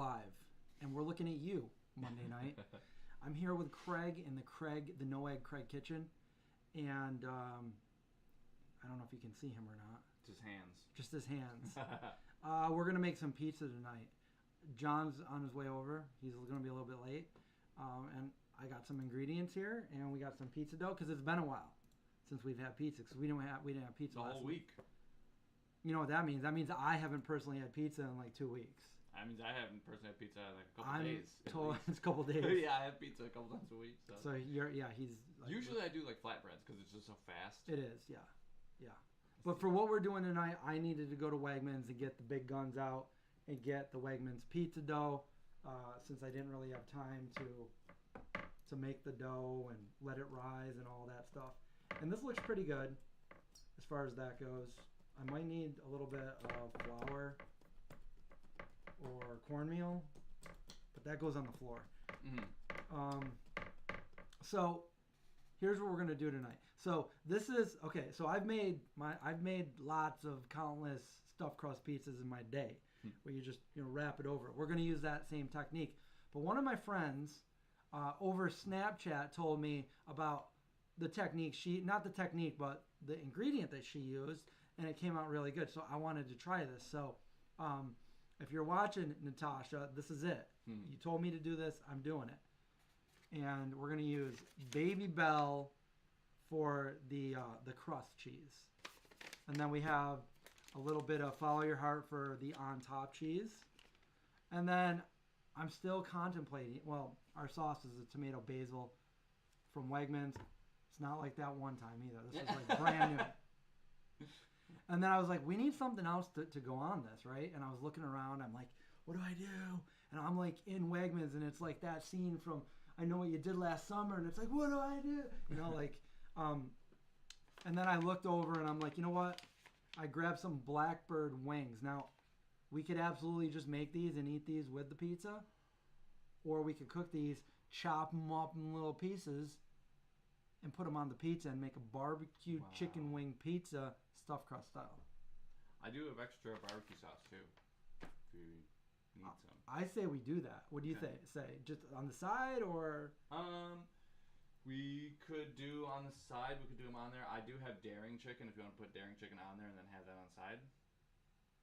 live, and we're looking at you Monday night. I'm here with Craig in the No Egg Craig kitchen, and I don't know if you can see him or not. Just hands. Just his hands. We're gonna make some pizza tonight. John's on his way over. He's gonna be a little bit late, and I got some ingredients here, and we got some pizza dough because it's been a while since we've had pizza because we didn't have pizza the whole week. You know what that means? That means I haven't personally had pizza in like 2 weeks. That means I haven't personally had pizza in like a couple days. It's a couple days. Yeah, I have pizza a couple times a week. So he's like, usually I do like flatbreads because it's just so fast. It is, yeah. But for what we're doing tonight, I needed to go to Wegmans and get the big guns out and get the Wegmans pizza dough since I didn't really have time to make the dough and let it rise and all that stuff. And this looks pretty good as far as that goes. I might need a little bit of flour or cornmeal, but that goes on the floor. Mm-hmm. So here's what we're gonna do tonight. So this is okay. So I've made lots of countless stuffed crust pizzas in my day, where you just wrap it over. We're gonna use that same technique. But one of my friends over Snapchat told me about the technique not the technique, but the ingredient that she used, and it came out really good. So I wanted to try this. So if you're watching, Natasha, this is it. You told me to do this. I'm doing it. And we're going to use Baby Bell for the crust cheese. And then we have a little bit of Follow Your Heart for the on-top cheese. And then I'm still contemplating, our sauce is a tomato basil from Wegmans. It's not like that one time either. This is like brand new. And then I was like, we need something else to go on this, right? And I was looking around. I'm like, what do I do? And I'm like in Wegmans, and it's like that scene from I Know What You Did Last Summer, and it's like, what do I do? And then I looked over, and I'm like, you know what? I grabbed some Blackbird wings. Now, we could absolutely just make these and eat these with the pizza, or we could cook these, chop them up in little pieces, and put them on the pizza and make a barbecue chicken wing pizza stuffed crust style. I do have extra barbecue sauce too, if you need some. I say we do that. What do you say? Just on the side, or? We could do on the side. We could do them on there. I do have daring chicken if you want to put daring chicken on there and then have that on the side.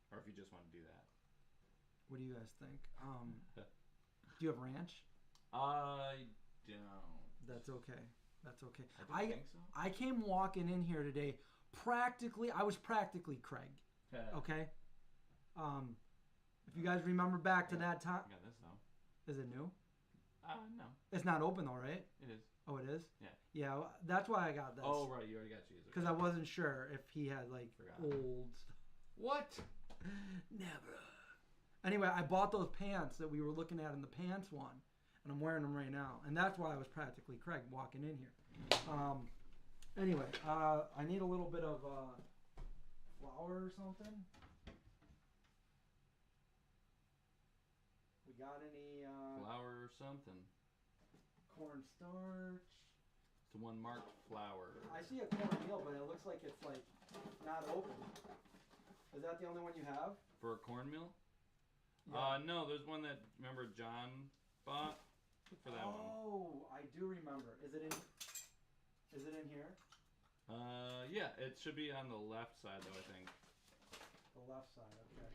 Or if you just want to do that. What do you guys think? Do you have ranch? I don't. That's okay. That's okay. I think so. I came walking in here today I was practically Craig. Okay? If you guys remember back to that time. I got this though. Is it new? No. It's not open though, right? It is. Oh, it is? Yeah. Yeah, that's why I got this. Oh, right. You already got cheese. Because I wasn't sure if he had old stuff. What? Never. Anyway, I bought those pants that we were looking at in the pants one. And I'm wearing them right now. And that's why I was practically Craig walking in here. Anyway, I need a little bit of flour or something. We got any... flour or something. Cornstarch. It's the one marked flour. I see a cornmeal, but it looks like it's not open. Is that the only one you have? For a cornmeal? Yeah. No, there's one that, remember, John bought for that one. Oh, I do remember. Is it in here? Yeah, it should be on the left side, though, I think. The left side, okay.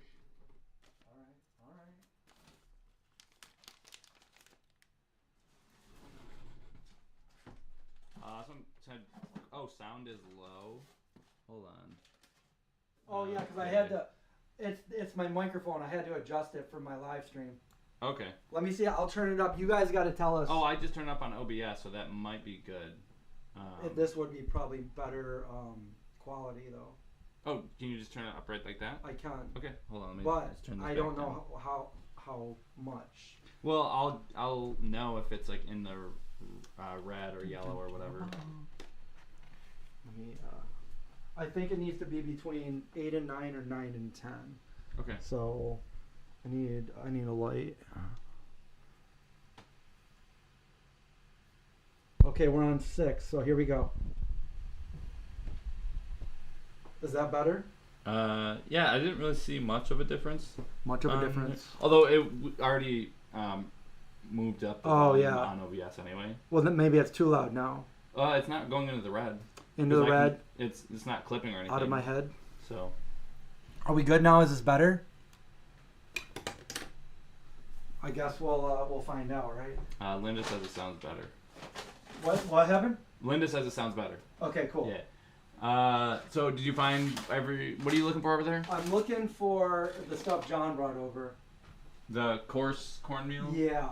All right. Some said, sound is low. Hold on. Oh, yeah, because I had to... It's my microphone. I had to adjust it for my live stream. Okay. Let me see. I'll turn it up. You guys got to tell us. Oh, I just turned it up on OBS, so that might be good. This would be probably better quality, though. Oh, can you just turn it up right like that? I can. Okay, hold on. Let me just turn this I back don't down. know how much. Well, I'll know if it's in the red or yellow or whatever. Let me. I think it needs to be between 8 and 9 or 9 and 10. Okay. So, I need a light. Okay, we're on 6. So here we go. Is that better? Yeah, I didn't really see much of a difference. Much of a difference. Although it already moved up the volume yeah. on OBS anyway. Well, then maybe it's too loud now. It's not going into the red. Into the red? It's not clipping or anything. Out of my head? So. Are we good now? Is this better? I guess we'll find out, right? Linda says it sounds better. What happened? Linda says it sounds better. Okay, cool. Yeah. So did you find what are you looking for over there? I'm looking for the stuff John brought over. The coarse cornmeal? Yeah.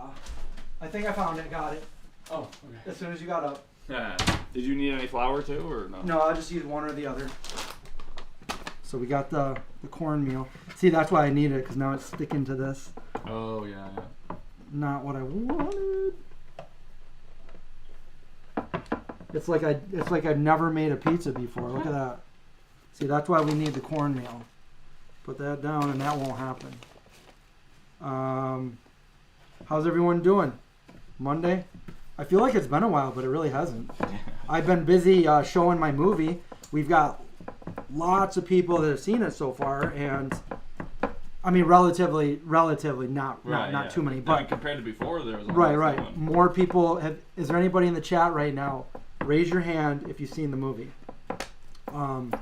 I think I found it. Got it. Oh, okay. As soon as you got up. Yeah. Did you need any flour too, or no? No, I'll just use one or the other. So we got the cornmeal. See, that's why I need it, because now it's sticking to this. Oh, yeah. Not what I wanted. It's like I've never made a pizza before. Look at that. See, that's why we need the cornmeal. Put that down, and that won't happen. How's everyone doing? Monday? I feel like it's been a while, but it really hasn't. I've been busy showing my movie. We've got lots of people that have seen it so far, and I mean, relatively not too many, but I mean, compared to before, there was right. More people have. Is there anybody in the chat right now? Raise your hand if you've seen the movie. I'm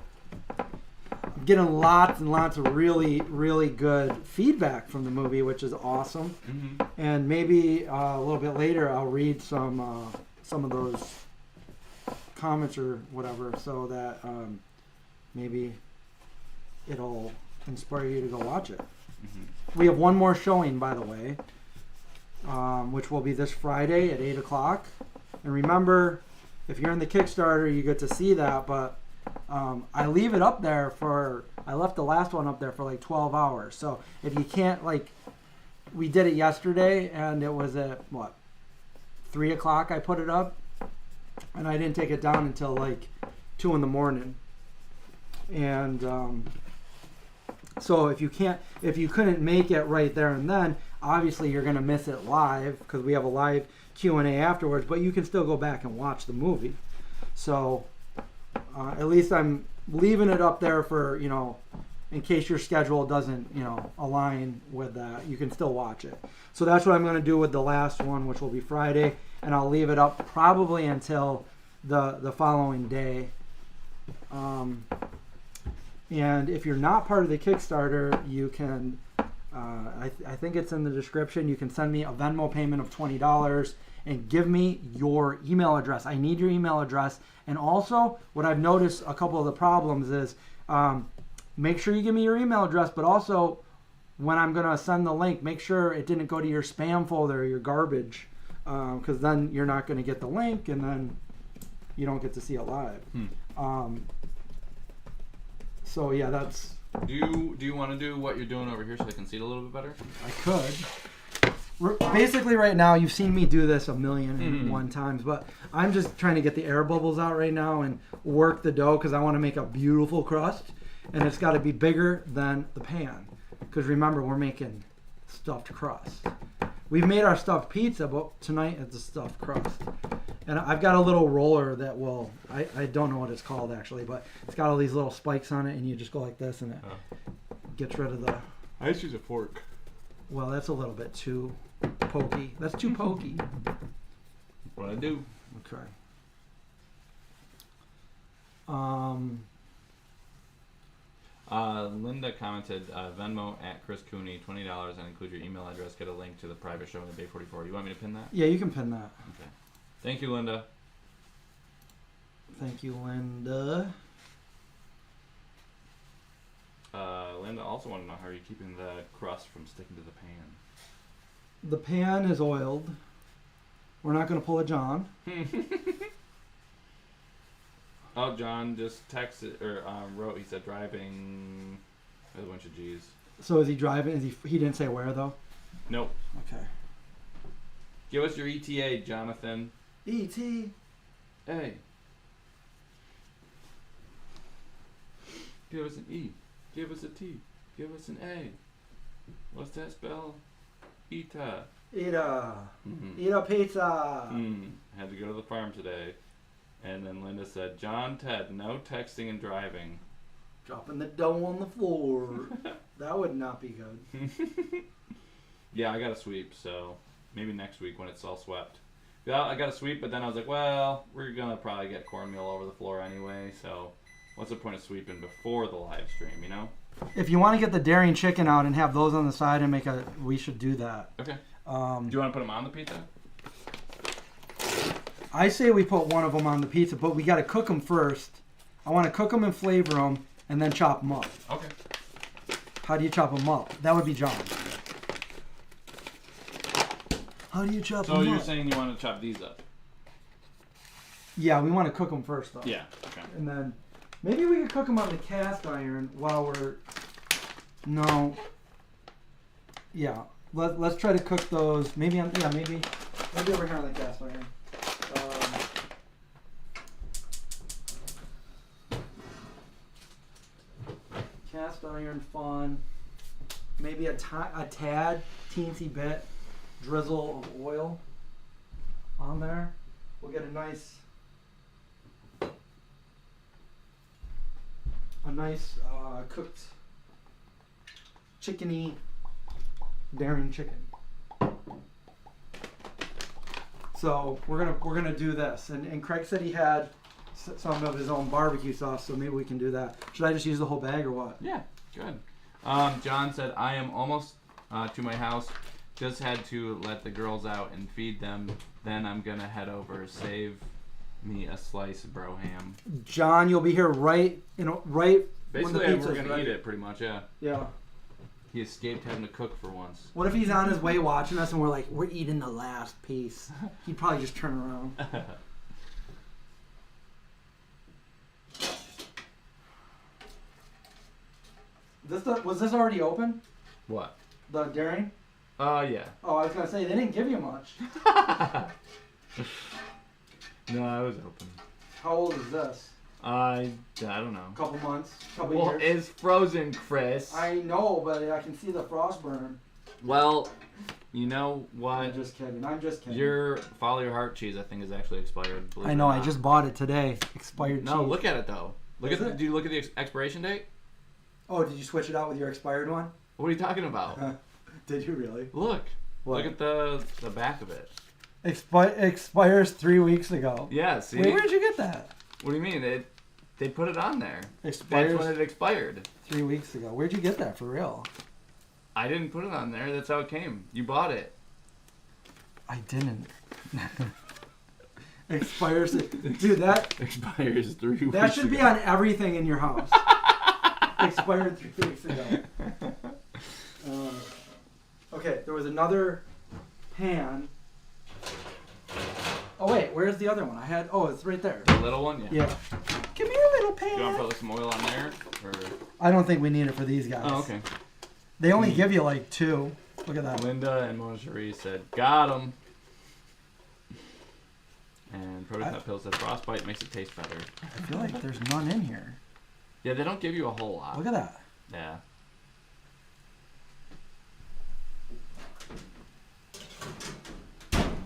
getting lots and lots of really good feedback from the movie, which is awesome. Mm-hmm. And maybe a little bit later, I'll read some of those comments or whatever, so that maybe it'll inspire you to go watch it. Mm-hmm. We have one more showing, by the way, which will be this Friday at 8 o'clock. And remember, if you're in the Kickstarter, you get to see that, but I leave it up there I left the last one up there for like 12 hours. So if you can't, we did it yesterday, and it was at, 3 o'clock I put it up, and I didn't take it down until like 2 in the morning. And so if you couldn't make it right there and then, obviously you're going to miss it live, because we have a live Q&A afterwards, but you can still go back and watch the movie. So at least I'm leaving it up there for, in case your schedule doesn't, align with that, you can still watch it. So that's what I'm going to do with the last one, which will be Friday, and I'll leave it up probably until the following day. And if you're not part of the Kickstarter, you can, I think it's in the description, you can send me a Venmo payment of $20 and give me your email address. I need your email address. And also, what I've noticed a couple of the problems is, make sure you give me your email address, but also when I'm going to send the link, make sure it didn't go to your spam folder or your garbage, because then you're not going to get the link, and then you don't get to see it live. So yeah, that's. Do you want to do what you're doing over here so I can see it a little bit better? I could. Basically, right now, you've seen me do this 1,000,001 times, but I'm just trying to get the air bubbles out right now and work the dough, because I want to make a beautiful crust, and it's got to be bigger than the pan. Because remember, we're making stuffed crust. We've made our stuffed pizza, but tonight it's a stuffed crust. And I've got a little roller that will, I don't know what it's called actually, but it's got all these little spikes on it, and you just go like this, and it gets rid of the... I just use a fork. Well, that's a little bit too pokey. That's too pokey. What I do. Okay. Linda commented, Venmo at Chris Cooney, $20, and include your email address. Get a link to the private show in the A44. You want me to pin that? Yeah, you can pin that. Okay. Thank you, Linda. Thank you, Linda. Linda also wanted to know how you're keeping the crust from sticking to the pan. The pan is oiled. We're not going to pull a John. Oh, John just texted or wrote. He said driving with a bunch of G's. So is he driving? Is he didn't say where though? Nope. Okay. Give us your ETA, Jonathan. E.T. Hey. Give us an E. Give us a T. Give us an A. What's that spell? Eta. Eta. Mm-hmm. Eat a pizza. Had to go to the farm today. And then Linda said, John, Ted, no texting and driving. Dropping the dough on the floor. That would not be good. Yeah, I got to sweep, so maybe next week when it's all swept. Yeah, I got to sweep, but then I was like, well, we're going to probably get cornmeal all over the floor anyway, so what's the point of sweeping before the live stream, you know? If you want to get the dairy and chicken out and have those on the side and we should do that. Okay. Do you want to put them on the pizza? I say we put one of them on the pizza, but we got to cook them first. I want to cook them and flavor them and then chop them up. Okay. How do you chop them up? That would be John. How do you chop them up? So you're saying you want to chop these up? Yeah, we want to cook them first, though. Yeah. Okay. And then maybe we could cook them on the cast iron while we're... No. Yeah. Let's try to cook those. Maybe maybe over here on the cast iron. Cast iron fun. Maybe a tad, teensy bit drizzle of oil on there. We'll get a nice cooked chickeny daring chicken. So we're gonna do this, and Craig said he had some of his own barbecue sauce, so maybe we can do that. Should I just use the whole bag or what? Yeah, good. John said, I am almost to my house. Just had to let the girls out and feed them. Then I'm gonna head over. Save me a slice of bro ham. John, you'll be here right Basically, when the we're pizza's gonna ready. eat it pretty much. Yeah. Yeah. He escaped having to cook for once. What if he's on his way watching us and we're like, we're eating the last piece? He'd probably just turn around. Was this already open? What? The daring? Yeah. Oh, I was gonna say they didn't give you much. No, I was open. How old is this? I don't know. Couple months, couple Well, years. it's frozen, Chris. I know, but I can see the frost burn. Well, you know what? I'm just kidding. Your Follow Your Heart cheese, I think, is actually expired. I know. I just bought it today. Expired cheese. No, look at it though. Did you look at the expiration date? Oh, did you switch it out with your expired one? What are you talking about? Did you really? Look. What? Look at the back of it. Expires 3 weeks ago. Yeah. See. Wait, where'd you get that? What do you mean? They put it on there. Expires That's when it expired. 3 weeks ago. Where'd you get that for real? I didn't put it on there. That's how it came. You bought it. I didn't. Expires, dude. That expires 3 weeks. That should be on everything in your house. Expired 3 weeks ago. Okay, there was another pan. Oh wait, where's the other one? It's right there. The little one, yeah. Yeah. Come here, little pan. You want to put some oil on there, or? I don't think we need it for these guys. Oh, okay. They only give you like 2. Look at that. Linda and Mona Cherie said, "Got 'em." And Prototype Pill said, "Frostbite makes it taste better." I feel like there's none in here. Yeah, they don't give you a whole lot. Look at that. Yeah.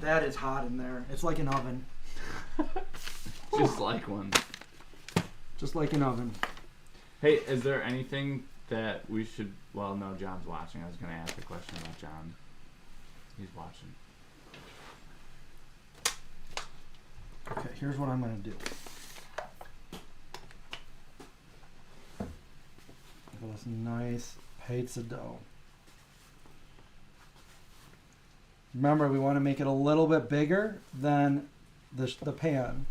That is hot in there. It's like an oven. Just like one. Just like an oven. Hey, is there anything that we should... Well, no, John's watching. I was going to ask a question about John. He's watching. Okay, here's what I'm going to do. Look at this nice pizza dough. Remember, we want to make it a little bit bigger than the pan.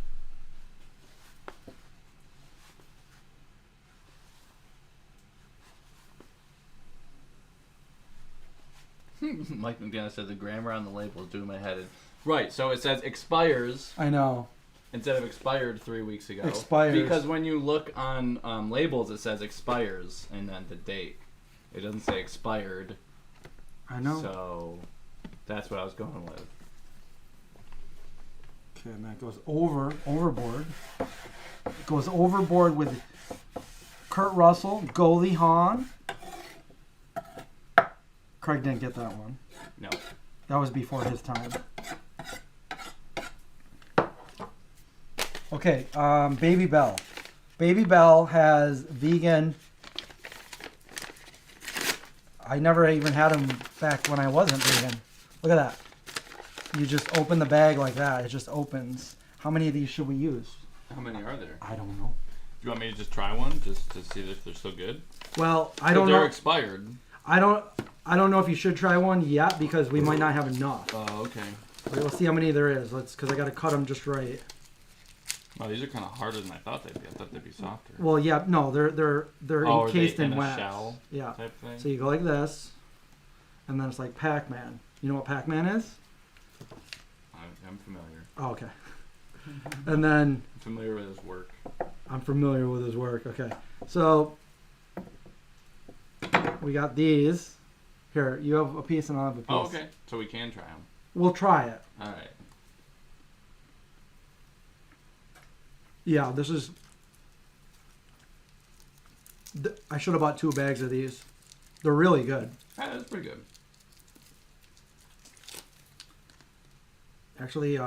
Mike McDonough said the grammar on the label is doing my head in. Right, so it says expires I know. instead of expired 3 weeks ago. Expires. Because when you look on labels, it says expires and then the date. It doesn't say expired. I know. So that's what I was going with. Okay, and that goes overboard. It goes overboard with Kurt Russell, Goldie Hawn. Craig didn't get that one. No. That was before his time. Okay, Baby Bell. Baby Bell has vegan. I never even had them back when I wasn't vegan. Look at that. You just open the bag like that. It just opens. How many of these should we use? How many are there? I don't know. Do you want me to just try one just to see if they're still good? Well, I don't know. They're expired. I don't know if you should try one yet because we might not have enough. Oh, okay. Wait, we'll see how many there is. Because I got to cut them just right. Oh, these are kind of harder than I thought they'd be. I thought they'd be softer. Well, yeah, no, they're encased in wax. Shell yeah. type thing? So you go like this, and then it's like Pac-Man. You know what Pac-Man is? I'm familiar. Oh, okay. And then I'm familiar with his work. I'm familiar with his work. Okay, so we got these. Here, you have a piece and I'll have a piece. Oh, okay. So we can try them. We'll try it. All right. Yeah, this is. I should have bought 2 bags of these. They're really good. Yeah, that's pretty good. Actually,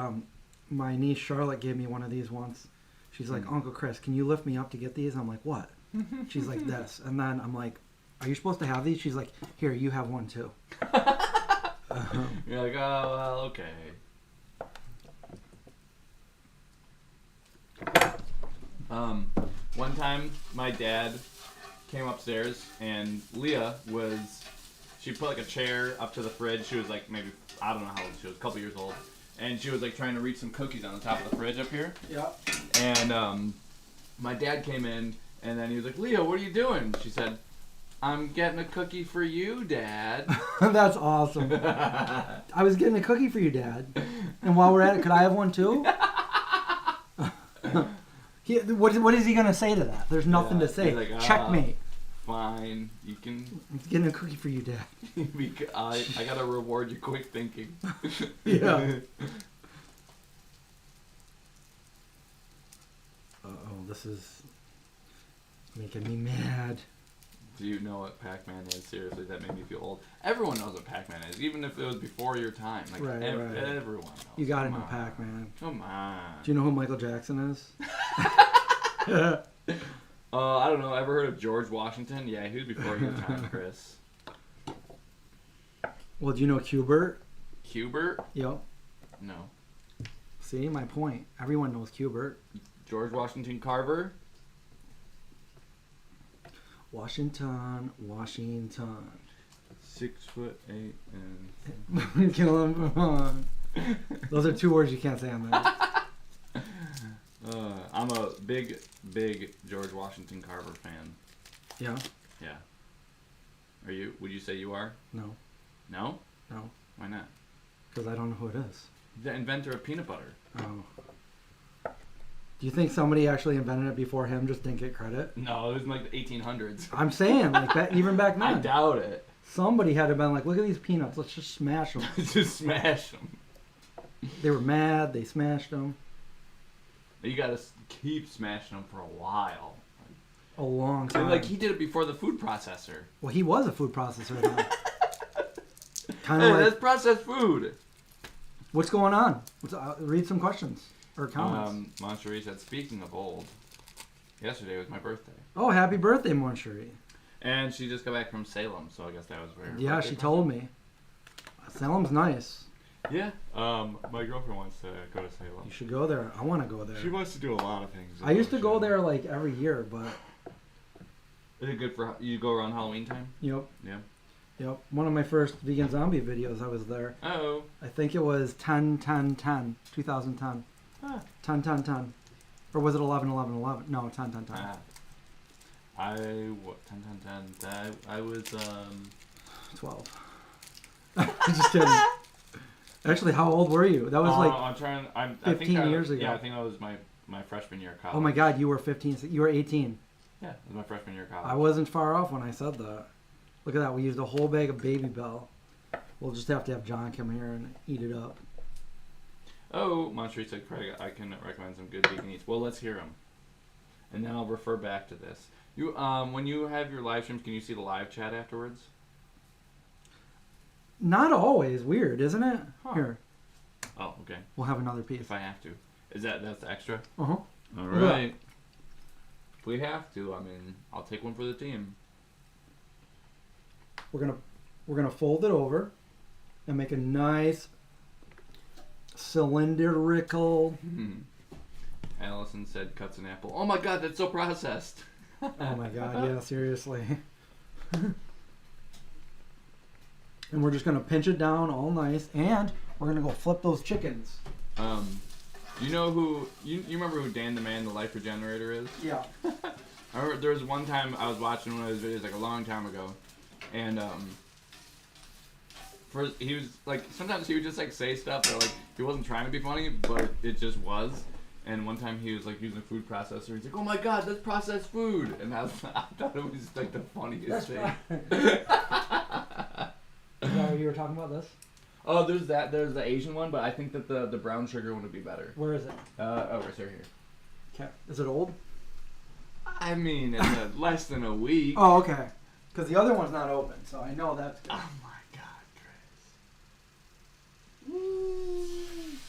my niece Charlotte gave me one of these once. She's like, Uncle Chris, can you lift me up to get these? I'm like, what? She's like, this. And then I'm like, are you supposed to have these? She's like, here, you have one too. You're like, oh, well, okay. One time, my dad came upstairs, and Leah she put like a chair up to the fridge. She was like maybe, I don't know how old she was, a couple years old. And she was like trying to reach some cookies on the top of the fridge up here. Yeah. And my dad came in, and then he was like, Leah, what are you doing? She said, I'm getting a cookie for you, Dad. That's awesome. I was getting a cookie for you, Dad. And while we're at it, could I have one too? What is he going to say to that? There's nothing to say. Like, Checkmate. Fine. You can... I'm getting a cookie for you, Dad. I got to reward your quick thinking. Yeah. Uh-oh, this is making me mad. Do you know what Pac-Man is? Seriously, that made me feel old. Everyone knows what Pac-Man is, even if it was before your time. Like right. Everyone knows. You got to know Pac-Man. Come on. Do you know who Michael Jackson is? I don't know. Ever heard of George Washington? Yeah, he was before your time, Chris. Well, do you know Qbert? Qbert? Yep. No. See, my point. Everyone knows Qbert. George Washington Carver? Washington. 6'8" and kill him. Those are 2 words you can't say on that. I'm a big George Washington Carver fan. Yeah. Yeah. Are you? Would you say you are? No. No? No. Why not? Because I don't know who it is. The inventor of peanut butter. Oh. Do you think somebody actually invented it before him, just didn't get credit? No, it was in like the 1800s. I'm saying, like that, even back then. I doubt it. Somebody had to have been like, look at these peanuts, let's just smash them. Just smash them. They were mad, they smashed them. You gotta keep smashing them for a while. A long time. And like he did it before the food processor. Well, he was a food processor then. Kind of like, that's processed food. What's going on? Read some questions or comments. Moncherie said, speaking of old, yesterday was my birthday. Oh, happy birthday, Moncherie. And she just got back from Salem, so I guess that was very. Yeah, she told me. Salem's nice. Yeah. My girlfriend wants to go to Salem. You should go there. I want to go there. She wants to do a lot of things. I used to go there like every year, but. Is it good for you go around Halloween time? Yep. Yeah. Yep. One of my first vegan zombie videos, I was there. Oh. I think it was 10/10/10, 2010. Huh. 10/10/10. Or was it 11/11/11? No, 10/10/10. What 10/10/10? I was 12. Just kidding. Actually, how old were you? That was like I'm trying. 15 years ago. Yeah, I think that was my freshman year of college. Oh my God, you were 15. You were 18. Yeah, it was my freshman year of college. I wasn't far off when I said that. Look at that. We used a whole bag of Baby Bell. We'll just have to have John come here and eat it up. Oh, Moncherie said, Craig, I can recommend some good vegan eats. Well, let's hear them, and then I'll refer back to this. You, when you have your live streams, can you see the live chat afterwards? Not always. Weird, isn't it? Huh. Here. Oh, okay. We'll have another piece. If I have to, that's extra. Uh huh. All right. If we have to, I mean, I'll take one for the team. We're gonna fold it over and make a nice cylindrical. Allison said cuts an apple. Oh my god, that's so processed. Oh my god, yeah, seriously. And we're just gonna pinch it down all nice, and we're gonna go flip those chickens. Do you know who you remember who Dan the Man, the Life Regenerator is? Yeah. I remember there was one time I was watching one of his videos like a long time ago, and he was like, sometimes he would just like say stuff that like he wasn't trying to be funny, but it just was. And one time he was like using a food processor. He's like, "Oh my god, that's processed food!" And I thought it was like the funniest thing. Is that what you were talking about? This? Oh, there's the Asian one, but I think that the brown sugar one would be better. Where is it? It's right here. Okay. Is it old? I mean, it's less than a week. Oh, okay. Because the other one's not open, so I know that's good. Oh my god, Chris.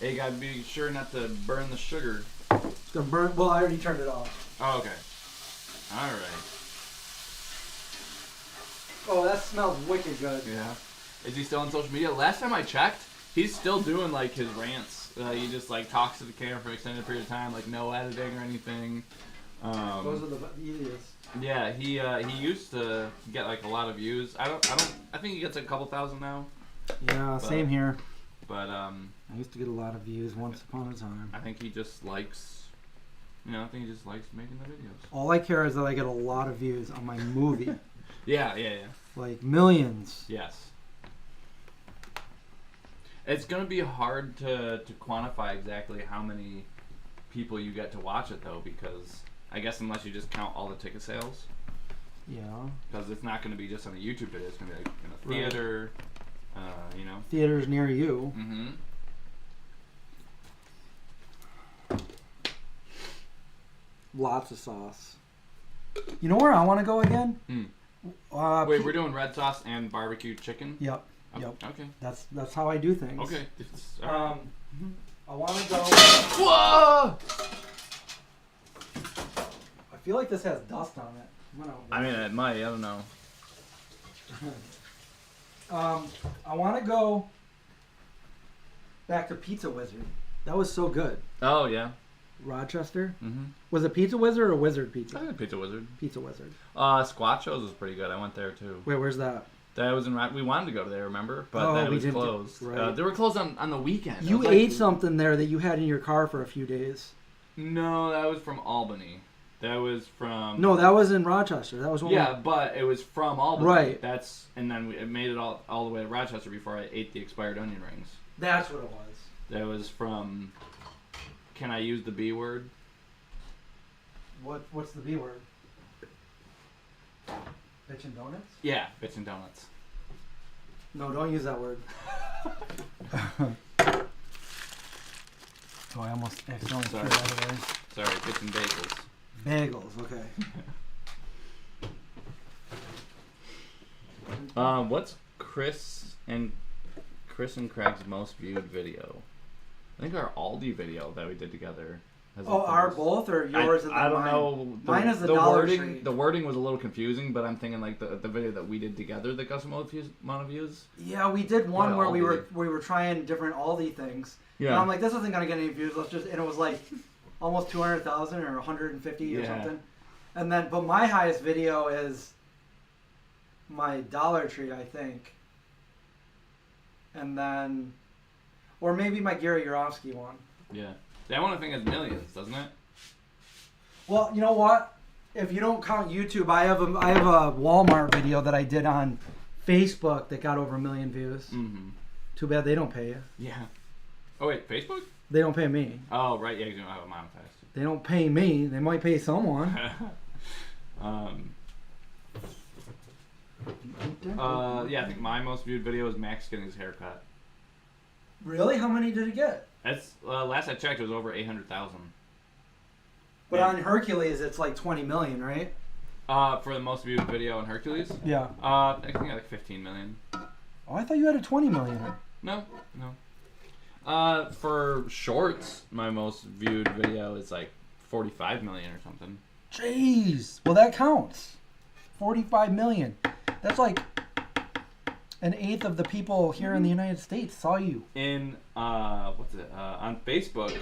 Hey, gotta be sure not to burn the sugar. It's gonna burn. Well, I already turned it off. Oh, okay. All right. Oh, that smells wicked good. Yeah. Is he still on social media? Last time I checked, he's still doing like his rants. He just like talks to the camera for an extended period of time, like no editing or anything. Those are the easiest. Yeah, he used to get like a lot of views. I think he gets like a couple thousand now. Yeah, same here. But I used to get a lot of views once upon a time. I think he just likes, I think he just likes making the videos. All I care is that I get a lot of views on my movie. Yeah. Like millions. Yes. It's gonna be hard to quantify exactly how many people you get to watch it though, because I guess unless you just count all the ticket sales. Yeah. Because it's not gonna be just on a YouTube video. It's gonna be like in a theater. Right. Theaters near you. Mm-hmm. Lots of sauce. You know where I want to go again? Wait, we're doing red sauce and barbecue chicken? Yep. Oh, Yep. Okay. That's how I do things. Okay. I want to go. Whoa! I feel like this has dust on it. I mean, it might. I don't know. I want to go back to Pizza Wizard. That was so good. Oh yeah. Rochester. Mm-hmm. Was it Pizza Wizard or Wizard Pizza? I had Pizza Wizard. Pizza Wizard. Squatcho's was pretty good. I went there too. Wait, where's that? That was in. We wanted to go there, remember? But then it was closed. Right. They were closed on the weekend. You ate something there that you had in your car for a few days. No, that was from Albany. That was from. No, that was in Rochester. That was one. Yeah, but it was from Albany. Right. And then it made it all the way to Rochester before I ate the expired onion rings. That's what it was. That was from. Can I use the B word? What's the B word? Bitchin' Donuts? Yeah, Bitchin' Donuts. No, don't use that word. Oh, I almost accidentally threw that away. Sorry, Bitchin' Bagels. Bagels, okay. What's Chris and Craig's most viewed video? I think our Aldi video that we did together. Our both or yours? I don't know. Mine is the Dollar wording. Tree. The wording was a little confusing, but I'm thinking like the video that we did together that got some amount of views. Yeah, we did one where we were trying different Aldi things. Yeah. And I'm like, this isn't gonna get any views. And it was like almost 200,000 or 150 or something. And then, but my highest video is my Dollar Tree, I think. And then, or maybe my Gary Yourofsky one. Yeah. That one I think has millions, doesn't it? Well, you know what? If you don't count YouTube, I have a Walmart video that I did on Facebook that got over 1 million views. Mm-hmm. Too bad they don't pay you. Yeah. Oh wait, Facebook? They don't pay me. Oh right, yeah, you don't have it monetized. They don't pay me. They might pay someone. Yeah, I think my most viewed video is Max getting his haircut. Really? How many did it get? That's last I checked, it was over 800,000. But on Hercules, it's like 20 million, right? For the most viewed video on Hercules? Yeah. I think like 15 million. Oh, I thought you had a 20 million. No. For shorts, my most viewed video is like 45 million or something. Jeez. Well, that counts. 45 million. That's like an eighth of the people here in the United States saw you. In on Facebook,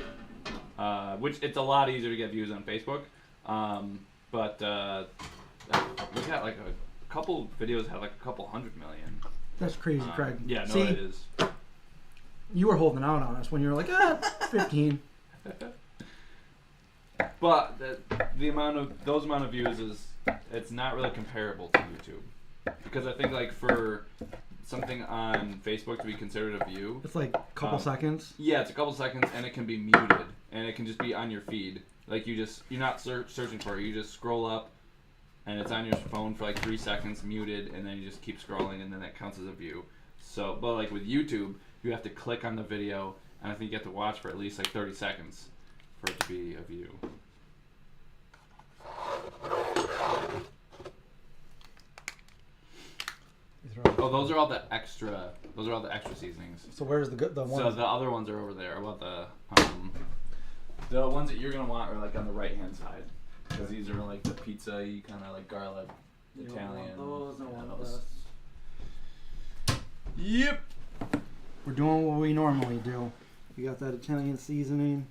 which it's a lot easier to get views on Facebook. But we got like a couple videos had like a couple 100 million. That's crazy, Craig. Yeah, no, See, it is. You were holding out on us when you were like, 15. But the amount of views it's not really comparable to YouTube, because I think like for something on Facebook to be considered a view, It's like a couple seconds. yeah, it's a couple seconds, and it can be muted, and it can just be on your feed. Like you're not searching for it. You just scroll up, and it's on your phone for like 3 seconds, muted, and then you just keep scrolling, and then that counts as a view. So, but like with YouTube, you have to click on the video, and I think you have to watch for at least like 30 seconds for it to be a view. Oh, those are all the extra seasonings. So where's the ones? So the other ones are over there. What the ones that you're gonna want are like on the right hand side, because these are like the pizza, kind of like garlic, Italian. Those are one of those. those. Yep. We're doing what we normally do. You got that Italian seasoning.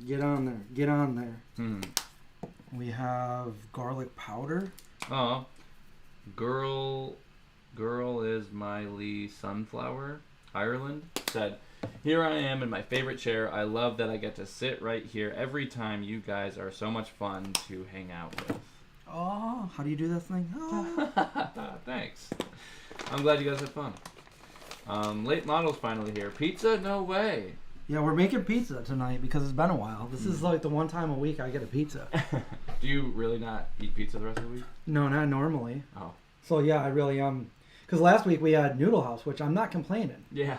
Get on there. Get on there. We have garlic powder. Oh, girl is Miley Sunflower, Ireland, said, "Here I am in my favorite chair. I love that I get to sit right here every time. You guys are so much fun to hang out with." Oh, how do you do this thing? Oh. Thanks. I'm glad you guys had fun. Late model's finally here. Pizza? No way. Yeah, we're making pizza tonight because it's been a while. This is like the one time a week I get a pizza. Do you really not eat pizza the rest of the week? No, not normally. Oh. So yeah, I really because last week we had Noodle House, which I'm not complaining. Yeah.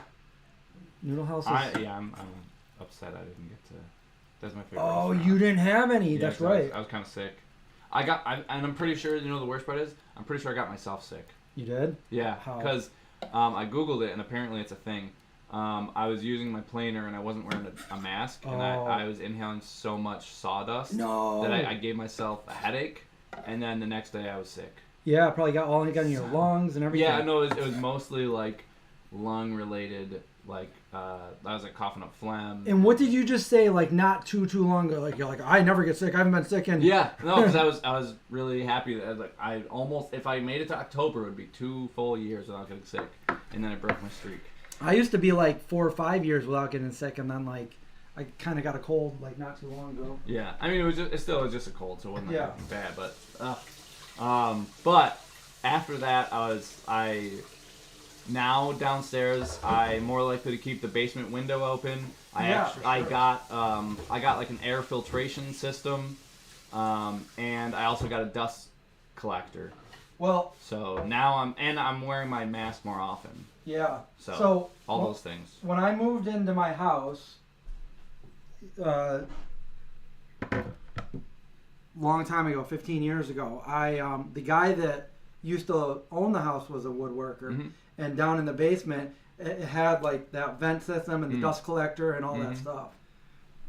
Noodle House is... I'm upset I didn't get to... That's my favorite Oh, restaurant. you didn't have any. Yeah, That's right. I was kind of sick. And I'm pretty sure, you know the worst part is? I'm pretty sure I got myself sick. You did? Yeah, How? because I Googled it, and apparently it's a thing. I was using my planer, and I wasn't wearing a mask, and I was inhaling so much sawdust that I gave myself a headache, and then the next day I was sick. Yeah, probably got all in your lungs and everything. Yeah, no, it was mostly like lung-related, like I was like coughing up phlegm. And what did you just say? Like not too long ago? Like you're like, I never get sick. I haven't been sick in. Yeah, no, because I was really happy that I almost, if I made it to October, it would be 2 full years without getting sick, and then I broke my streak. I used to be like 4 or 5 years without getting sick, and then like I kind of got a cold like not too long ago. Yeah, I mean it still was just a cold, so it wasn't like bad, but after that now downstairs I'm more likely to keep the basement window open. I got like an air filtration system, and I also got a dust collector. Well, so now I'm wearing my mask more often. Yeah. So all those things. When I moved into my house, long time ago, 15 years ago, the guy that used to own the house was a woodworker, and down in the basement it had like that vent system and the dust collector and all that stuff.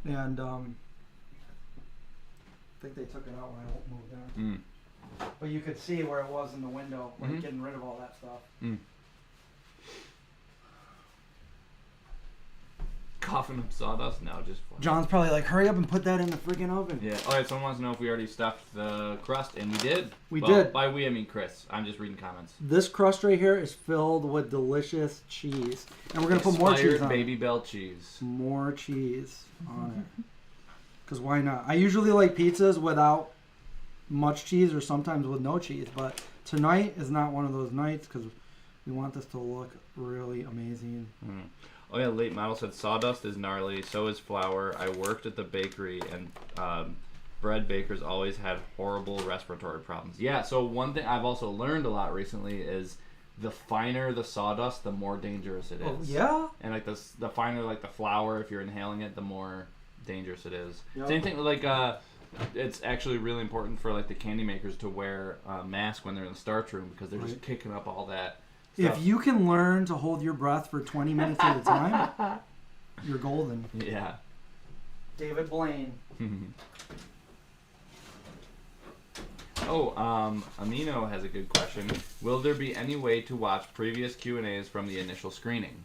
And I think they took it out when I moved in. But you could see where it was in the window, like getting rid of all that stuff. Coughing up sawdust? No, just fun. John's probably like, hurry up and put that in the friggin' oven. Yeah. All right. Someone wants to know if we already stuffed the crust, and we did. We did. By we, I mean Chris. I'm just reading comments. This crust right here is filled with delicious cheese, and we're gonna put more cheese on Baby Bell cheese. More cheese on it. Cause why not? I usually like pizzas without much cheese, or sometimes with no cheese. But tonight is not one of those nights because we want this to look really amazing. Oh yeah, late model said sawdust is gnarly, so is flour. I worked at the bakery, and bread bakers always had horrible respiratory problems. Yeah, so one thing I've also learned a lot recently is the finer the sawdust, the more dangerous it is. Oh, yeah? And like the finer like the flour, if you're inhaling it, the more dangerous it is. Yep. Same thing with like it's actually really important for like the candy makers to wear a mask when they're in the starch room, because they're just kicking up all that stuff. If you can learn to hold your breath for 20 minutes at a time, you're golden. Yeah. David Blaine. Amino has a good question. Will there be any way to watch previous Q&As from the initial screening?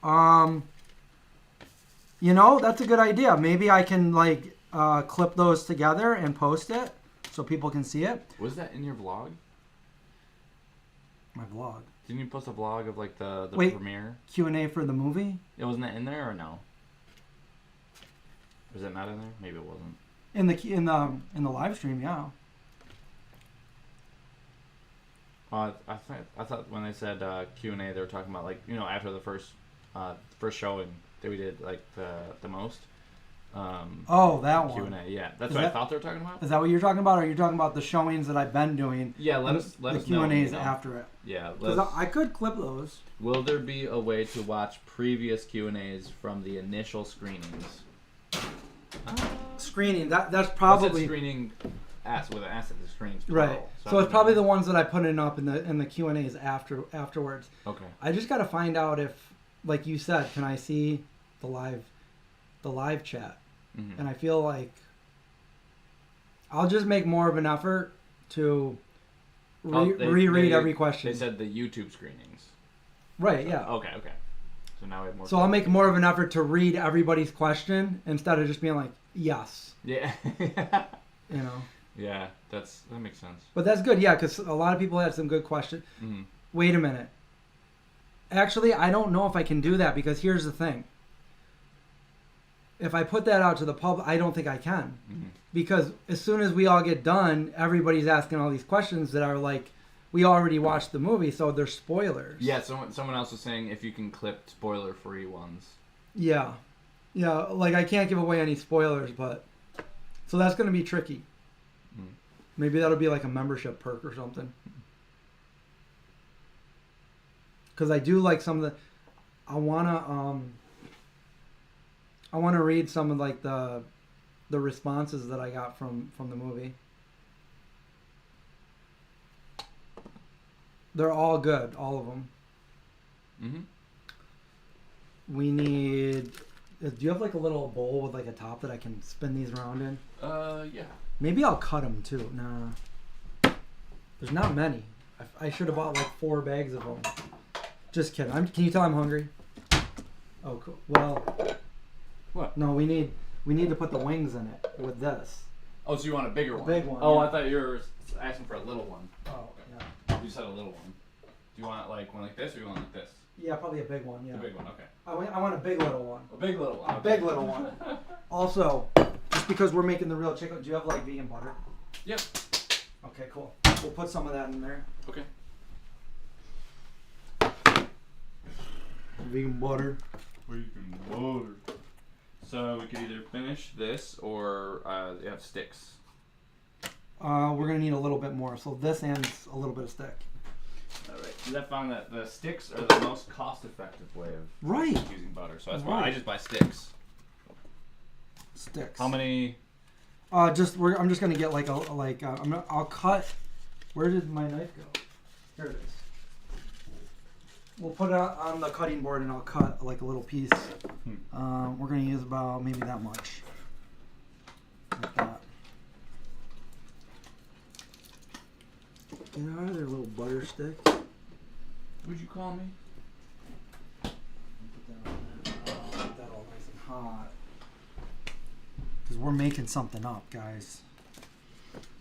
That's a good idea. Maybe I can clip those together and post it so people can see it. Was that in your vlog? My vlog. Didn't you post a vlog of the Wait, premiere? Q&A for the movie? Yeah, wasn't that in there or no? Was it not in there? Maybe it wasn't. In the live stream, yeah. I thought when they said Q&A, they were talking about after the first showing that we did the most. That one. Q&A, yeah, that's what I thought they were talking about. Is that what you're talking about, or are you talking about the showings that I've been doing? Yeah, let us know. The Q&As after it. Yeah, because I could clip those. Will there be a way to watch previous Q&As from the initial screenings? Screening. That's probably screening. With an asset, the screenings. Right. So it's probably the ones that I put up in the Q&As afterwards. Okay. I just got to find out if, like you said, can I see the live chat? Mm-hmm. And I feel like I'll just make more of an effort to reread every question. They said the YouTube screenings. Right. Yeah. Okay. So now we have more. So I'll make more of an effort to read everybody's question instead of just being like, yes. Yeah. Yeah, that makes sense. But that's good, yeah, because a lot of people had some good questions. Mm-hmm. Wait a minute. Actually, I don't know if I can do that because here's the thing. If I put that out to the public, I don't think I can. Mm-hmm. Because as soon as we all get done, everybody's asking all these questions that are like, we already watched the movie, so they're spoilers. Yeah, someone else was saying if you can clip spoiler-free ones. Yeah. Yeah, I can't give away any spoilers, but... So that's going to be tricky. Maybe that'll be like a membership perk or something. Because I do like some of the... I wanna read some of the responses that I got from the movie. They're all good, all of them. Mm-hmm. We need... Do you have a little bowl with a top that I can spin these around in? Yeah. Maybe I'll cut them too. Nah. There's not many. I should have bought 4 bags of them. Just kidding. Can you tell I'm hungry? Oh, cool. Well. What? No, we need to put the wings in it with this. Oh, so you want a bigger one? Big one. Oh, yeah. I thought you were asking for a little one. Oh, yeah. You said a little one. Do you want one like this or you want like this? Yeah, probably a big one. Yeah. A big one. Okay. I want a big little one. A big little one. A big little one. Also, just because we're making the real chicken, do you have vegan butter? Yep. Okay, cool. We'll put some of that in there. Okay. Vegan butter. Vegan butter. So we could either finish this or you have sticks. We're gonna need a little bit more. So this and a little bit of stick. All right. So I found that the sticks are the most cost-effective way of using butter. So that's why I just buy sticks. Sticks. How many? I'm just gonna get I'll cut. Where did my knife go? Here it is. We'll put it on the cutting board and I'll cut a little piece. We're gonna use about maybe that much. Like that. Get out of there, little butter stick. What'd you call me? Put that all nice and hot. Because we're making something up, guys.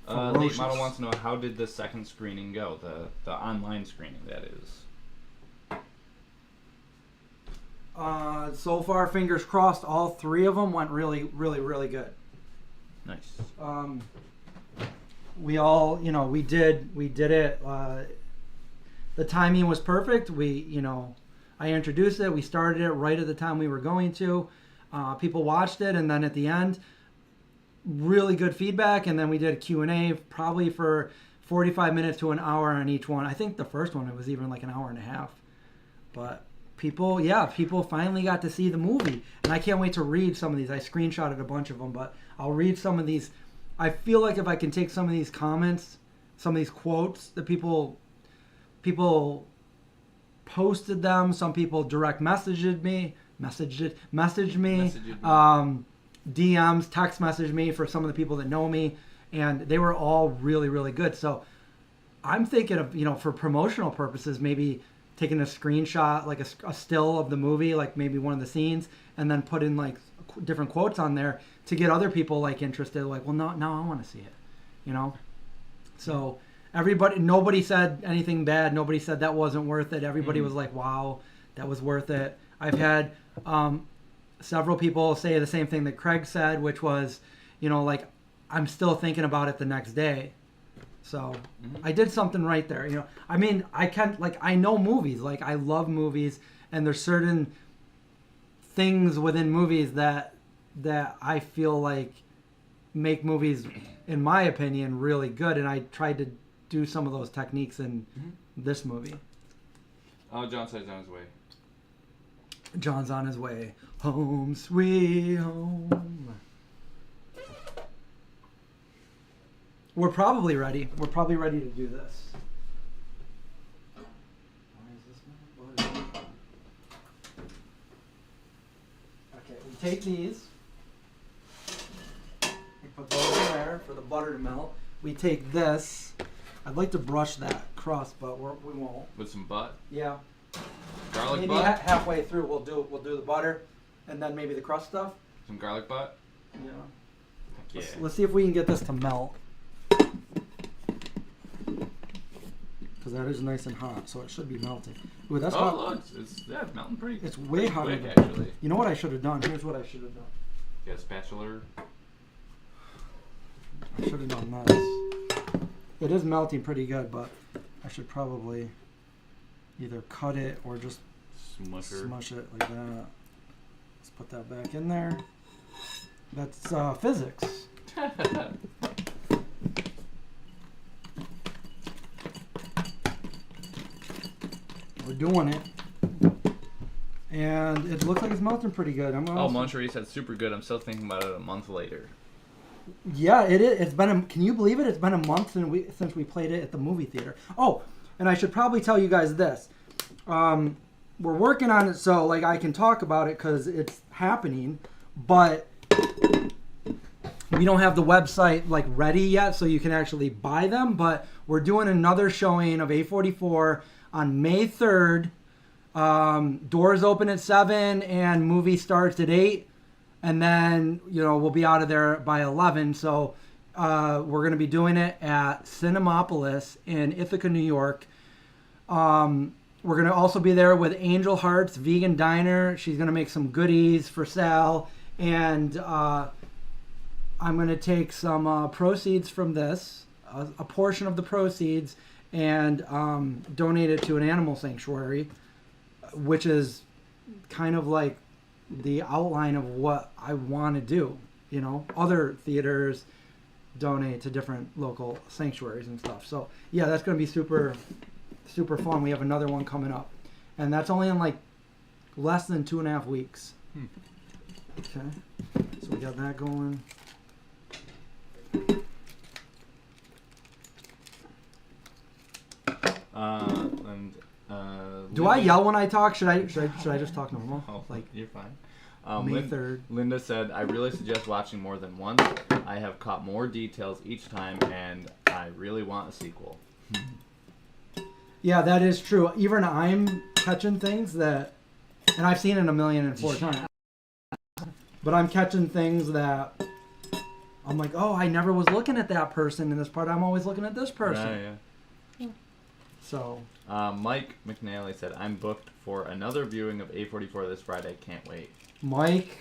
Late Model wants to know, how did the second screening go? The online screening, that is. So far, fingers crossed, all 3 of them went really, really, really good. Nice. We all, we did it. The timing was perfect. I introduced it. We started it right at the time we were going to. People watched it, and then at the end, really good feedback. And then we did a Q&A probably for 45 minutes to an hour on each one. I think the first one, it was even an hour and a half. But people finally got to see the movie. And I can't wait to read some of these. I screenshotted a bunch of them, but I'll read some of these. I feel like if I can take some of these comments, some of these quotes that people posted them, some people direct messaged me, DMs, text messaged me for some of the people that know me, and they were all really, really good. So I'm thinking of, for promotional purposes, maybe taking a screenshot, like a still of the movie, like maybe one of the scenes, and then put in like different quotes on there to get other people like interested. Like, well, now I want to see it, So nobody said anything bad. Nobody said that wasn't worth it. Everybody was like, wow, that was worth it. I've had several people say the same thing that Craig said, which was, like, I'm still thinking about it the next day. So I did something right there. I mean, I know movies. Like, I love movies, and there's certain things within movies that I feel like make movies, in my opinion, really good. And I tried to do some of those techniques in this movie. Oh, John says on his way. John's on his way. Home, sweet home. We're probably ready. We're probably ready to do this. Why is this not butter? Okay, we take these. We put those in there for the butter to melt. We take this. I'd like to brush that crust, but we won't. With some butt? Yeah. Garlic maybe butt? Halfway through we'll do the butter and then maybe the crust stuff. Some garlic butt? Yeah. Yeah. Let's see if we can get this to melt. Because that is nice and hot, so it should be melting. Ooh, that's hot. Look, it's melting pretty good. It's way hotter. Quick, actually. You know what I should have done? Here's what I should have done. Get a spatula. I should have done this. It is melting pretty good, but I should probably either cut it or just smush it like that. Let's put that back in there. That's physics. We're doing it. And it looks like it's melting pretty good. Monterey said super good. I'm still thinking about it a month later. Yeah, it is. It's been can you believe it? It's been a month since we played it at the movie theater. Oh, and I should probably tell you guys this. We're working on it so like I can talk about it because it's happening, but we don't have the website like ready yet so you can actually buy them. But we're doing another showing of A44 on May 3rd. Doors open at 7 and movie starts at 8. And then, we'll be out of there by 11. So we're going to be doing it at Cinemapolis in Ithaca, New York. We're going to also be there with Angel Hearts Vegan Diner. She's going to make some goodies for Sal. And I'm going to take some proceeds from this, a portion of the proceeds, and donate it to an animal sanctuary, which is kind of like the outline of what I want to do. Other theaters donate to different local sanctuaries and stuff. So yeah, that's going to be super, super fun. We have another one coming up, and that's only in like less than 2.5 weeks. Okay, so we got that going. Do I yell when I talk? Should I just talk normal? Oh, like you're fine. May 3rd. Linda said, I really suggest watching more than once. I have caught more details each time, and I really want a sequel. Yeah, that is true. Even I'm catching things that, and I've seen it 1,004 times, but I'm catching things that I'm like, oh, I never was looking at that person in this part. I'm always looking at this person. Right, yeah. So. Mike McNally said, I'm booked for another viewing of A44 this Friday. Can't wait. Mike.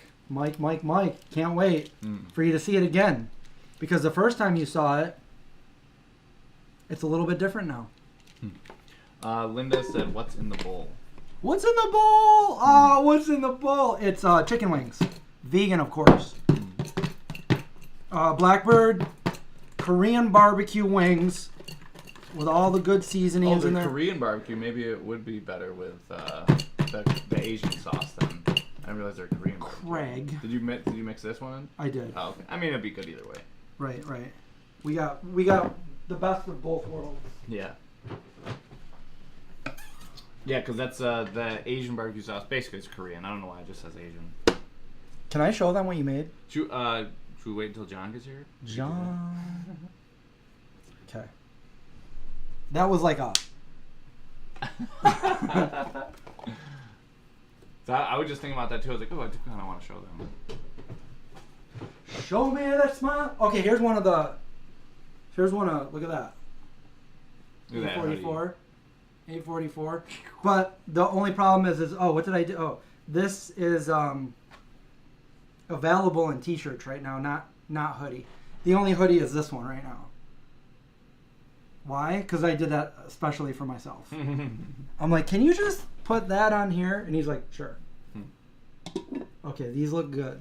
Can't wait for you to see it again. Because the first time you saw it, it's a little bit different now. Linda said, what's in the bowl? What's in the bowl? What's in the bowl? It's chicken wings. Vegan, of course. Blackbird Korean barbecue wings with all the good seasonings in there. Korean barbecue, maybe it would be better with the Asian sauce then. I didn't realize they're Korean barbecue. Craig. Did you mix this one in? I did. Oh, okay. I mean, it'd be good either way. Right. We got the best of both worlds. Yeah. Yeah, because that's the Asian barbecue sauce. Basically, it's Korean. I don't know why it just says Asian. Can I show them what you made? Should we wait until John gets here? John. Okay. That was like a. So I was just thinking about that too. I was like, oh, I do kind of want to show them. Show me that smile. Okay, here's one of the. Here's one of. Look at that. Look at that. A44. A44. But the only problem is oh, what did I do? Oh, this is available in t-shirts right now, not hoodie. The only hoodie is this one right now. Why? Because I did that especially for myself. I'm like, can you just put that on here? And he's like, sure. Okay, these look good.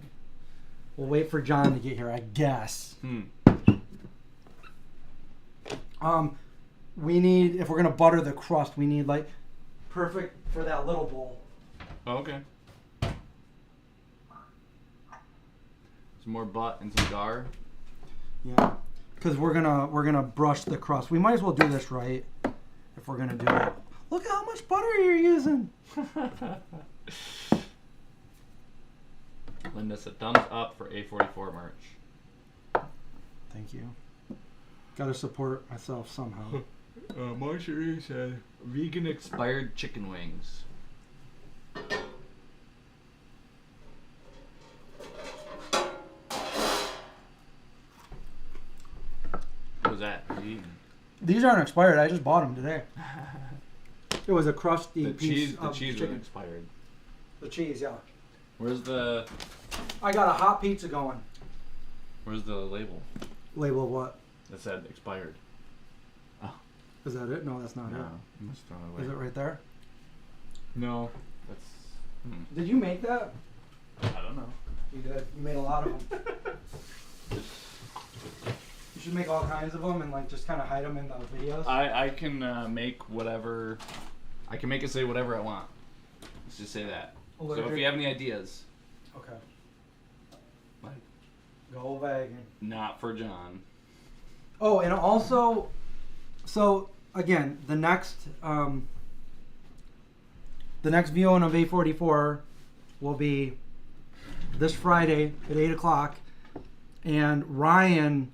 We'll wait for John to get here, I guess. We need, if we're gonna butter the crust, we need like perfect for that little bowl. Oh, okay. Some more butt and some gar. Yeah, because we're gonna brush the crust. We might as well do this right if we're gonna do it. Look at how much butter you're using. Linda said thumbs up for A44 merch. Thank you. Gotta support myself somehow. Marjorie said vegan expired chicken wings. What was that? These aren't expired. I just bought them today. It was a crusty piece The of cheese chicken. was expired. The cheese, yeah. Where's the I got a hot pizza going. Where's the label? Label of what? That said expired. Is that it? No, that's not No, it. you must throw it away. Is it right there? No, that's. Did you make that? I don't know. You did. You made a lot of them. You should make all kinds of them and like just kind of hide them in the videos. I can make whatever. I can make it say whatever I want. Let's just say that. Allergic. So if you have any ideas, Okay. like Go vegan. not for John. Oh, and also, so again, the next viewing of A44 will be this Friday at 8 o'clock. And Ryan,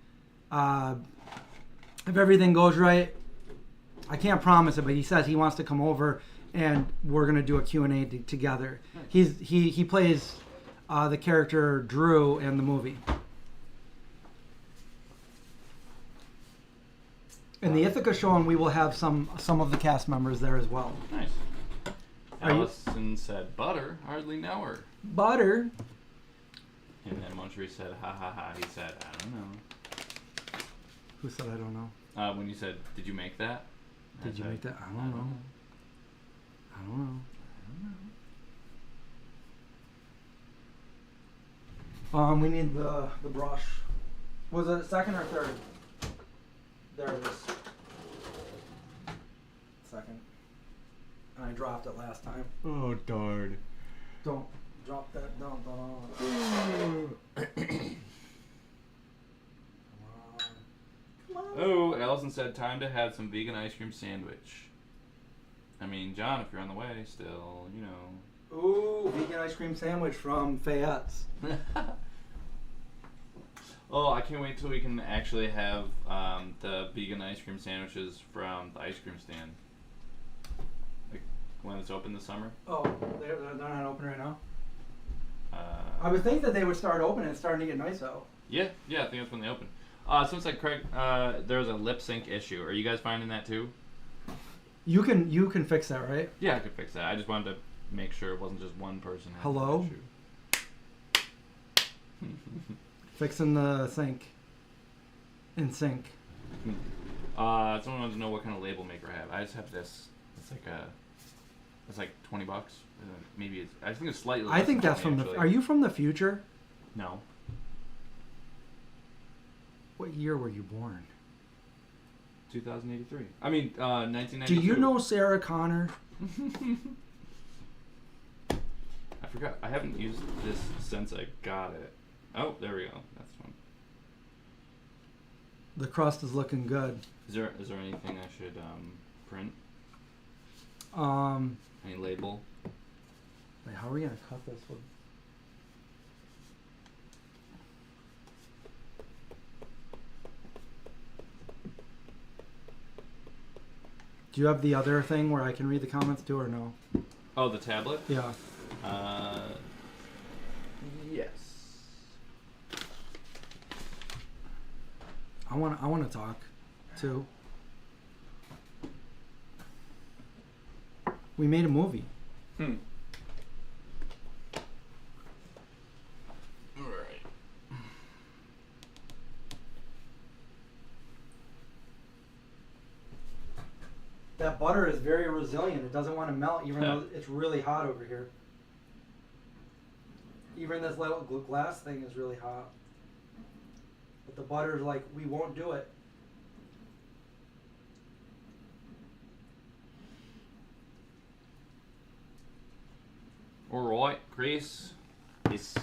if everything goes right, I can't promise it, but he says he wants to come over and we're gonna do a Q&A together. He plays the character Drew in the movie. In the Ithaca showing, we will have some of the cast members there as well. Nice. Allison said, butter? Hardly know her. Butter? And then Monterey said, ha ha ha. He said, I don't know. Who said I don't know? When you said, did you make that? Did you make that? I don't know. I don't know. We need the brush. Was it second or third? There it is. Second. And I dropped it last time. Oh, darn. Don't drop that. Don't. Come on. Oh, Allison said, time to have some vegan ice cream sandwich. I mean, John, if you're on the way still, you know. Ooh, vegan ice cream sandwich from Fayette's. Oh, I can't wait till we can actually have the vegan ice cream sandwiches from the ice cream stand. Like when it's open this summer. Oh, they're not open right now? I would think that they would start opening. It's starting to get nice out. Yeah, I think that's when they open. Since like Craig, there was a lip sync issue. Are you guys finding that too? You can fix that, right? Yeah, I could fix that. I just wanted to make sure it wasn't just one person. Hello? Fixing the sink. In sync. Someone wants to know what kind of label maker I have. I just have this. It's like $20. Maybe it's. I think it's slightly. I think that's from the. Are you from the future? No. What year were you born? 2083. I mean, 1992. Do you know Sarah Connor? I forgot. I haven't used this since I got it. Oh, there we go. That's one. The crust is looking good. Is there anything I should print? Any label? Wait, how are we gonna cut this? Do you have the other thing where I can read the comments too, or no? Oh, the tablet? Yeah. Yes. I want to talk too. We made a movie. Alright. That butter is very resilient. It doesn't want to melt even though it's really hot over here. Even this little glass thing is really hot. But the butter's like, we won't do it. Alright, Chris. It's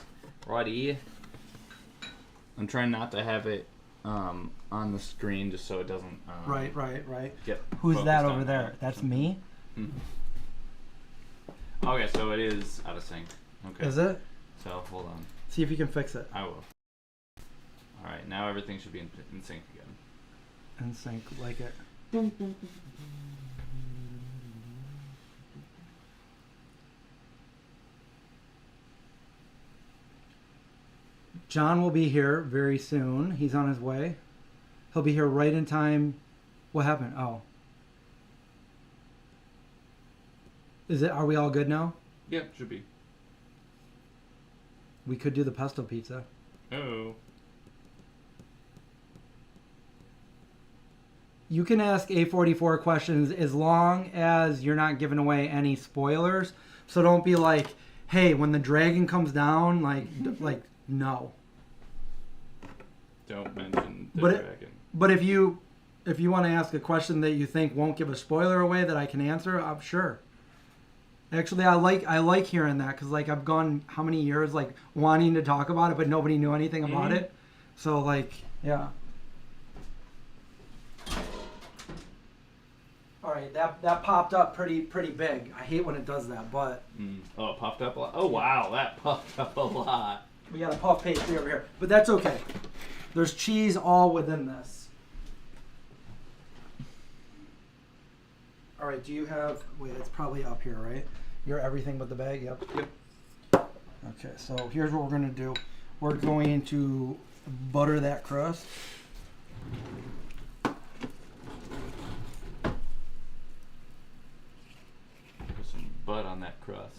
right here. I'm trying not to have it on the screen just so it doesn't Right. get Who's that focused over on there? that. That's me? Okay, so it is out of sync. Okay. Is it? So hold on. See if you can fix it. I will. Alright, now everything should be in sync again. In sync, like it. John will be here very soon. He's on his way. He'll be here right in time. What happened? Oh. Are we all good now? Yeah, should be. We could do the pesto pizza. Oh. You can ask A44 questions as long as you're not giving away any spoilers. So don't be like, hey, when the dragon comes down, like no. Don't mention the dragon. But if you want to ask a question that you think won't give a spoiler away that I can answer, I'm sure. Actually, I like hearing that because like I've gone how many years like wanting to talk about it, but nobody knew anything about it. So like, yeah. All right, that popped up pretty big. I hate when it does that, but Oh, it popped up a lot. Oh wow, that popped up a lot. we got a puff pastry over here, but that's okay. There's cheese all within this. All right, do you have? Wait, it's probably up here, right? You're everything but the bag. Yep. Okay, so here's what we're gonna do. We're going to butter that crust. Put some butt on that crust.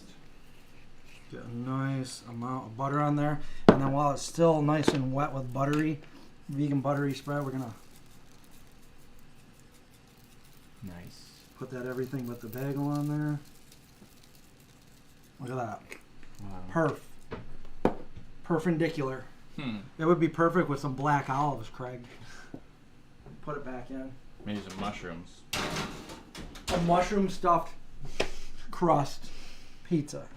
Get a nice amount of butter on there, and then while it's still nice and wet with vegan buttery spread, we're gonna Nice. put that everything but the bagel on there. Look at that. Wow. Perpendicular. That would be perfect with some black olives, Craig. Put it back in. Maybe some mushrooms. A mushroom stuffed crust pizza.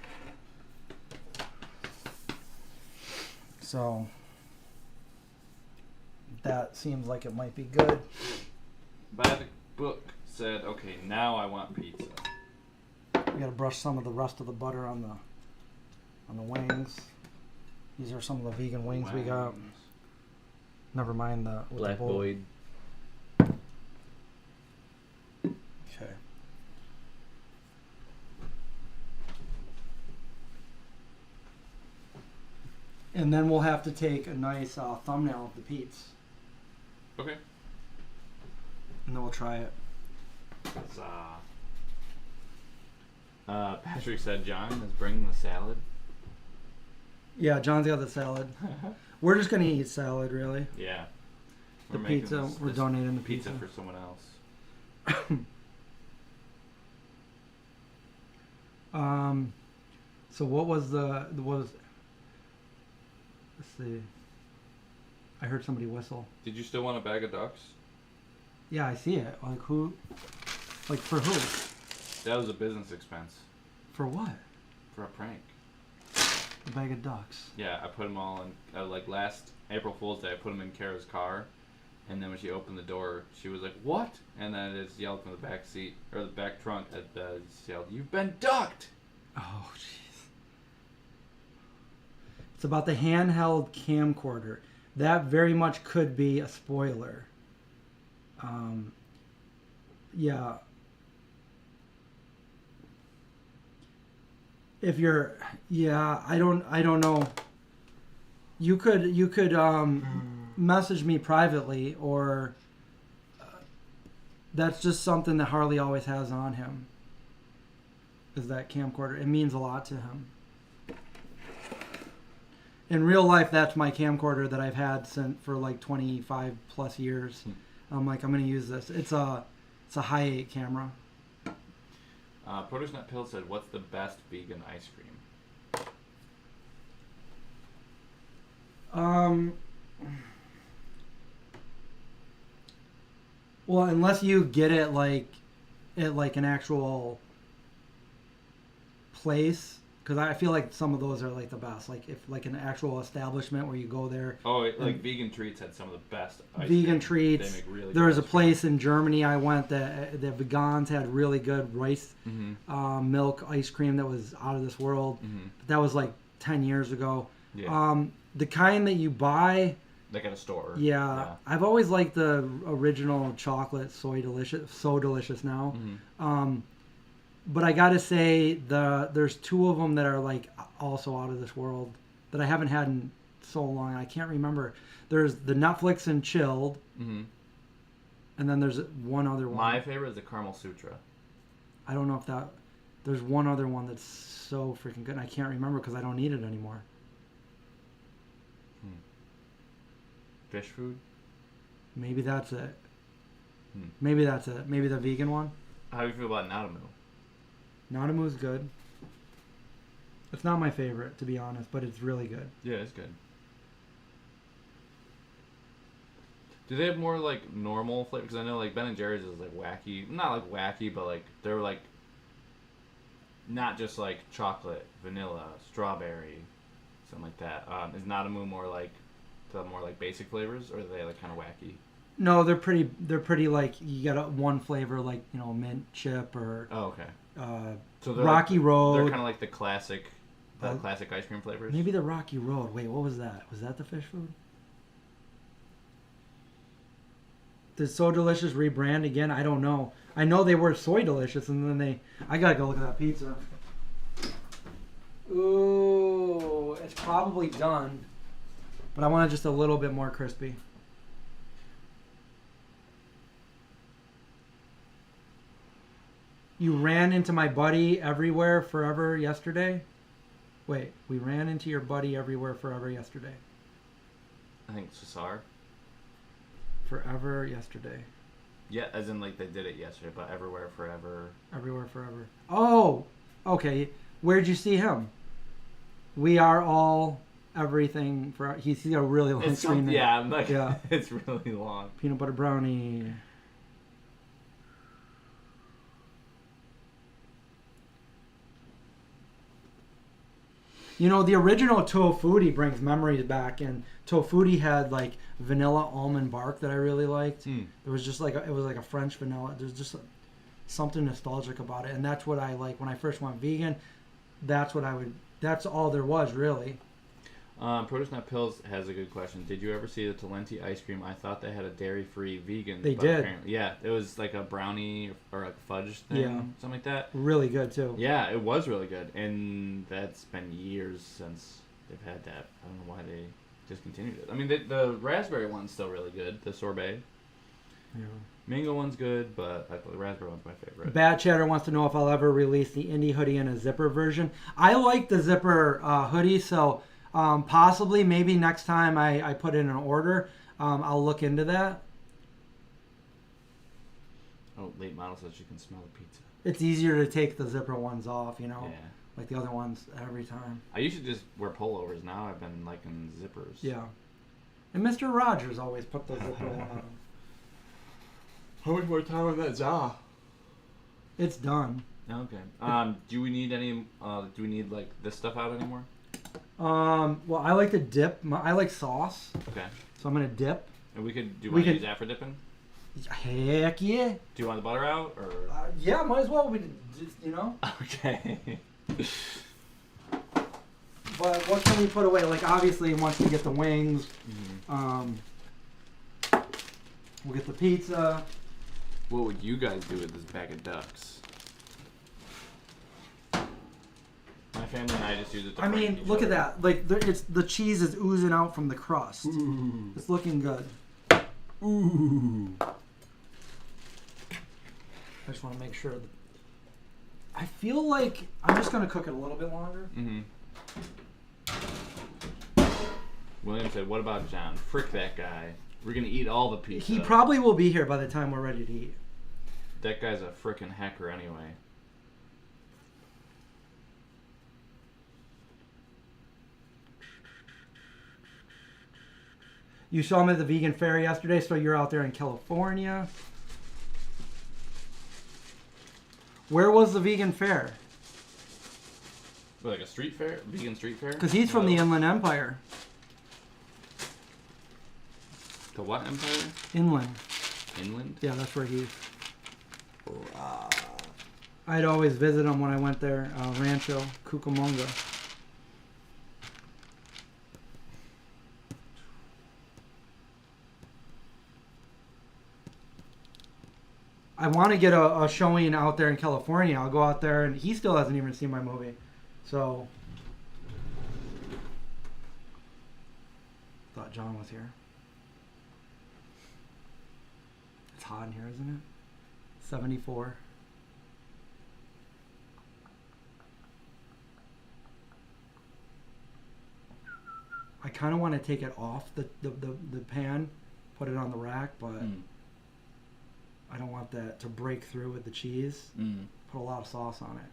So that seems like it might be good. By the book said, okay, now I want pizza. We gotta brush some of the rest of the butter on the wings. These are some of the vegan wings we got. Never mind the Black Boyd. Okay. And then we'll have to take a nice thumbnail of the pizza. Okay. And then we'll try it. Patrick said John is bringing the salad. Yeah, John's got the salad. We're just gonna eat salad, really. Yeah. The pizza, we're donating the pizza pizza for someone else. So what was let's see. I heard somebody whistle. Did you still want a bag of ducks? Yeah, I see it. Like who? Like for who? That was a business expense. For what? For a prank. A bag of ducks. Yeah, I put them all in, like last April Fool's Day, I put them in Kara's car. And then when she opened the door, she was like, "What?" And then it just yelled from the back seat, or the back trunk, it yelled, "You've been ducked!" Oh, jeez. It's about the handheld camcorder. That very much could be a spoiler. Yeah. If you're, yeah, I don't know. You could message me privately, or that's just something that Harley always has on him. Is that camcorder? It means a lot to him. In real life, that's my camcorder that I've had for like 25 plus years. I'm like, I'm gonna use this. It's a Hi8 camera. Produce Nut Pill said, "What's the best vegan ice cream?" Well, unless you get it like at like an actual place, because I feel like some of those are like the best. Like if like an actual establishment where you go there. Oh, like Vegan Treats had some of the best ice Vegan cream. Treats. They make really there was good a place in Germany I went that the vegans had really good rice milk ice cream that was out of this world. But that was like 10 years ago. Yeah. The kind that you buy. Like at a store. Yeah. I've always liked the original chocolate So Delicious now. But I gotta say, there's two of them that are like also out of this world that I haven't had in so long. I can't remember. There's the Netflix and Chilled, and then there's one other one. My favorite is the Caramel Sutra. I don't know if that. There's one other one that's so freaking good, and I can't remember because I don't eat it anymore. Fish food? Maybe that's it. Maybe that's it. Maybe the vegan one. How do you feel about Nadamu? Nadamu's good. It's not my favorite, to be honest, but it's really good. Yeah, it's good. Do they have more like normal flavor? Because I know like Ben and Jerry's is like wacky, not like wacky, but like they're like not just like chocolate, vanilla, strawberry, something like that. Is Nadamu more like the more like basic flavors, or are they like kind of wacky? No, they're pretty like you got one flavor like mint chip or so Rocky like, Road. They're kind of like the classic ice cream flavors. Maybe the Rocky Road. Wait, what was that? Was that the fish food? Did So Delicious rebrand again? I don't know. I know they were Soy Delicious, and then I gotta go look at that pizza. Ooh, it's probably done, but I want it just a little bit more crispy. You ran into my buddy everywhere forever yesterday? Wait, we ran into your buddy everywhere forever yesterday. I think Cesar. Forever yesterday. Yeah, as in like they did it yesterday, but everywhere forever. Everywhere forever. Oh, okay. Where'd you see him? We are all everything for. He's got a really long screen. Yeah, I'm like, yeah, it's really long. Peanut butter brownie. You know, the original Tofutti brings memories back, and Tofutti had like vanilla almond bark that I really liked. It was just like it was like a French vanilla. There's just something nostalgic about it, and that's what I like when I first went vegan. That's all there was really. Produce Nut Pills has a good question. Did you ever see the Talenti ice cream? I thought they had a dairy-free vegan. They did. Yeah, it was like a brownie or like a fudge thing, something like that. Really good too. Yeah, it was really good, and that's been years since they've had that. I don't know why they discontinued it. I mean, the raspberry one's still really good, the sorbet. Yeah. Mango one's good, but the raspberry one's my favorite. Bad Chatter wants to know if I'll ever release the indie hoodie in a zipper version. I like the zipper hoodie, so possibly, maybe next time I put in an order, I'll look into that. Oh, late model says you can smell the pizza. It's easier to take the zipper ones off, you know, yeah. Like the other ones every time. I used to just wear pullovers. Now I've been liking zippers. Yeah. And Mr. Rogers always put the zipper one on. How much more time on that za? It's done. Okay. Do we need any? Do we need like this stuff out anymore? Well, I like to dip. I like sauce. Okay. So I'm gonna dip. And we could. Do you want to use that for dipping? Heck yeah. Do you want the butter out or? Yeah, might as well. We just, you know. Okay. But what can we put away? Like obviously, once we get the wings, we'll get the pizza. What would you guys do with this bag of ducks? My family and I just use it to I mean, prank each look at other. that. Like, the cheese is oozing out from the crust. Ooh. It's looking good. Ooh. I just want to make sure. I feel like I'm just going to cook it a little bit longer. Mm-hmm. William said, what about John? Frick that guy. We're going to eat all the pizza. He probably will be here by the time we're ready to eat. That guy's a frickin' hacker anyway. You saw him at the vegan fair yesterday, so you're out there in California. Where was the vegan fair? What, like a street fair? Vegan street fair? Because he's from the Inland Empire. The what empire? Inland. Inland? Yeah, that's where I'd always visit him when I went there. Rancho Cucamonga. I want to get a showing out there in California. I'll go out there, and he still hasn't even seen my movie. So, thought John was here. It's hot in here, isn't it? 74. I kind of want to take it off the pan, put it on the rack, but I don't want that to break through with the cheese. Put a lot of sauce on it.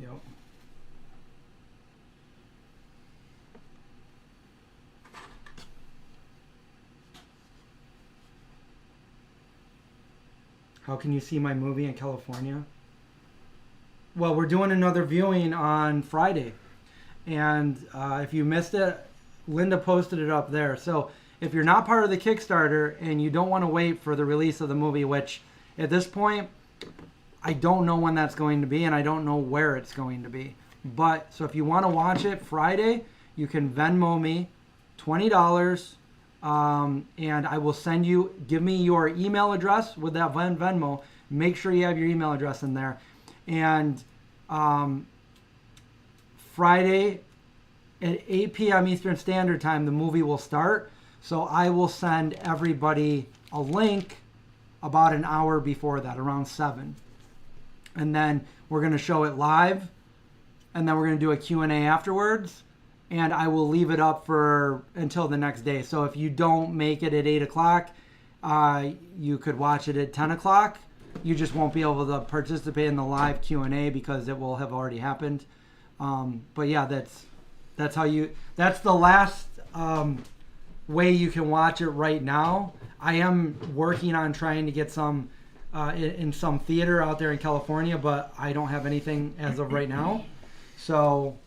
Yep. How can you see my movie in California? Well, we're doing another viewing on Friday. And if you missed it, Linda posted it up there. So if you're not part of the Kickstarter and you don't want to wait for the release of the movie, which at this point, I don't know when that's going to be and I don't know where it's going to be. But so if you want to watch it Friday, you can Venmo me $20. And I will send you, give me your email address with that Venmo. Make sure you have your email address in there. And Friday at 8 p.m. Eastern Standard Time, the movie will start. So I will send everybody a link about an hour before that, around 7. And then we're going to show it live. And then we're going to do a Q&A afterwards. And I will leave it up for until the next day. So if you don't make it at 8 o'clock, you could watch it at 10 o'clock. You just won't be able to participate in the live Q&A because it will have already happened. But yeah, that's how you. That's the last way you can watch it right now. I am working on trying to get some in some theater out there in California, but I don't have anything as of right now. So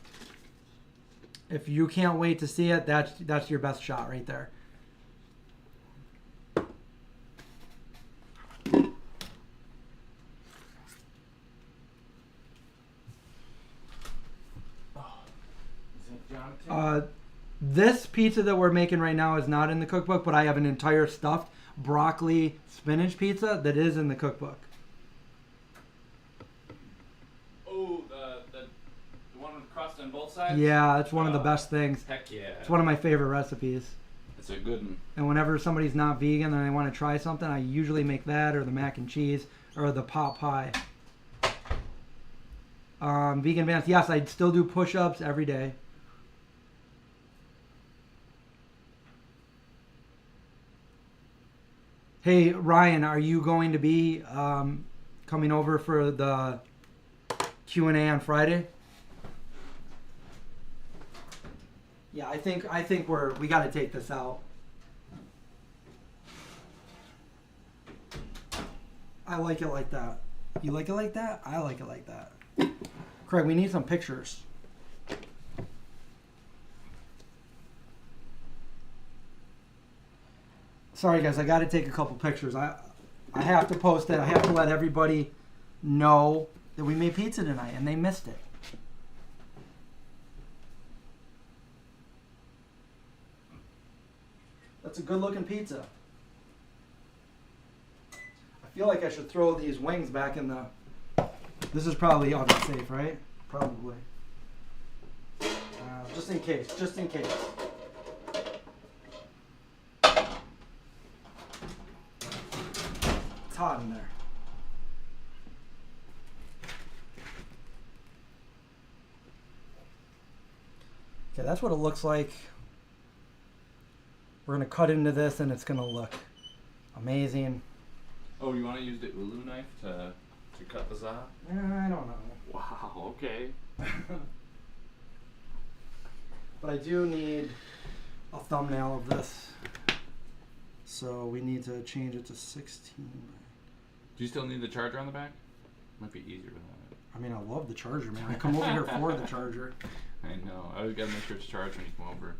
if you can't wait to see it, that's your best shot right there. This pizza that we're making right now is not in the cookbook, but I have an entire stuffed broccoli spinach pizza that is in the cookbook. Oh, the one with crust on both sides? Yeah, it's one of the best things. Heck yeah. It's one of my favorite recipes. It's a good one. And whenever somebody's not vegan and they want to try something, I usually make that or the mac and cheese or the pot pie. Vegan Vance, yes, I still do push-ups every day. Hey, Ryan, are you going to be coming over for the Q&A on Friday? Yeah, I think we got to take this out. I like it like that. You like it like that? I like it like that. Craig, we need some pictures. Sorry guys, I got to take a couple pictures. I have to post it. I have to let everybody know that we made pizza tonight and they missed it. That's a good looking pizza. I feel like I should throw these wings back in the This is probably oven safe, right? Probably. Just in case. Just in case. It's hot in there. Okay, that's what it looks like. We're going to cut into this and it's going to look amazing. Oh, you want to use the ulu knife to cut this off? I don't know. Wow, okay. But I do need a thumbnail of this. So we need to change it to 16. Do you still need the charger on the back? Might be easier with that. I mean, I love the charger, man. I come over here for the charger. I know. I always gotta make sure it's charged when you come over.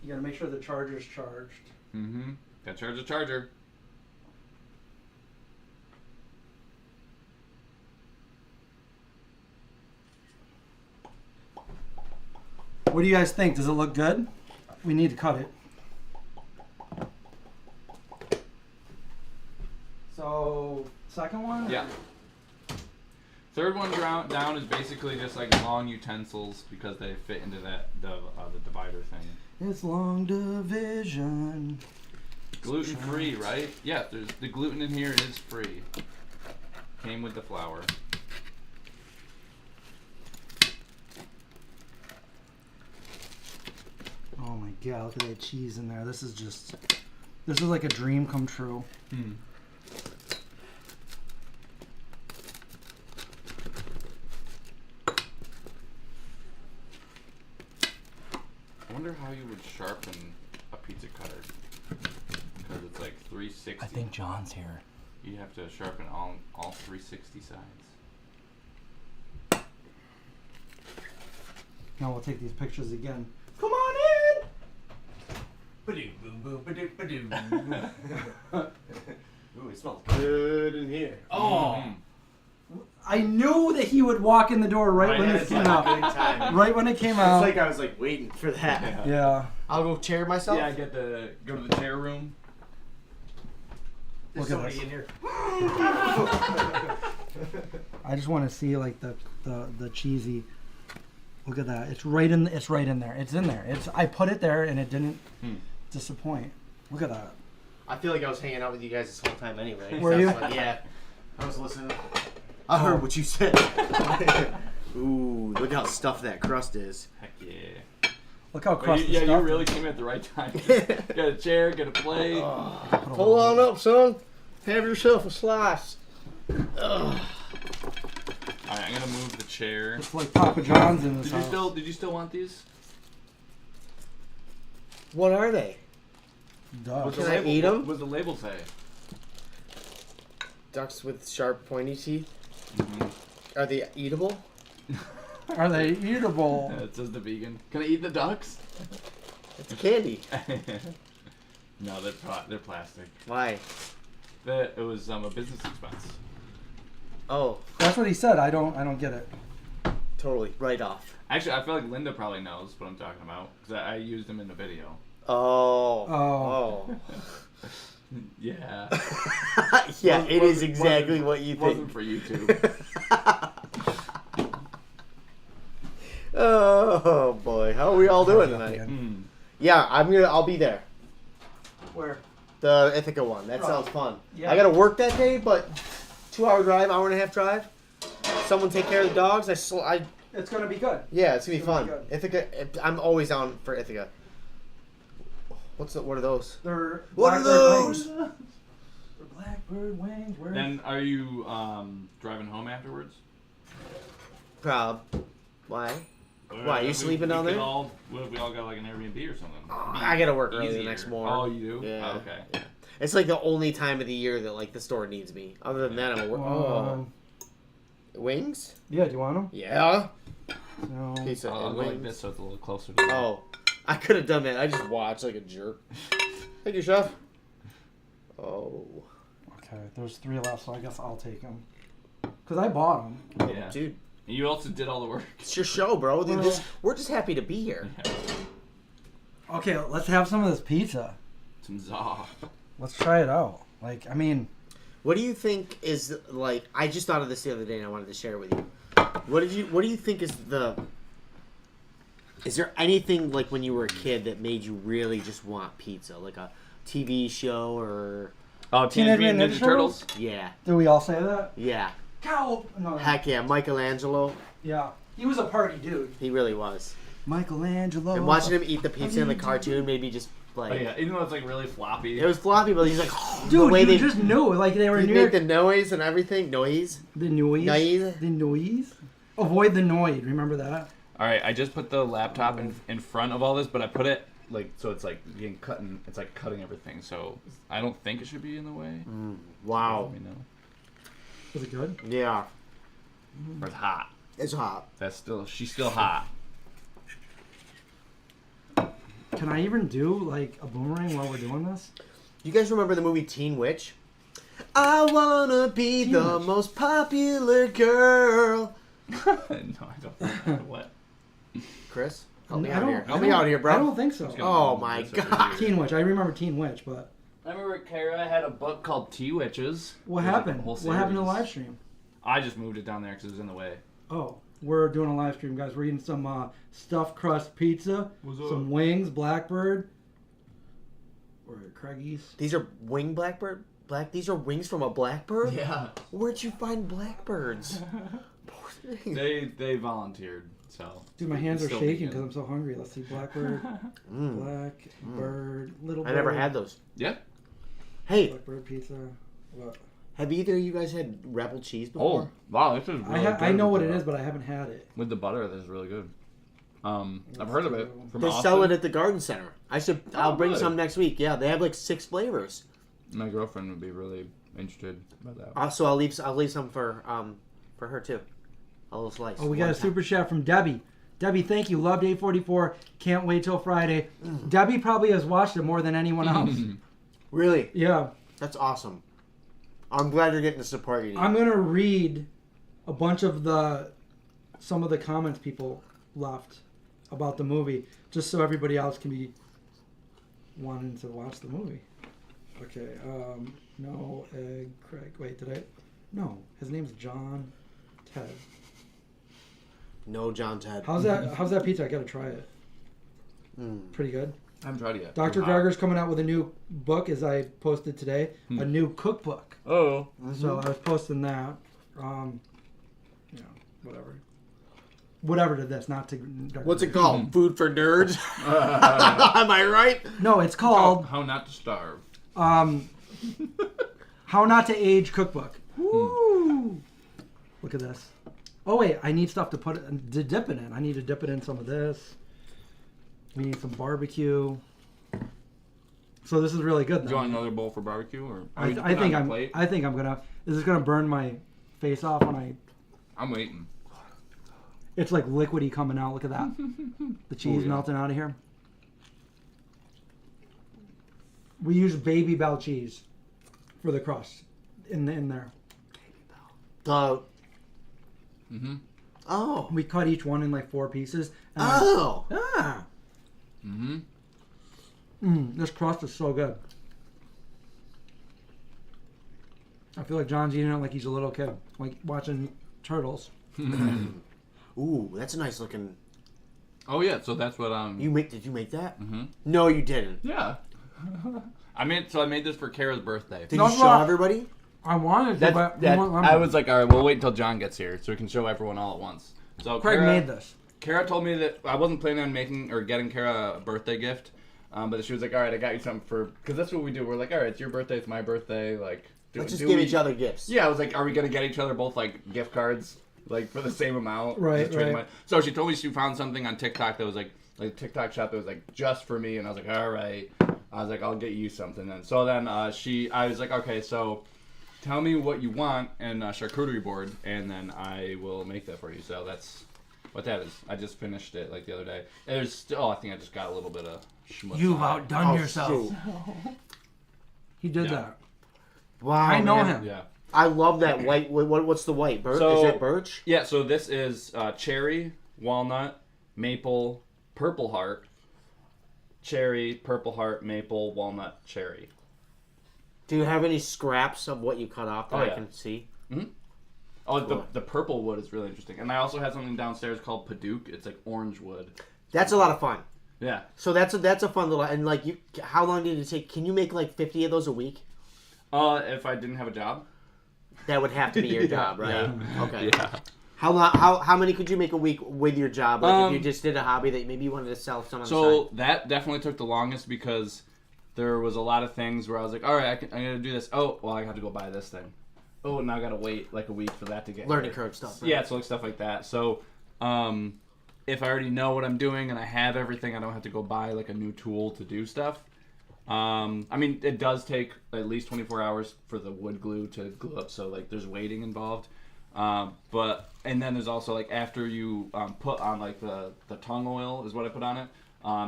You gotta make sure the charger's charged. Mm-hmm. Gotta charge the charger. What do you guys think? Does it look good? We need to cut it. So, second one? Yeah. Third one down is basically just like long utensils because they fit into the divider thing. It's long division. Gluten free, right? Yeah, there's the gluten in here is free. Came with the flour. Oh my god, look at that cheese in there. This is like a dream come true. Hmm. I wonder how you would sharpen a pizza cutter. Because it's like 360. I think John's here. You have to sharpen all 360 sides. Now we'll take these pictures again. Come on in! Ba-doo, boom, boom, ba-doo, ba-doo. Ooh, it smells good in here. Oh! I knew that he would walk in the door right when it came out. Right when it came out. It's like I was like waiting for that. Yeah. I'll go chair myself. Yeah, go to the chair room. There's Look at somebody this. in here. I just want to see like the cheesy. Look at that. It's right in there. It's in there. I put it there and it didn't disappoint. Look at that. I feel like I was hanging out with you guys this whole time anyway. Were you? Like, yeah. I was listening. I heard what you said. Ooh, look how stuffed that crust is. Heck yeah. Look how But crusty you stuff really is. came at the right time. Get a chair, get a plate. Pull on up, son. Have yourself a slice. Alright, I'm gonna move the chair. It's like Papa John's in this house. Did you still want these? What are they? Duh. Can I eat 'em? What does the label say? Ducks with sharp, pointy teeth. Mm-hmm. Are they eatable? Are they eatable? It says the vegan. Can I eat the ducks? It's candy. No, they're plastic. Why? It was a business expense. Oh, That's what he said. I don't get it. totally. Right off. Actually, I feel like Linda probably knows what I'm talking about because I used them in the video. Oh. Oh. Yeah. Yeah, it is exactly what you Wasn't think. for YouTube. Oh boy, how are we all doing tonight? Hmm. Yeah, I'll be there. Where? The Ithaca one. That Oh. sounds fun. Yeah. I gotta work that day, but 2-hour drive, hour and a half drive. Someone take care of the dogs. It's gonna be good. Yeah, it's gonna be It's fun. gonna be Ithaca. I'm always down for Ithaca. What are those? They're What are blackbird those? wings. They're blackbird wings. Where? Then are you driving home afterwards? Prob. Why? Why, you sleeping down there? What if we all got like an Airbnb or something? I gotta work early the Easier. next morning. Oh, you do? Yeah. Oh, okay. Yeah. It's like the only time of the year that like the store needs me. Other than that, I'm at work. Oh, wings? Yeah. Do you want them? Yeah. No. Pizza I'll and go like wings. this so it's a little closer to Oh, I could have done that. I just watched like a jerk. Thank you, chef. Oh, Okay. There's 3 left, so I guess I'll take them. Cause I bought them. Yeah. dude, You also did all the work. it's your show, bro. Dude, Well- we're just happy to be here. Okay. Let's have some of this pizza. Some za. Let's try it out. Like, I mean, What do you think is like? I just thought of this the other day, and I wanted to share it with you. What do you think is the? Is there anything like when you were a kid that made you really just want pizza, like a TV show or? Oh, Teenage Mutant Ninja Turtles. Yeah. Do we all say that? Yeah. Cow. No. Heck yeah, Michelangelo. Yeah. He was a party dude. He really was. Michelangelo. And watching him eat the pizza in the cartoon made me just like. Oh yeah, even though it's like really floppy. It was floppy, but he's like, dude, the way you just knew, like they were he near made the noise and everything. Noise. the noise. Noise. The noise. Avoid the noise. Remember that? All right, I just put the laptop in front of all this, but I put it like so it's like getting cutting. It's like cutting everything. So I don't think it should be in the way. Wow. Let me know. Was it good? Yeah. Or it's hot. It's hot. She's still hot. Can I even do like a boomerang while we're doing this? You guys remember the movie Teen Witch? I wanna be Teen the Witch. most popular girl. No, I don't. What? Chris, help me I out don't- here. I Help me don't- out here, bro. I don't think so. Oh my god. Teen Witch. I remember Teen Witch, but I remember Kara had a book called Tea Witches. what It was, like, a happened? whole What happened to the series. live stream? I just moved it down there because it was in the way. Oh, we're doing a live stream, guys. We're eating some stuffed crust pizza, What's up? some wings, Blackbird, or Craigie's. These are wing blackbird. These are wings from a blackbird. Yeah. Where'd you find blackbirds? Poor thing. They volunteered, so. Dude, my hands it's are still shaking vegan. because I'm so hungry. Let's see, Blackbird, Blackbird, little. I never bird, had those. Yeah. Hey, Blackbird pizza. What? have either of you guys had rebel cheese before? Oh, wow, this is really good. I know what with it the- is, but I haven't had it. With the butter, this is really good. I've heard of it from They Austin. sell it at the garden center. I'll bring really? some next week. Yeah, they have like 6 flavors. My girlfriend would be really interested about that. So I'll leave some for her too. A little slice. Oh, we got a super chat from Debbie. Debbie, thank you. Loved A44. Can't wait till Friday. Debbie probably has watched it more than anyone else. Really? Yeah. That's awesome. I'm glad you're getting the support you need. I'm gonna read a bunch of some of the comments people left about the movie, just so everybody else can be wanting to watch the movie. Okay. No egg Craig. Wait, did I? No, his name's John Ted. No, John Ted. How's that pizza? I gotta try it. Pretty good. I haven't tried it yet. Dr. Hot. Geiger's coming out with a new book, as I posted today, a new cookbook. Oh. So I was posting that. Whatever to this, not to. What's it called? Food for nerds? Am I right? No, it's called How not to starve. How Not to Age Cookbook. Woo! Look at this. Oh wait, I need stuff to dip it in. I need to dip it in some of this. We need some barbecue. So this is really good. Do you want another bowl for barbecue, or I think I'm gonna. Is this gonna burn my face off when I? I'm waiting. It's like liquidy coming out. Look at that. The cheese melting out of here. We use Baby Bell cheese for the crust in there. Oh. We cut each one in like 4 pieces. And Oh. This crust is so good. I feel like John's eating it like he's a little kid, like watching Turtles. Ooh, that's a nice looking. Oh yeah, so that's what Did you make that? No, you didn't. Yeah. I made this for Kara's birthday. Did No, you it's show not. everybody? I wanted to, but we won't let me. I was like, all right, we'll wait until John gets here so we can show everyone all at once. So Craig made this. Kara told me that I wasn't planning on making or getting Kara a birthday gift, but she was like, all right, I got you something because that's what we do. We're like, all right, it's your birthday, it's my birthday, like. Let's just give each other gifts. Yeah, I was like, are we gonna get each other both like gift cards, like for the same amount? Right, Just trading right. money? So she told me she found something on TikTok that was like a TikTok shop that was like just for me, and I was like, all right. I was like, I'll get you something then. So then I was like, okay, so tell me what you want and a charcuterie board, and then I will make that for you. So that's what that is. I just finished it like the other day. There's still, I think I just got a little bit of schmutz. You've on it. outdone yourself. shoot. He did Yeah. that. Wow. I know man. him. Yeah. I love that white. What's the white? So- Is it birch? Yeah, so this is cherry, walnut, maple, purple heart, cherry, purple heart, maple, walnut, cherry. Do you have any scraps of what you cut off that I can see? Mm-hmm. Oh, the purple wood is really interesting. And I also had something downstairs called Paduke. It's like orange wood. That's a lot of fun. Yeah. So that's a fun little, and like how long did it take? Can you make like 50 of those a week? If I didn't have a job. That would have to be your job, right? Yeah. Okay. Yeah. How many could you make a week with your job? Like if you just did a hobby that maybe you wanted to sell some on the side? So that definitely took the longest because there was a lot of things where I was like, all right, I'm going to do this. Oh, well, I have to go buy this thing. Oh, now I got to wait like a week for that to get learning here. curve stuff. Right? Yeah, so like stuff like that. So if I already know what I'm doing and I have everything, I don't have to go buy like a new tool to do stuff. I mean, it does take at least 24 hours for the wood glue to glue up, so like there's waiting involved. And then there's also like after you put on like the tongue oil is what I put on it.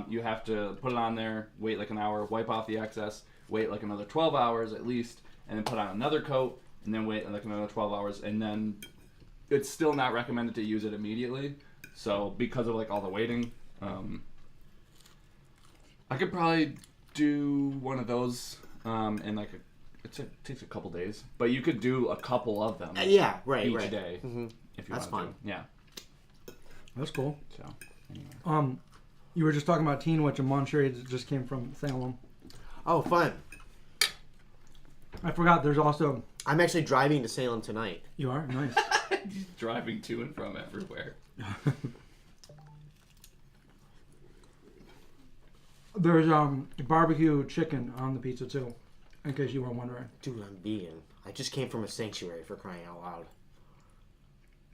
You have to put it on there, wait like an hour, wipe off the excess, wait like another 12 hours at least, and then put on another coat, and then wait like another 12 hours, and then it's still not recommended to use it immediately. So because of like all the waiting, I could probably do one of those in like it takes a couple days, but you could do a couple of them. Each day Mm-hmm. If you That's want fun. to. Yeah. That's cool. So anyway. You were just talking about Teen Witch and Monterey that just came from Salem. Oh, fun! I forgot. There's also. I'm actually driving to Salem tonight. You are nice. Just driving to and from everywhere. There's barbecue chicken on the pizza too, in case you were wondering. Dude, I'm vegan. I just came from a sanctuary, for crying out loud.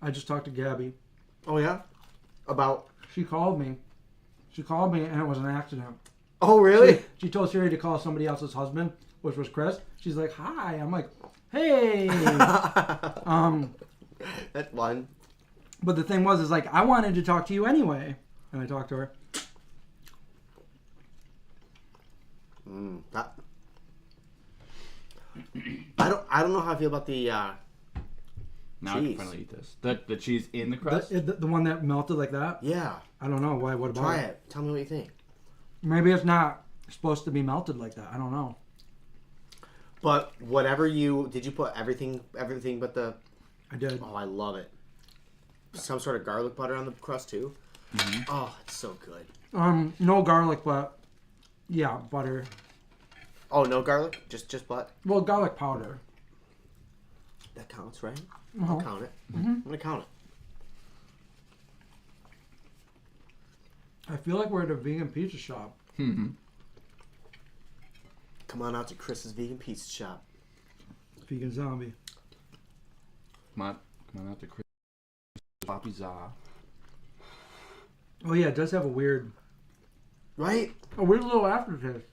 I just talked to Gabby. Oh yeah? About? She called me, and it was an accident. Oh really? She told Siri to call somebody else's husband, which was Chris. She's like, "Hi." I'm like, "Hey." That's fun. But the thing was, is like I wanted to talk to you anyway, and I talked to her. I don't know how I feel about the Now cheese. I can finally eat this. The cheese in the crust? The one that melted like that. Yeah. I don't know why. What about Try it. Tell me what you think. Maybe it's not supposed to be melted like that. I don't know. But whatever did you put everything but the? I did. Oh, I love it. Some sort of garlic butter on the crust too. Mm-hmm. Oh, it's so good. No garlic, but yeah, butter. Oh, no garlic, just butter. Well, garlic powder. That counts, right? Uh-huh. I'll count it. Mm-hmm. I'm gonna count it. I feel like we're at a vegan pizza shop. Mm-hmm. Come on out to Chris's vegan pizza shop. Vegan zombie. Come on out to Chris. Poppy Za. Oh yeah, it does have a weird little aftertaste.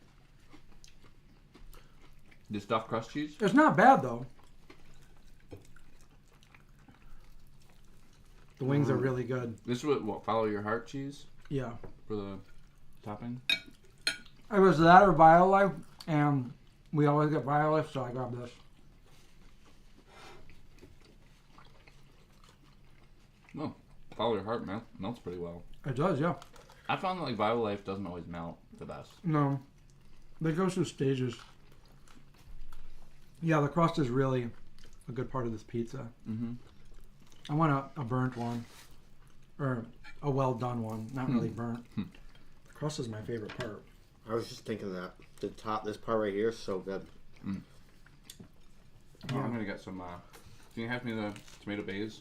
The stuffed crust cheese? It's not bad though. The wings are really good. This is what follow your heart cheese Yeah. for the topping? It was that or BioLife, and we always get BioLife, so I grabbed this. Oh, follow your heart melts pretty well. It does, yeah. I found that like BioLife doesn't always melt the best. No. They go through stages. Yeah, the crust is really a good part of this pizza. Mm-hmm. I want a burnt one. Or a well done one. Not really burnt. The crust is my favorite part. I was just thinking that this part right here is so good. Oh, I'm gonna get some. Can you have me the tomato bays?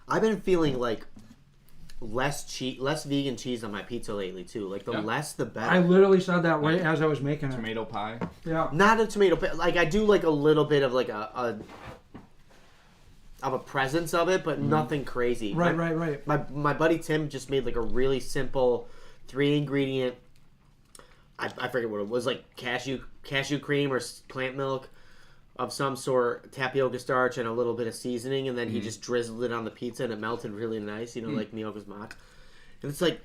I've been feeling like less vegan cheese on my pizza lately too. Like the less the better. I literally said that right as I was making it. Tomato pie. Yeah. Not a tomato pie. Like I do like a little bit of like a presence of it, but nothing crazy. Right. My buddy Tim just made like a really simple 3-ingredient. I forget what it was, like cashew cream or plant milk of some sort, tapioca starch, and a little bit of seasoning, and then he just drizzled it on the pizza, and it melted really nice, like Miyoko's mock. And it's like,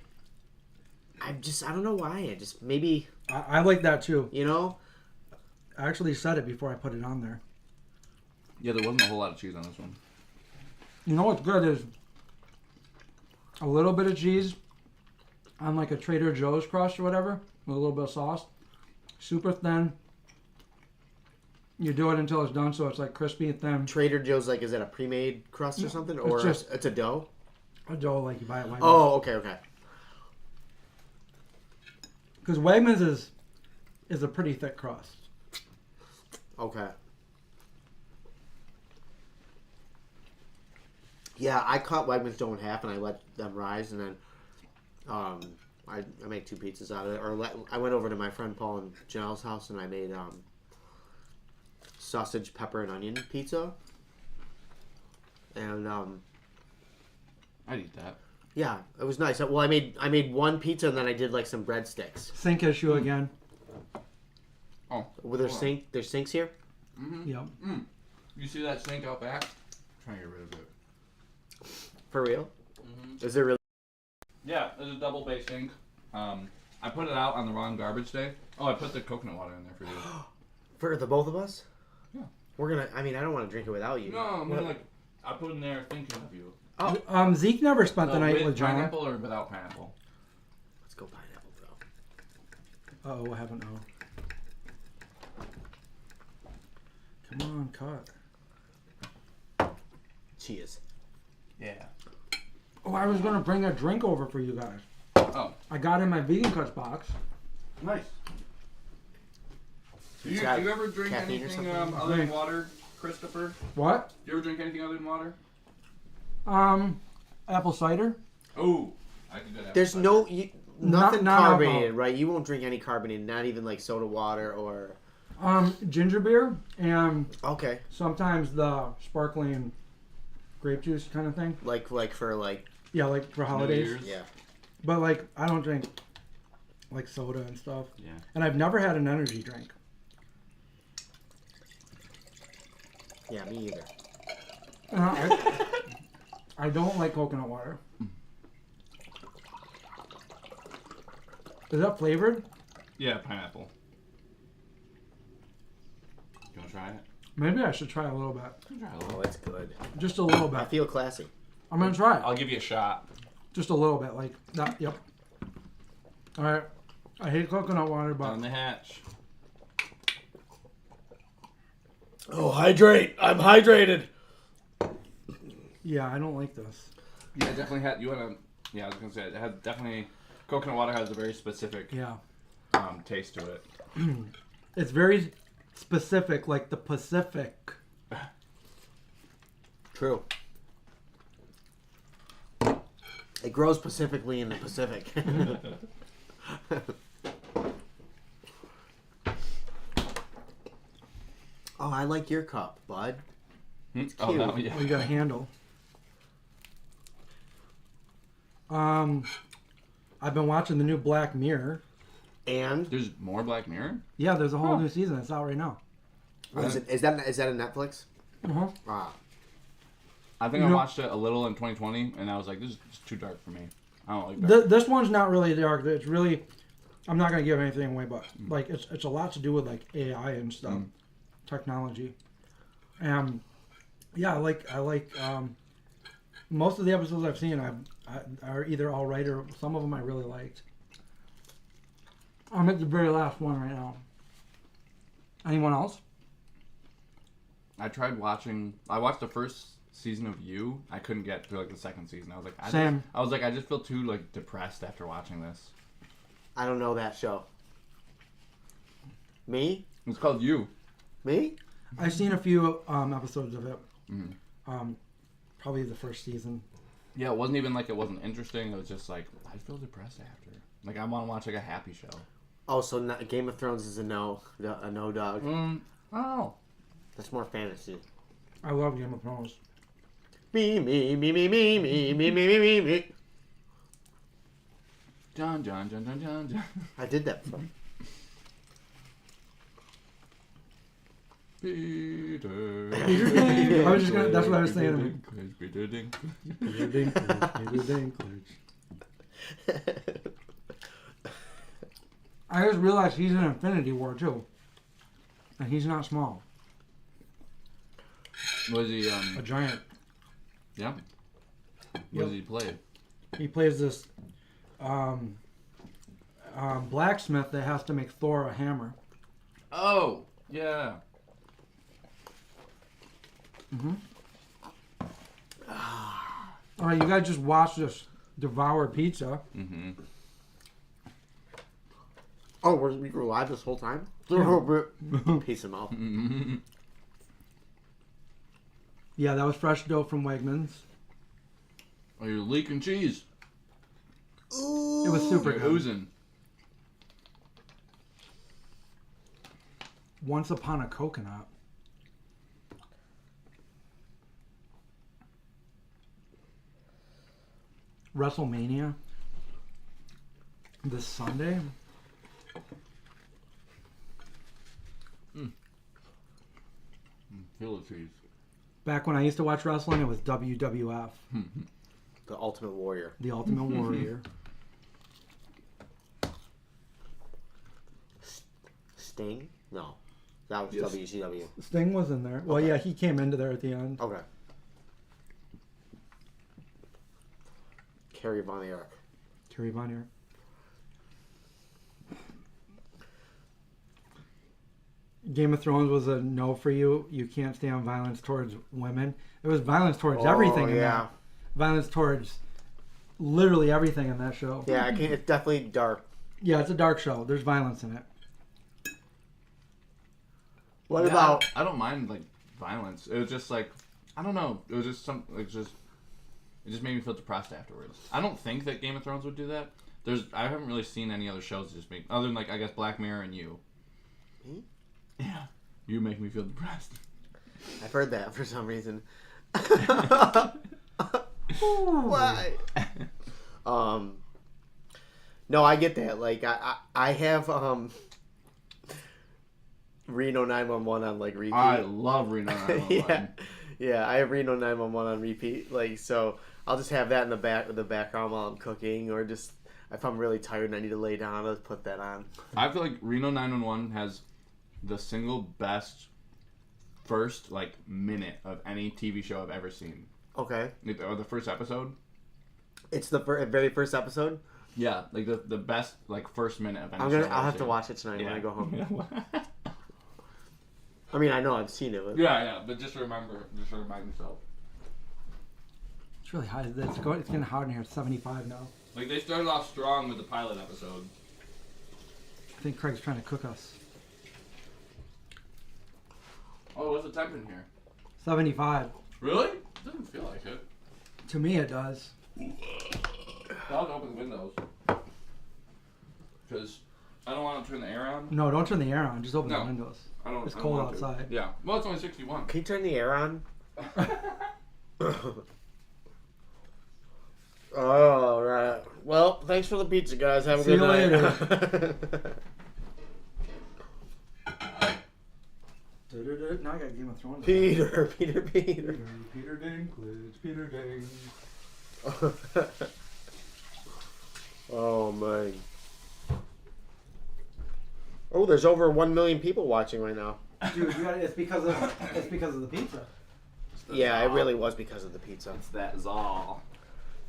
I don't know why. Maybe I like that too. I actually said it before I put it on there. Yeah, there wasn't a whole lot of cheese on this one. You know what's good is a little bit of cheese on like a Trader Joe's crust or whatever, with a little bit of sauce. Super thin, You do it until it's done, so it's like crispy and thin. Trader Joe's like, is that a pre-made crust or something, or it's a dough? A dough like you buy at Wegmans. Oh, okay. Because Wegmans is a pretty thick crust. Okay. Yeah, I cut Wegmans dough in half and I let them rise, and then I make 2 pizzas out of it. Or I went over to my friend Paul and Janelle's house and I made sausage, pepper, and onion pizza. And I'd eat that. yeah, it was nice. Well, I made 1 pizza and then I did like some breadsticks. Sink issue again. Oh. With there's sinks here. Mm-hmm. Yep. You see that sink out back? I'm trying to get rid of it. For real? Mm-hmm. Is there really? Yeah, there's a double bay sink. I put it out on the wrong garbage day. Oh, I put the coconut water in there for you. For the both of us? Yeah. We're gonna. I mean, I don't want to drink it without you. No, I mean like I put it in there thinking of you. Oh. Zeke never spent the night with John. Pineapple or without pineapple? Let's go pineapple, bro. Oh, what happened now? Come on, cut. Cheers. Yeah. Oh, I was gonna bring a drink over for you guys. Oh. I got in my vegan cuts box. Nice. Do you got ever drink caffeine or anything something? other than water, Christopher? What? Do you ever drink anything other than water? Apple cider. Oh, I can do that. There's nothing Not carbonated, alcohol. right? You won't drink any carbonated, not even like soda water or. Ginger beer and Okay. sometimes the sparkling grape juice kind of thing. Like for like. Yeah, like for holidays. Year's? Yeah. But like I don't drink like soda and stuff. Yeah. And I've never had an energy drink. Yeah, me either. I don't like coconut water. Is that flavored? Yeah, pineapple. You want to try it? Maybe I should try a little bit. Try a Oh, little. it's good. Just a little I bit. feel classy. I'm gonna try it. I'll give you a shot. Just a little bit, like that. Yep. All right. I hate coconut water, but On the hatch. Oh, hydrate! I'm hydrated. yeah, I don't like this. Yeah, definitely had. You want to? Yeah, I was gonna say it has definitely. Coconut water has a very specific Yeah. taste to it. It's very specific, like the Pacific. True. It grows specifically in the Pacific. Oh, I like your cup, bud. It's Oh, cute. no, yeah. Oh, you got a handle. I've been watching the new Black Mirror. And There's more Black Mirror? Yeah, there's a whole new season. It's out right now. is that a Netflix? Uh-huh. Ah, I think You I know- watched it a little in 2020, and I was like, this is just too dark for me. I don't like dark. This one's not really dark. It's really, I'm not gonna give anything away, but like it's a lot to do with like AI and stuff, technology, and yeah, I like most of the episodes I've seen are either all right or some of them I really liked. I'm at the very last one right now. Anyone else? I watched the first season of You. I couldn't get through like the second season. I was like, Same. I just feel too like depressed after watching this. I don't know that show. Me? It's called You. Me? I've seen a few episodes of it. Mhm. Probably the first season. Yeah, it wasn't even like it wasn't interesting. It was just like I feel depressed after. Like I want to watch like a happy show. Oh, so Game of Thrones is a no dog. Oh. That's more fantasy. I love Game of Thrones. Me, me, me, me, me, me, me, me, me, me, me. John. I did that before. Peter. I was just gonna. That's what I was saying. Peter Dinklage. Peter Dinklage. I just realized he's in Infinity War too, and he's not small. Was he A giant. Yeah. What Yep. does he play? He plays this blacksmith that has to make Thor a hammer. Oh, yeah. All right, you guys just watched us devour pizza. Mm-hmm. Oh, we were live this whole time? Piece them out. Yeah, that was fresh dough from Wegmans. Oh, you're leaking cheese. Ooh. It was super You're good. oozing. Once upon a coconut. WrestleMania this Sunday. Feel the cheese. Back when I used to watch wrestling, it was WWF, The Ultimate Warrior. the Ultimate Warrior. Sting? No. That was Yes. WCW. Sting was in there. Well, Okay. yeah, he came into there at the end. Okay. Kerry Von Erich. Kerry Von Erich. Game of Thrones was a no for you. You can't stand violence towards women. There was violence towards everything in that. Violence towards literally everything in that show. Yeah, I can't, it's definitely dark. Yeah, it's a dark show. There's violence in it. What Yeah, about... I don't mind like violence. It was just like I don't know. It was just some like just it just made me feel depressed afterwards. I don't think that Game of Thrones would do that. I haven't really seen any other shows that just make other than like I guess Black Mirror and You. Me? Yeah, you make me feel depressed. I've heard that for some reason. Why? No, I get that. Like, I have Reno 911 on like repeat. I love Reno 911. Yeah, I have Reno 911 on repeat. Like, so I'll just have that in the background while I'm cooking, or just if I'm really tired and I need to lay down, I'll put that on. I feel like Reno 911 has the single best first like minute of any TV show I've ever seen. Okay, Or the first episode. it's the very first episode. Yeah, like the best like first minute of any I'll show. I've have to seen. watch it tonight when I go home. Yeah. I mean, I know I've seen it. But... yeah, but just remind yourself. It's really high. It's getting hot in here. It's 75 now. Like they started off strong with the pilot episode. I think Craig's trying to cook us. Oh, what's the temp in here? 75. Really? Doesn't feel like it. To me, it does. I'll open the windows. Because I don't want to turn the air on. No, don't turn the air on. Just open the No. windows. I don't. It's I don't cold want to. outside. Yeah. Well, it's only 61. Can you turn the air on? Oh, right. Well, thanks for the pizza, guys. Have a See good you night. Now I got Game of Thrones. Peter. Peter Dinklage. Peter Ding. Oh, man. Oh, there's over 1 million people watching right now. Dude, it's because of the pizza. Yeah, it really was because of the pizza. It's that Zal.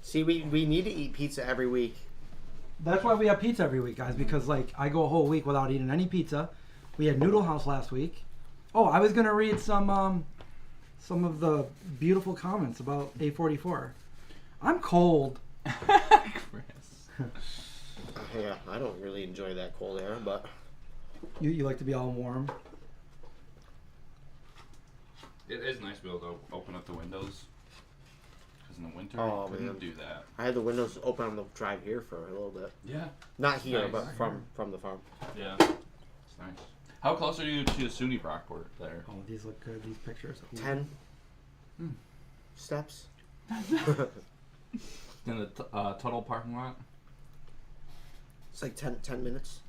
See, we need to eat pizza every week. That's why we have pizza every week, guys. Because like I go a whole week without eating any pizza. We had Noodle House last week. Oh, I was gonna read some of the beautiful comments about A44. I'm cold. Chris. Yeah, I don't really enjoy that cold air, but You like to be all warm. It is nice to be able to open up the windows. Because in the winter, Oh, you couldn't man. do that. I had the windows open on the drive here for a little bit. Yeah. Not here, Nice. but from the farm. Yeah. It's nice. How close are you to SUNY Brockport there? Oh, these look good. These pictures. 10 steps. In the Tuttle parking lot? It's like 10 minutes.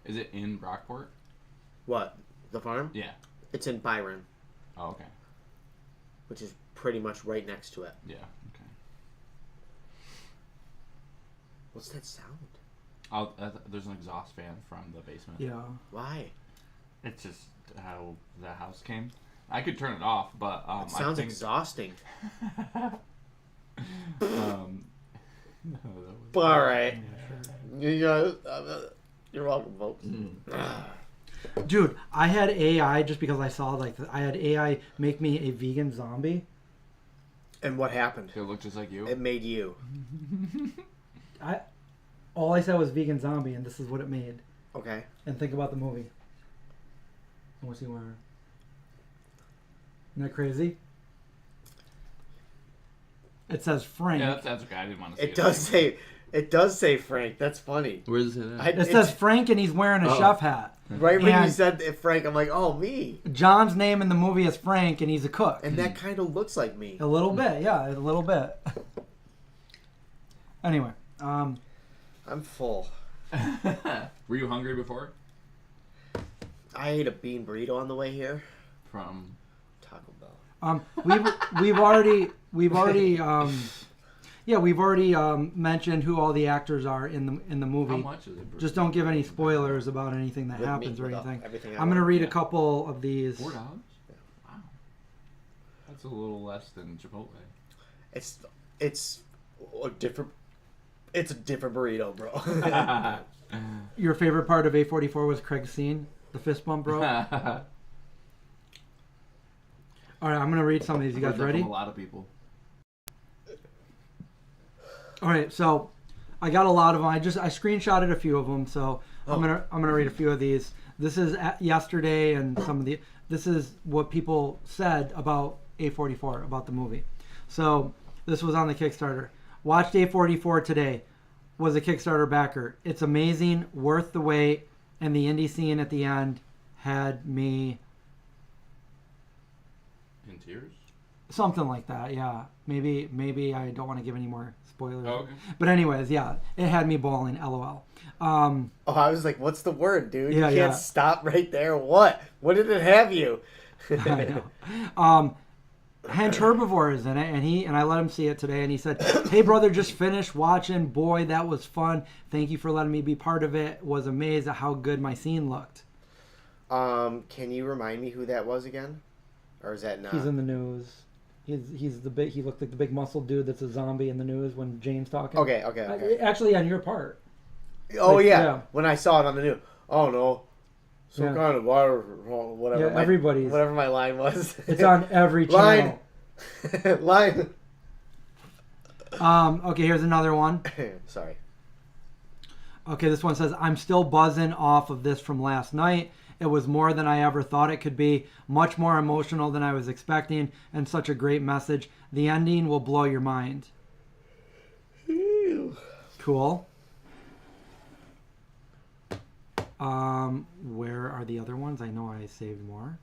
Is it in Brockport? What? The farm? Yeah. It's in Byron, Oh, okay. which is pretty much right next to it. Yeah. Okay. What's that sound? There's an exhaust fan from the basement. Yeah. Why? It's just how the house came. I could turn it off, but It sounds I think, exhausting. All right. You're welcome, folks. Dude, I had AI just because I saw I had AI make me a vegan zombie. And what happened? It looked just like you. It made you. All I said was vegan zombie, and this is what it made. Okay. And think about the movie. What's he wearing? Isn't that crazy? It says Frank. Yeah, that's okay. I didn't want to see It does say Frank. That's funny. Where does it say that? It says Frank, and he's wearing a chef hat. Right when you And said Frank, I'm like, oh, me. John's name in the movie is Frank, and he's a cook. And that kind of looks like me. A little bit, yeah, a little bit. Anyway, I'm full. Were you hungry before? I ate a bean burrito on the way here. From Taco Bell. we've already mentioned who all the actors are in the movie. how much is it? Just don't give any spoilers about anything that With happens me, or with anything. everything I'm gonna read a Yeah. couple of these. $4? Wow. That's a little less than Chipotle. It's a different. It's a different burrito, bro. Your favorite part of A44 was Craig's scene, the fist bump, bro. All right, I'm gonna read some of these. You guys ready? From a lot of people. All right, so I got a lot of them. I screenshotted a few of them, so I'm gonna read a few of these. This is yesterday, and this is what people said about A44, about the movie. So this was on the Kickstarter. Watched A44 today. Was a Kickstarter backer. It's amazing, worth the wait, and the indie scene at the end had me. In tears? Something like that, yeah. Maybe I don't want to give any more spoilers. Oh, okay. But anyways, yeah, it had me bawling. LOL. Oh, I was like, what's the word, dude? Yeah, you can't stop right there. What? What did it have you? I know. Hench Herbivore is in it, and I let him see it today, and he said, "Hey brother, just finished watching. Boy, that was fun. Thank you for letting me be part of it. Was amazed at how good my scene looked." Can you remind me who that was again? Or is that not? He's in the news. He's the big. He looked like the big muscle dude that's a zombie in the news when Jane's talking. Okay. Actually, on your part. Oh, Like, yeah. yeah. When I saw it on the news. Oh, no. Some kind of water, whatever. Yeah, everybody's. Whatever my line was. It's on every channel. Line. Okay, here's another one. Sorry. Okay, this one says, "I'm still buzzing off of this from last night. It was more than I ever thought it could be, much more emotional than I was expecting, and such a great message. The ending will blow your mind." Cool. Where are the other ones? I know I saved more.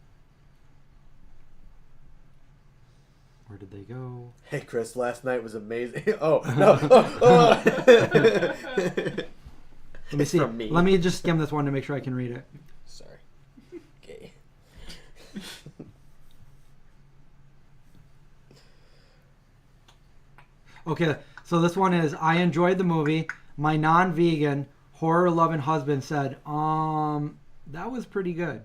Where did they go? Hey, Chris, last night was amazing. Oh, no. Oh. Let me see. From me. Let me just skim this one to make sure I can read it. Sorry. Okay. Okay, so this one is, "I enjoyed the movie. My non-vegan, horror-loving husband said, that was pretty good."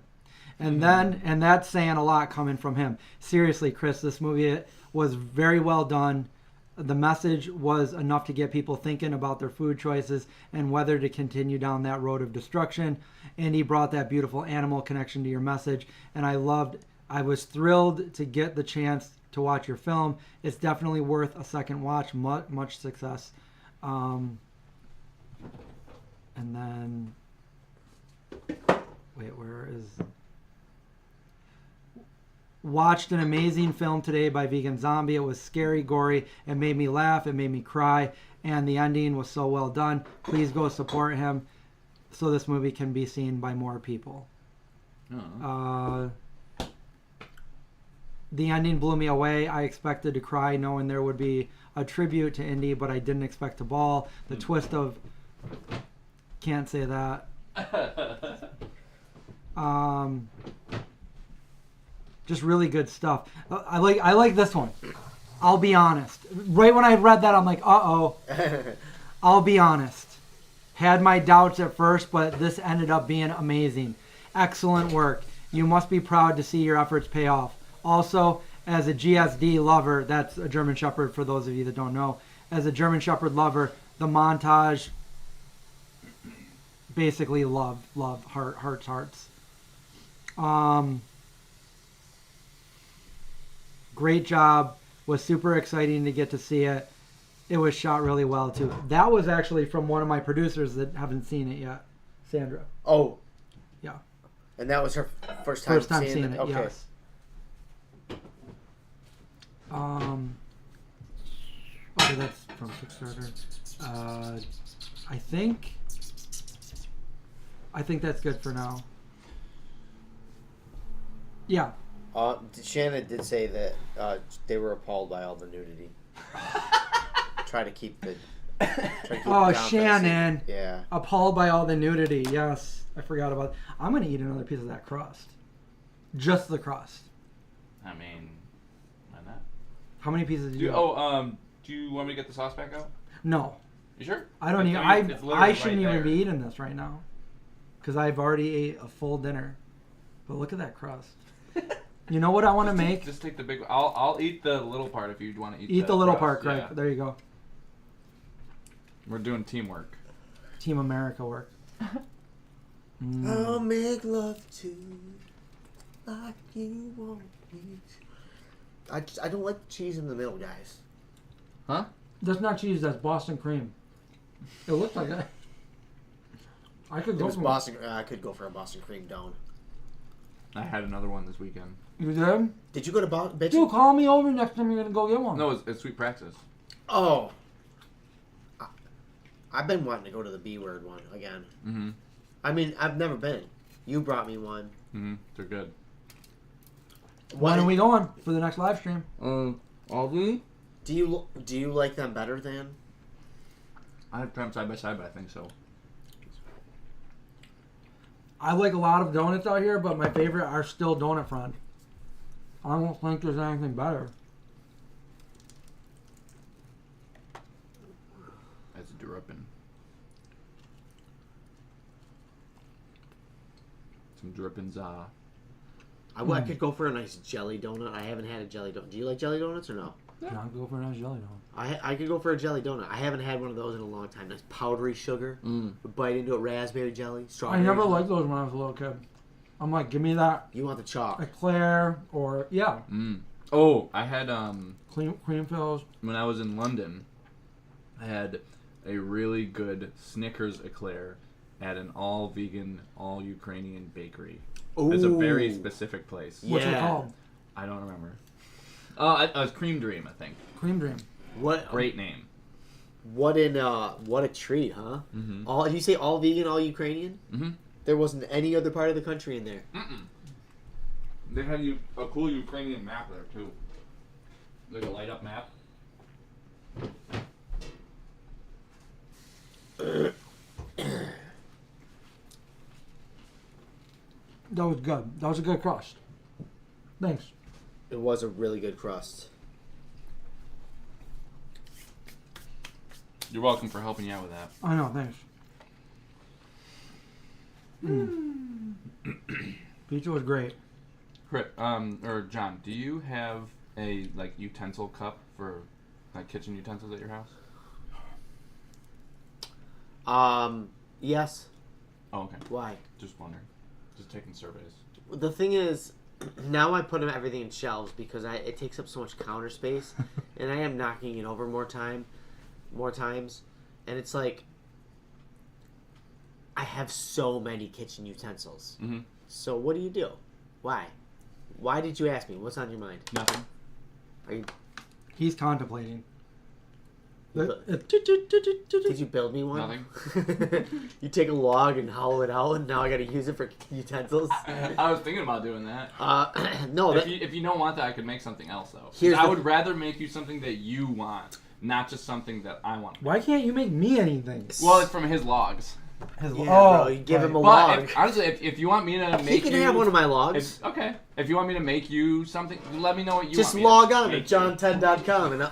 And that's saying a lot coming from him. Seriously, Chris, this movie was very well done. The message was enough to get people thinking about their food choices and whether to continue down that road of destruction. And he brought that beautiful animal connection to your message. And I was thrilled to get the chance to watch your film. It's definitely worth a second watch. Much success. And then, wait, where is... "Watched an amazing film today by Vegan Zombie. It was scary, gory. It made me laugh. It made me cry. And the ending was so well done. Please go support him so this movie can be seen by more people." The ending blew me away. I expected to cry knowing there would be a tribute to Indy, but I didn't expect to bawl. The twist of... Can't say that. Just really good stuff. I like this one. I'll be honest. Right when I read that, I'm like, uh-oh. I'll be honest. Had my doubts at first, but this ended up being amazing. Excellent work. You must be proud to see your efforts pay off. Also, as a GSD lover, that's a German Shepherd for those of you that don't know, as a German Shepherd lover, the montage. Basically, love, hearts. Great job. Was super exciting to get to see it. It was shot really well too. That was actually from one of my producers that haven't seen it yet, Sandra. Oh. Yeah. And that was her first time seeing it. Okay. Yes. Okay, that's from Kickstarter. I think that's good for now. Yeah. Shannon did say that they were appalled by all the nudity. Try to keep the. Oh, Shannon. Yeah. Appalled by all the nudity. Yes, I forgot about. I'm gonna eat another piece of that crust. Just the crust. I mean, why not? How many pieces did you? Do you want me to get the sauce back out? No. You sure? I don't even. I shouldn't even be eating this right now, because I've already ate a full dinner. But look at that crust. You know what I want to make? Just take the big. I'll eat the little part if you want to eat. Eat the little crust. part, right? Yeah. There you go. We're doing teamwork. Team America work. I'll make love to you like you want me to. I don't like cheese in the middle, guys. Huh? That's not cheese. That's Boston cream. It looks like that. I could go for Boston. I could go for a Boston cream donut. I had another one this weekend. You did? Did you go to Boston? Dude, call me over next time you're gonna go get one. No, it's Sweet Praxis. Oh. I've been wanting to go to the B Word one again. Mm-hmm. I mean, I've never been. You brought me one. Mm-hmm. They're good. When are we going for the next live stream? Are we? Do you like them better than? I have tried them side by side, but I think so. I like a lot of donuts out here, but my favorite are still Donut Friend. I don't think there's anything better. That's dripping. Some drippings. I could go for a nice jelly donut. I haven't had a jelly donut. Do you like jelly donuts or no? Yeah, I'll go for a nice jelly donut. I could go for a jelly donut. I haven't had one of those in a long time. Nice powdery sugar. Bite into it, raspberry jelly, I strawberry. never jelly. liked those when I was a little kid. I'm like, give me that You want the chalk? eclair or Oh, I had cream fills. when I was in London, I had a really good Snickers eclair at an all vegan, all Ukrainian bakery. Ooh. It's a very specific place. What's it called? I don't remember. It was Cream Dream, I think. Cream Dream. What? Great name. What a treat, huh? Mm-hmm. All you say all vegan, all Ukrainian? Mm-hmm. There wasn't any other part of the country in there. Mm-mm. They had a cool Ukrainian map there too, like a light up map. That was good. That was a good crust. Thanks. It was a really good crust. You're welcome for helping you out with that. I know, thanks. Pizza was great. Or John, do you have a utensil cup for kitchen utensils at your house? Yes. Oh, okay. Why? Just wondering. Just taking surveys. The thing is, now I put everything in shelves because it takes up so much counter space, and I am knocking it over more times, and it's like I have so many kitchen utensils. Mm-hmm. So what do you do? Why? Why did you ask me? What's on your mind? Nothing. Are you? He's contemplating. Did you build me one? Nothing. You take a log and hollow it out, and now I got to use it for utensils. I was thinking about doing that. No. If you don't want that, I could make something else though. I would rather make you something that you want, not just something that I want. Why can't you make me anything? Well, it's from his logs. Bro, you give him a log. Honestly, if you want me to make he can have one of my logs. Okay. If you want me to make you something, let me know what you just want. Just log on to john10.com and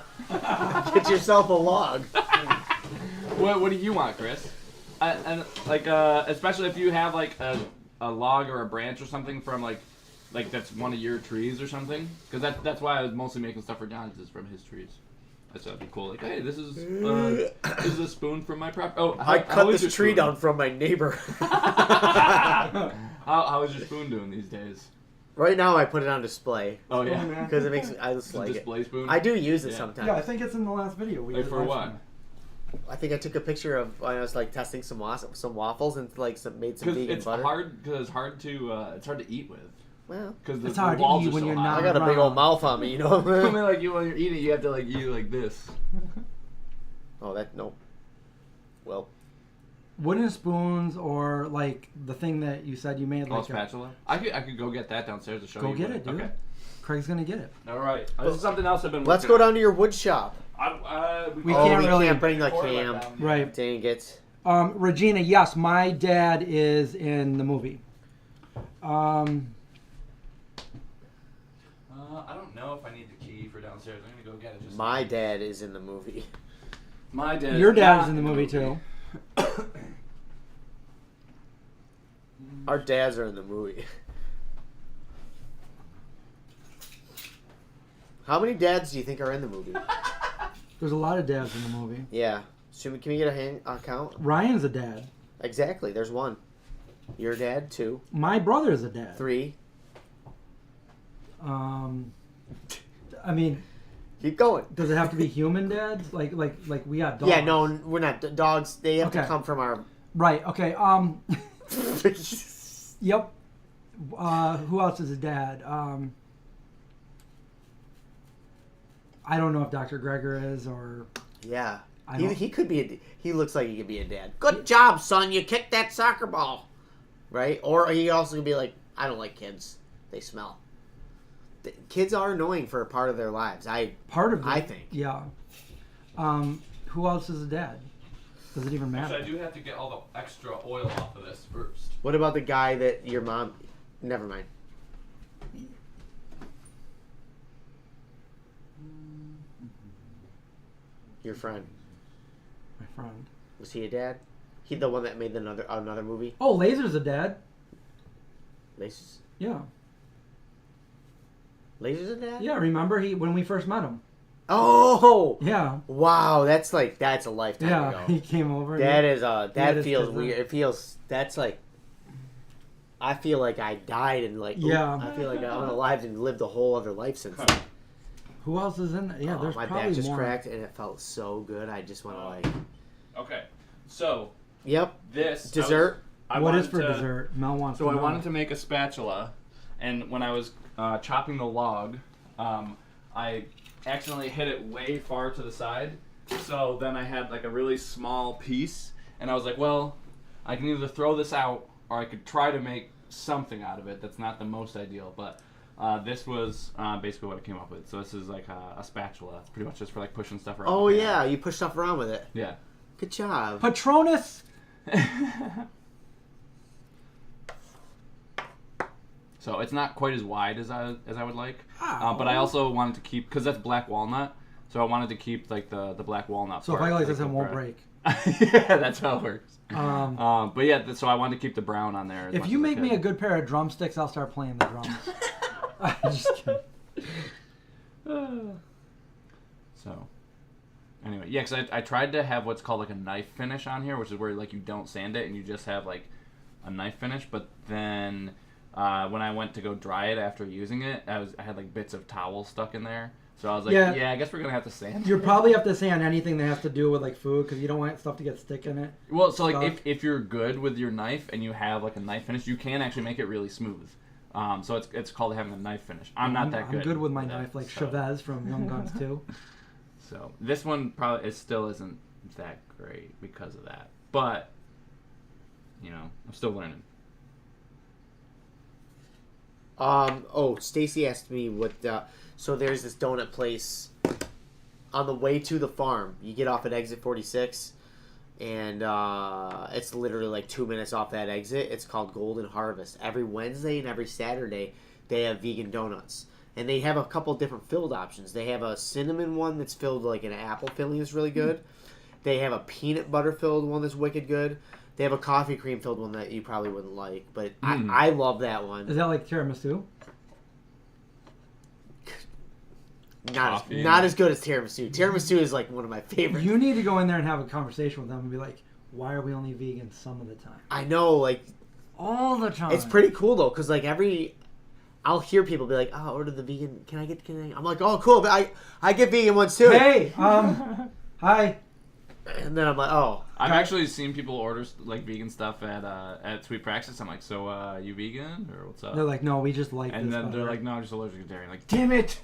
get yourself a log. What do you want, Chris? And especially if you have a log or a branch or something from like that's one of your trees or something, because that's why I was mostly making stuff for John's is from his trees. I thought it'd be cool. Like, hey, this is a spoon from my property. Oh, I cut is this your tree spoon? down from my neighbor. How is your spoon doing these days? Right now, I put it on display Oh yeah, because it makes I just it's a like it. display spoon. I do use it Yeah. sometimes. Yeah, I think it's in the last video. We Like did for last what? time. I think I took a picture of when I was like testing some waffles and like made some Because vegan it's butter. hard. Because it's hard to eat with. Well, Because It's the hard to walls eat are when so you're high. not I got a big old mouth on me, you know. I mean, like when you're eating, you have to like eat like this. Oh, that no. Well, Wooden spoons or like the thing that you said you made Oh, like a, spatula. I could go get that downstairs to show you. Go get but- it, dude. Okay. Craig's gonna get it. All right. This is something else I've been. let's working go down to your wood shop. on. We Oh, can't we really can't bring the record like cam. that. Right. Dang it. Regina, yes, my dad is in the movie. I don't know if I need the key for downstairs. I'm gonna go get it. Just My dad is in the movie. My dad. Your is dad not is in the movie too. Our dads are in the movie. How many dads do you think are in the movie? There's a lot of dads in the movie. Yeah. Can we get a count? Ryan's a dad. Exactly. There's one. Your dad, 2. My brother's a dad. 3. I mean, Keep going. does it have to be human dads? Like we got dogs. Yeah, no, we're not. Dogs, they have to Okay. come from our... Right. Okay. Yep. Who else is a dad? I don't know if Dr. Gregor is or. Yeah. I don't- He could be he looks like he could be a dad. Good job, son. You kicked that soccer ball. Right? Or he also could be like, I don't like kids. They smell. Kids are annoying for a part of their lives. Part of it. I think. Yeah. Who else is a dad? Does it even matter? Actually, I do have to get all the extra oil off of this first. What about the guy that your mom... Never mind. Your friend. My friend. Was he a dad? He the one that made another movie? Oh, Laser's a dad. Laser's Yeah. a dad? Yeah. Remember when we first met him? Oh! Yeah. Wow, that's a lifetime Yeah. ago. He came over. That and is had that his feels kids weird. It feels that's like I feel like I died and like Yeah. I feel like I'm alive and lived a whole other life since then. Who else is in there? Yeah. There's my probably back just more. cracked and it felt so good. I just want to like Okay, so Yep. this Dessert. What is wanted for to- dessert? Mel wants So to I know. wanted to make a spatula, and when I was chopping the log, I accidentally hit it way far to the side. So then I had like a really small piece, and I was like, well, I can either throw this out or I could try to make something out of it. That's not the most ideal, but this was basically what I came up with. So this is like a spatula. It's pretty much just for like pushing stuff around. Oh the pan. yeah, you push stuff around with it. Yeah. Good job. Patronus. So it's not quite as wide as I would like, Ow. but I also wanted to keep, because that's black walnut, so I wanted to keep like the black walnut. So if part, I go like this, the it won't bread. break. Yeah, that's how it works. Um, But yeah, so I wanted to keep the brown on there. As if much you as I make me could. a good pair of drumsticks, I'll start playing the drums. I'm just kidding. So, anyway, yeah, because I tried to have what's called like a knife finish on here, which is where like you don't sand it and you just have like a knife finish. But then when I went to go dry it after using it, I had like bits of towel stuck in there. So I was like, Yeah. yeah, I guess we're gonna have to sand. You probably have to sand anything that has to do with like food because you don't want stuff to get stick in it. Well, so like stuff. if you're good with your knife and you have like a knife finish, you can actually make it really smooth. So it's called having a knife finish. I'm not that good. I'm good with my at knife, it, like so. Chavez from Young Guns 2. So this one probably still isn't that great because of that, but you know, I'm still learning. Stacy asked me what. So there's this donut place on the way to the farm. You get off at exit 46, and it's literally like 2 minutes off that exit. It's called Golden Harvest. Every Wednesday and every Saturday, they have vegan donuts. And they have a couple different filled options. They have a cinnamon one that's filled like an apple filling that's really good. They have a peanut butter filled one that's wicked good. They have a coffee cream filled one that you probably wouldn't like, but I love that one. Is that like tiramisu? Coffee. not as good as tiramisu. Tiramisu is like one of my favorites. You need to go in there and have a conversation with them and be like, why are we only vegan some of the time? I know, like All the time. it's pretty cool though, because like I'll hear people be like, "Oh, order the vegan. Can I?" I'm like, "Oh, cool." But I get vegan ones too. Hey, hi. And then I'm like, "Oh." I've actually seen people order like vegan stuff at Sweet Praxis. I'm like, so you vegan or what's up? They're like, no, we just like And this then they're better." like, no, I'm just allergic to dairy. I'm like, damn it,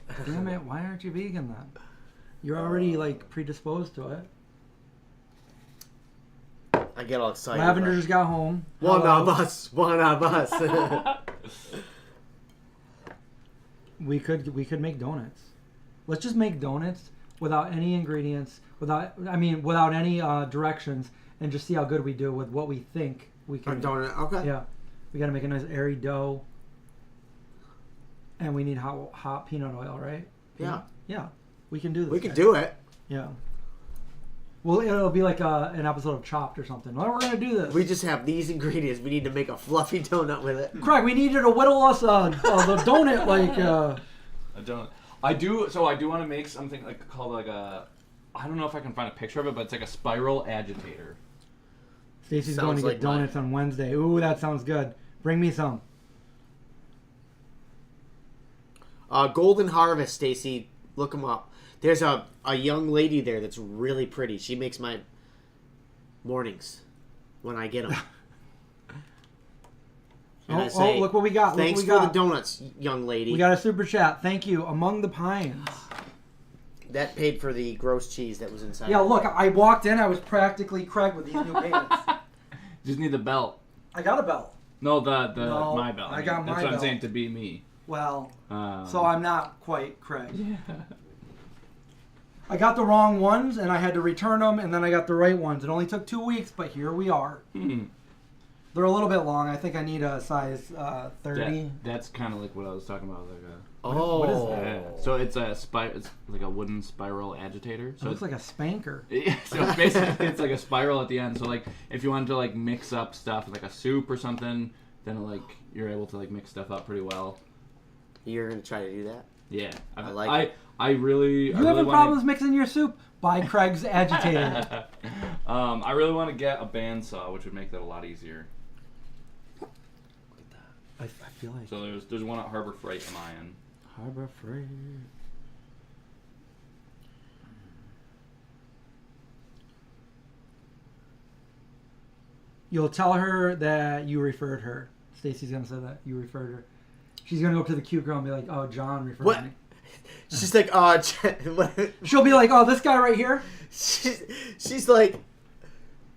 why aren't you vegan then? You're already like predisposed to it. I get all excited. Lavender just got home. One Hello. of us. We could make donuts. Let's just make donuts without any ingredients, without any directions, and just see how good we do with what we think we A can. donut. Okay. Yeah, we got to make a nice airy dough, and we need hot peanut oil, right? Yeah. Yeah, we can do this. We can do it. Yeah. Well, it'll be like an episode of Chopped or something. Well, we're gonna do this. We just have these ingredients. We need to make a fluffy donut with it. Craig, we need you to whittle us the donut like. a donut. I do want to make something like called like a. I don't know if I can find a picture of it, but it's like a spiral agitator. Stacy's Sounds going to get like mine. donuts on Wednesday. Ooh, that sounds good. Bring me some. Golden Harvest, Stacy. Look them up. There's a young lady there that's really pretty. She makes my mornings when I get them. Oh, look what we got. Thanks look what we for the donuts, young lady. We got a super chat. Thank you. Among the Pines. That paid for the gross cheese that was inside. Yeah, look, I walked in. I was practically Craig with these new pants. Just need the belt. I got a belt. No, No, my belt. I got my That's what I'm belt. saying, to be me. Well, Um, so I'm not quite Craig. Yeah. I got the wrong ones, and I had to return them, and then I got the right ones. It only took 2 weeks, but here we are. They're a little bit long. I think I need a size 30. That's kind of like what I was talking about. Like what is that? yeah. So it's it's like a wooden spiral agitator. It So looks like a spanker. yeah, so it's basically it's like a spiral at the end. So like if you wanted to like mix up stuff like a soup or something, then like you're able to like mix stuff up pretty well. You're gonna try to do that? Yeah, I like it. I really. You I really having wanna- problems mixing your soup? Buy Craig's agitator. I really want to get a bandsaw, which would make that a lot easier. I feel like So there's one at Harbor Freight in Mayan. Harbor Freight. You'll tell her that you referred her. Stacy's gonna say that you referred her. She's gonna go up to the cute girl and be like, "Oh, John referred What? me." She's like, She'll be like, "Oh, this guy right here." she's like,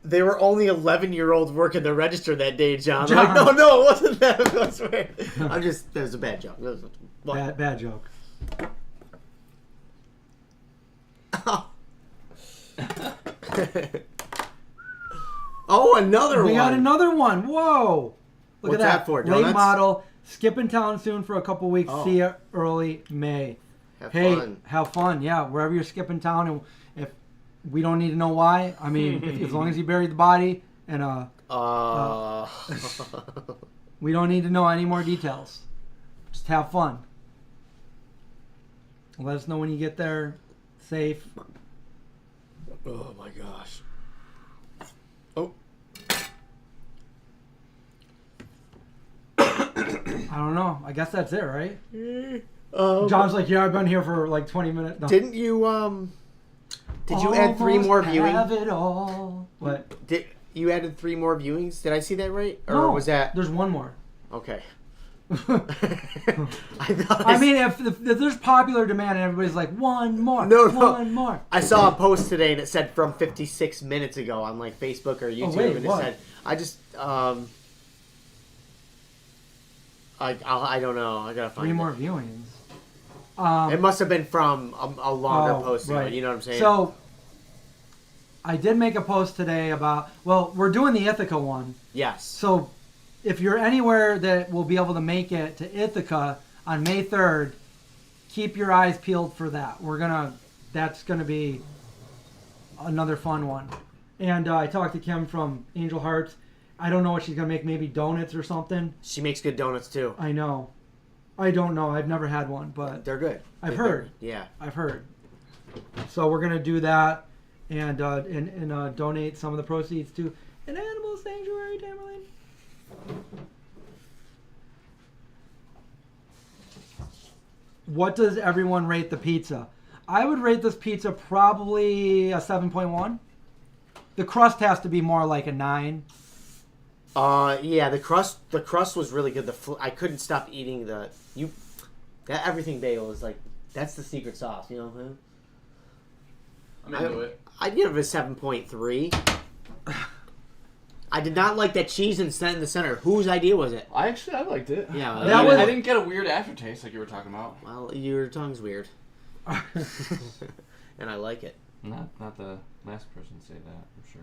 they were only 11-year-olds working the register that day, John. I'm John. like, no, it wasn't that. I swear. That was a bad joke. Bad joke. Oh, another one. We got another one. Whoa! Look What's at that. that for, Late donuts? model. Skipping town soon for a couple weeks. Oh. See ya early May. Have Hey, fun. have fun. Yeah, wherever you're skipping town, and if we don't need to know why. I mean, as long as you buried the body, and we don't need to know any more details. Just have fun. Let us know when you get there, safe. Oh my gosh. Oh. I don't know. I guess that's it, right? John's like, yeah, I've been here for like 20 minutes. No. Didn't you Did you add 3 more Have viewings? it all. What? Did you added 3 more viewings? Did I see that right? Or No, was that There's one more. okay? I mean, if there's popular demand and everybody's like, one more, No. one more. I saw a post today and it said from 56 minutes ago on like Facebook or YouTube, wait, and it what? said I just I don't know. I gotta find 3 it. more viewings. It must have been from a longer Oh, post. right. You know what I'm saying? So, I did make a post today about, well, we're doing the Ithaca one. yes. So, if you're anywhere that will be able to make it to Ithaca on May 3rd, keep your eyes peeled for that. That's gonna be another fun one. And I talked to Kim from Angel Hearts. I don't know what she's gonna make, maybe donuts or something. She makes good donuts too. I know. I don't know. I've never had one, but They're good. I've They're heard. good. Yeah. I've heard. So we're gonna do that, and donate some of the proceeds to an animal sanctuary, Tamerlane. What does everyone rate the pizza? I would rate this pizza probably a 7.1. The crust has to be more like a 9. Yeah, the crust was really good. I couldn't stop eating that everything bagel is like, that's the secret sauce, you know what I'm saying? I'm into it. I'd give it a 7.3. I did not like that cheese in the center. Whose idea was it? I liked it. Yeah, I didn't get a weird aftertaste like you were talking about. Well, your tongue's weird. And I like it. Not the last person to say that, I'm sure.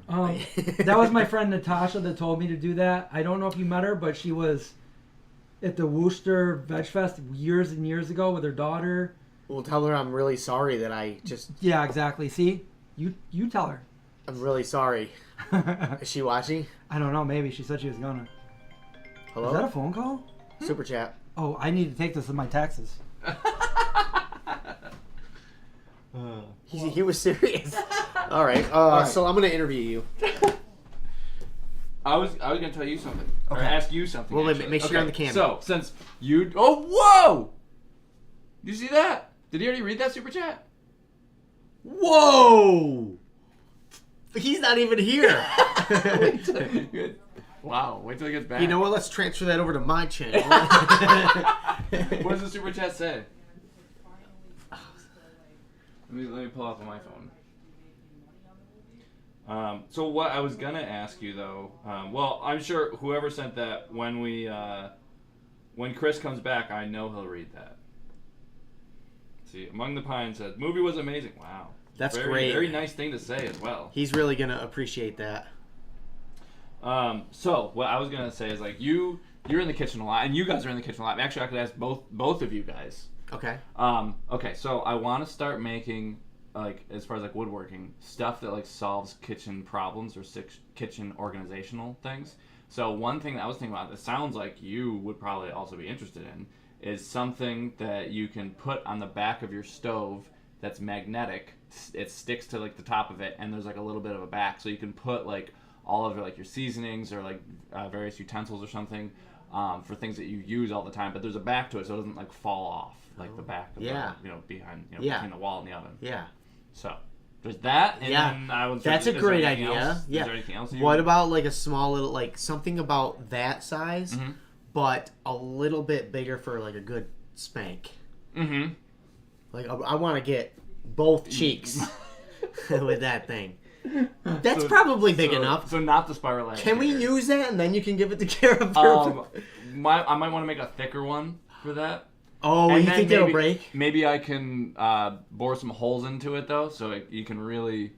That was my friend Natasha that told me to do that. I don't know if you met her, but she was at the Worcester Veg Fest years and years ago with her daughter. Well, tell her I'm really sorry that I just... Yeah, exactly. See? You tell her. I'm really sorry. Is she watching? I don't know. Maybe. She said she was gonna. Hello? Is that a phone call? Super chat. Oh, I need to take this as my taxes. He was serious. All right. So I'm going to interview you. I was gonna tell you something. Or Okay. ask you something. Well, actually. make sure you're on the camera. So, since you... Oh, whoa! You see that? Did he already read that super chat? Whoa! He's not even here. Wow, wait till he gets back. You know what? Let's transfer that over to my channel. What does the super chat say? Let me pull up on my phone. So what I was gonna ask you though, well, I'm sure whoever sent that, when Chris comes back, I know he'll read that. Let's see, Among the Pines says, movie was amazing. Wow, That's very, great. Very nice thing to say as well. He's really gonna appreciate that. So what I was gonna say is like you're in the kitchen a lot, and you guys are in the kitchen a lot. Actually, I could ask both of you guys. Okay. Okay, so I want to start making, like, as far as like woodworking stuff that like solves kitchen problems or kitchen organizational things. So one thing that I was thinking about that sounds like you would probably also be interested in is something that you can put on the back of your stove that's magnetic. It sticks to like the top of it, and there's like a little bit of a back, so you can put like all of your seasonings or like various utensils or something for things that you use all the time. But there's a back to it, so it doesn't like fall off like the back of the, behind between the wall and the oven. Yeah. So there's that. And then I was That's a great idea. Else? Yeah. Is there anything else? What about like a small little, like something about that size, Mm-hmm. but a little bit bigger for like a good spank? Mm-hmm. Like I want to get both cheeks with that thing. That's probably big enough. So not the spiral edge. Can we here. use that and then you can give it to Kara? I might want to make a thicker one for that. Oh, And you then think that'll break? Maybe I can bore some holes into it though, so you can really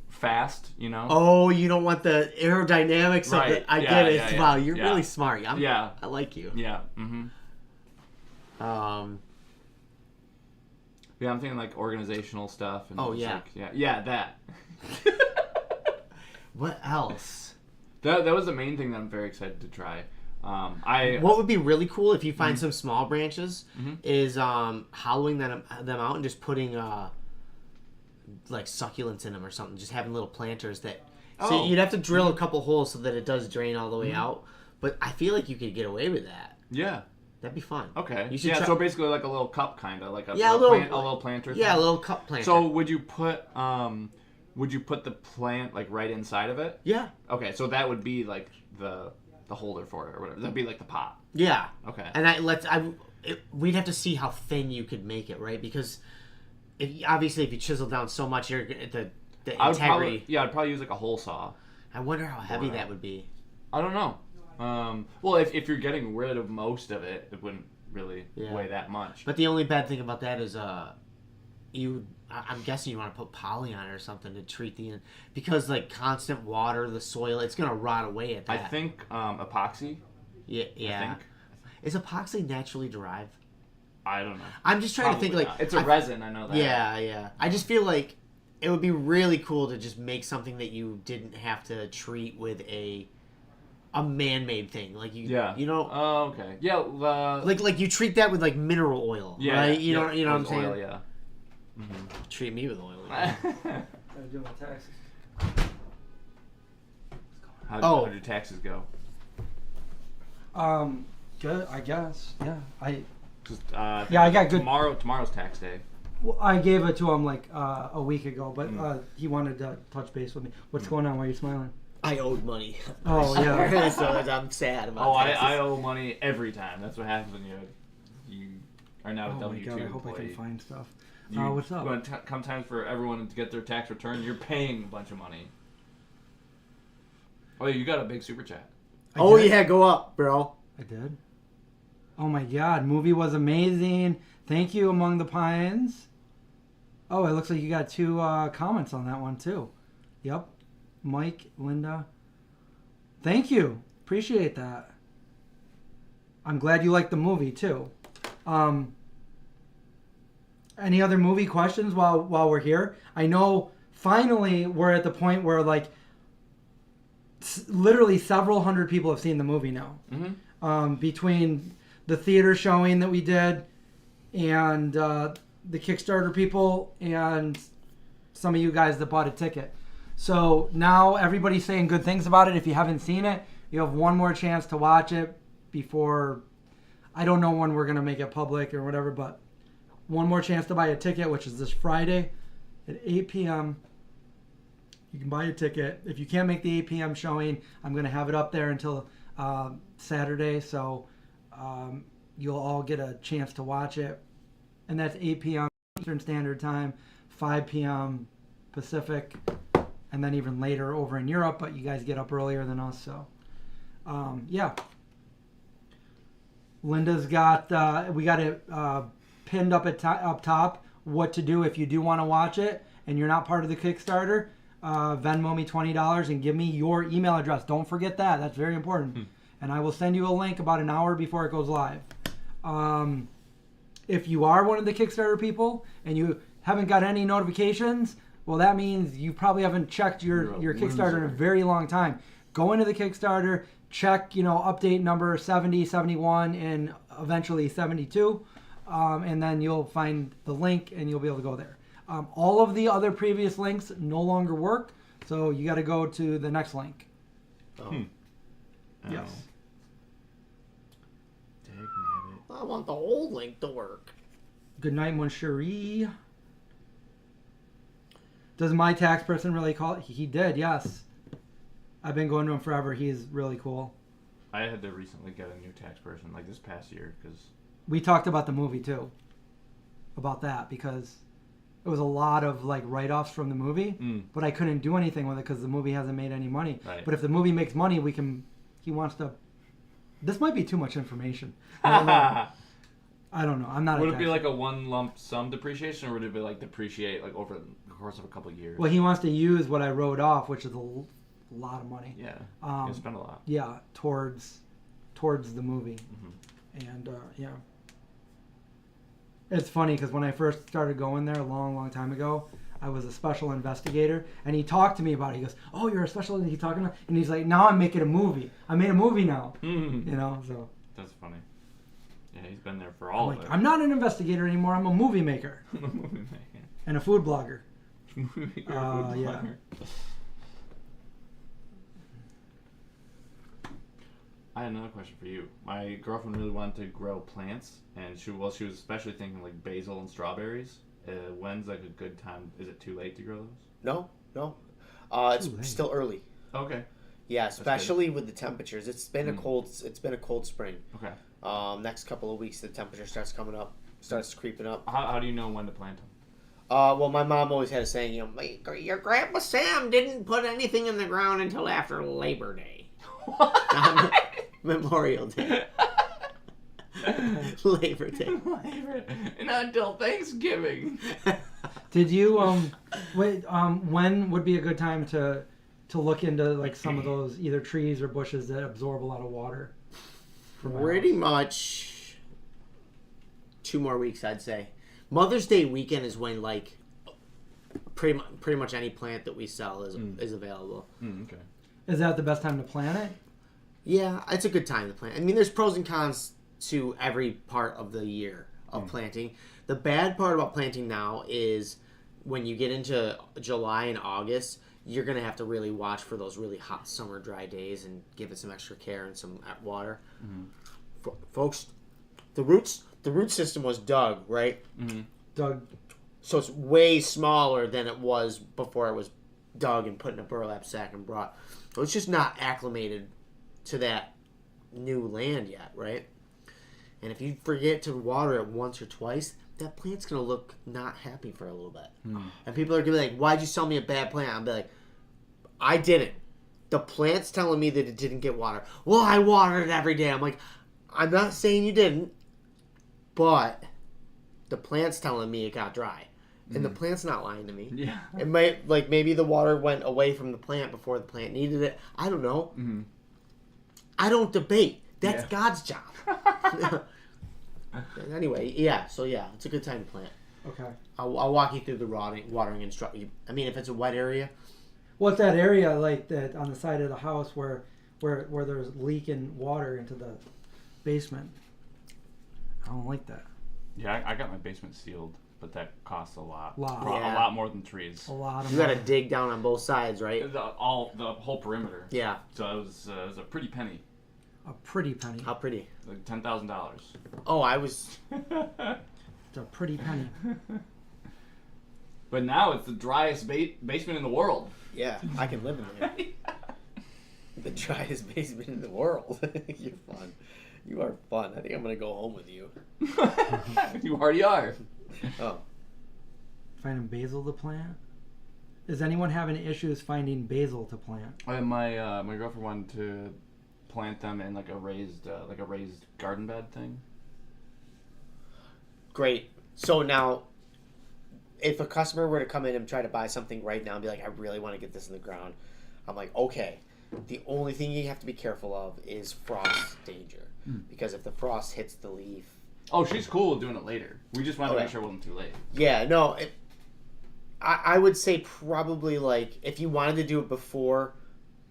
fast, you know. Oh, you don't want the aerodynamics of it. I get it. Wow, you're really smart. I like you. Yeah. Mm-hmm. Yeah, I'm thinking like organizational stuff. And that. What else? That was the main thing that I'm very excited to try. What would be really cool if you find some small branches is hollowing them out and just putting like succulents in them or something. Just having little planters that. So you'd have to drill a couple holes so that it does drain all the way out. But I feel like you could get away with that. Yeah. That'd be fun. Okay. You should so basically like a little cup kind of like a little planter. Yeah, thing. a little cup planter. So would you put the plant like right inside of it? Yeah. Okay, so that would be like the holder for it or whatever. That'd be like the pot. Yeah. Okay. And we'd have to see how thin you could make it, right? Because if you chisel down so much, you're the integrity. I'd probably use like a hole saw. I wonder how heavy that would be. I don't know. Well, if you're getting rid of most of it, it wouldn't really weigh that much. But the only bad thing about that is, I'm guessing you want to put poly on it or something to treat because like constant water, the soil, it's gonna rot away at that. I think epoxy. Yeah. I think. Is epoxy naturally derived? I don't know. I'm just trying to think like it's a resin. I know that. Yeah. I just feel like it would be really cool to just make something that you didn't have to treat with a a man-made thing. Like you know. Oh, okay. Yeah. Like you treat that with like mineral oil, yeah, right? You know what I'm saying? Oil, yeah. Treat me with oil. Gotta do my taxes. How'd your taxes go? Good, I guess. Yeah, I got good. Tomorrow's tax day. Well, I gave it to him like a week ago, but he wanted to touch base with me. What's going on? Why are you smiling? I owed money. Oh yeah. So I'm sad about taxes. I owe money every time. That's what happens when you are now a W-2 God, I hope employee. I can find stuff. What's up? When come times for everyone to get their tax return, you're paying a bunch of money. Oh, you got a big super chat. Yeah, go up, bro. I did. Oh my God, movie was amazing. Thank you, Among the Pines. Oh, it looks like you got 2 comments on that one too. Yep. Mike, Linda. Thank you. Appreciate that. I'm glad you liked the movie too. Any other movie questions while we're here? I know finally we're at the point where like literally several hundred people have seen the movie now. Mm-hmm. Between the theater showing that we did and the Kickstarter people and some of you guys that bought a ticket. So now everybody's saying good things about it. If you haven't seen it, you have one more chance to watch it before, I don't know when we're going to make it public or whatever, but one more chance to buy a ticket, which is this Friday at 8 p.m. You can buy a ticket. If you can't make the 8 p.m. showing, I'm going to have it up there until Saturday. So you'll all get a chance to watch it. And that's 8 p.m. Eastern Standard Time, 5 p.m. Pacific, and then even later over in Europe. But you guys get up earlier than us. So, yeah. Linda's got, we got it pinned up up top, what to do if you do want to watch it and you're not part of the Kickstarter. Venmo me $20 and give me your email address. Don't forget that. That's very important. And I will send you a link about an hour before it goes live. If you are one of the Kickstarter people and you haven't got any notifications, well, that means you probably haven't checked your Kickstarter in a very long time. Go into the Kickstarter, check, update number 70, 71, and eventually 72. And then you'll find the link and you'll be able to go there. All of the other previous links no longer work, so you got to go to the next link. Oh. Yes. I want the old link to work. Good night, Mon Cherie. Does my tax person really call? He did, yes. I've been going to him forever. He's really cool. I had to recently get a new tax person, like this past year, because we talked about the movie too. About that, because it was a lot of like write-offs from the movie, but I couldn't do anything with it because the movie hasn't made any money. Right. But if the movie makes money, we can. He wants to. This might be too much information. I don't know. I'm not. Would it be like a one lump sum depreciation, or would it be like depreciate like over the course of a couple of years? Well, he wants to use what I wrote off, which is a lot of money. Yeah. You spend a lot. Yeah, towards the movie, and yeah. It's funny because when I first started going there a long time ago, I was a special investigator, and he talked to me about it. He goes, "Oh, you're a special investigator." He's talking about, and he's like, "Now I'm making a movie. I made a movie now." So. That's funny. Yeah, he's been there for all of it. I'm not an investigator anymore. I'm a movie maker. A movie maker. And a food blogger. Yeah. I had another question for you. My girlfriend really wanted to grow plants, and she was especially thinking like basil and strawberries. When's like a good time? Is it too late to grow those? No. It's still early. Okay. Yeah, especially with the temperatures. It's been a cold spring. Okay. Next couple of weeks, the temperature starts coming up, starts creeping up. How do you know when to plant them? Well, my mom always had a saying, your Grandpa Sam didn't put anything in the ground until after Labor Day. Memorial Day. Labor Day. Not until Thanksgiving. Did you when would be a good time to look into like some of those either trees or bushes that absorb a lot of water? Pretty much 2 more weeks, I'd say. Mother's Day weekend is when like pretty much any plant that we sell is available. Okay. Is that the best time to plant it? Yeah, it's a good time to plant. I mean, there's pros and cons to every part of the year of planting. The bad part about planting now is when you get into July and August, you're going to have to really watch for those really hot summer dry days and give it some extra care and some water. Folks, the root system was dug, right? Doug. So it's way smaller than it was before it was dug and put in a burlap sack and brought. So it's just not acclimated to that new land yet, right? And if you forget to water it once or twice, that plant's going to look not happy for a little bit. And people are going to be like, why'd you sell me a bad plant? I'll be like, I didn't. The plant's telling me that it didn't get water. Well, I watered it every day. I'm like, I'm not saying you didn't, but the plant's telling me it got dry. And the plant's not lying to me. Yeah. It might, like, maybe the water went away from the plant before the plant needed it. I don't know. I don't debate. That's God's job. Anyway, so it's a good time to plant. Okay. I'll walk you through the watering instruction. I mean, if it's a wet area. What's that area like that on the side of the house where there's leaking water into the basement? I don't like that. Yeah, I got my basement sealed, but that costs a lot. A Yeah. lot more than trees. A lot of You got to dig down on both sides, right? The whole perimeter. Yeah. So it was a pretty penny. A pretty penny. How pretty? Like $10,000. Oh, I was. It's a pretty penny. But now it's the driest basement in the world. Yeah, I can live in there. The driest basement in the world. You're fun. You are fun. I think I'm going to go home with you. You already are. Oh. Finding basil to plant? Is anyone having issues finding basil to plant? My girlfriend wanted to plant them in like a raised garden bed thing. Great. So now, if a customer were to come in and try to buy something right now and be like, I really want to get this in the ground, I'm like, okay. The only thing you have to be careful of is frost danger. Because if the frost hits the leaf... Oh, she's cool with doing it later. We just wanted to make sure it wasn't too late. Yeah, no. I would say probably like, if you wanted to do it before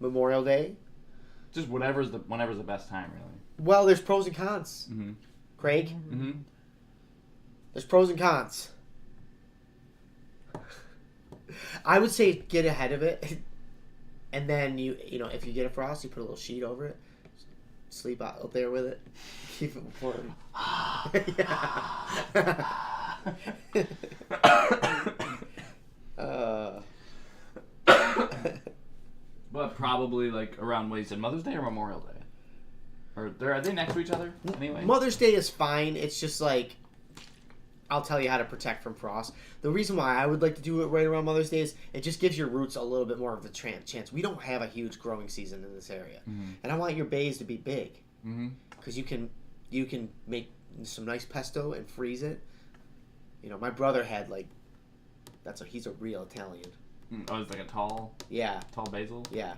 Memorial Day... Just whenever's the best time, really. Well, there's pros and cons. Craig? There's pros and cons. I would say get ahead of it. And then, you know, if you get a frost, you put a little sheet over it. Sleep out there with it. Keep it warm. But probably like around what you said, Mother's Day or Memorial Day? Or are they next to each other anyway? Mother's Day is fine. It's just like, I'll tell you how to protect from frost. The reason why I would like to do it right around Mother's Day is it just gives your roots a little bit more of the chance. We don't have a huge growing season in this area. And I want your bays to be big. Because you can make some nice pesto and freeze it. You know, my brother had like, he's a real Italian. Oh, it's like a tall basil? Yeah.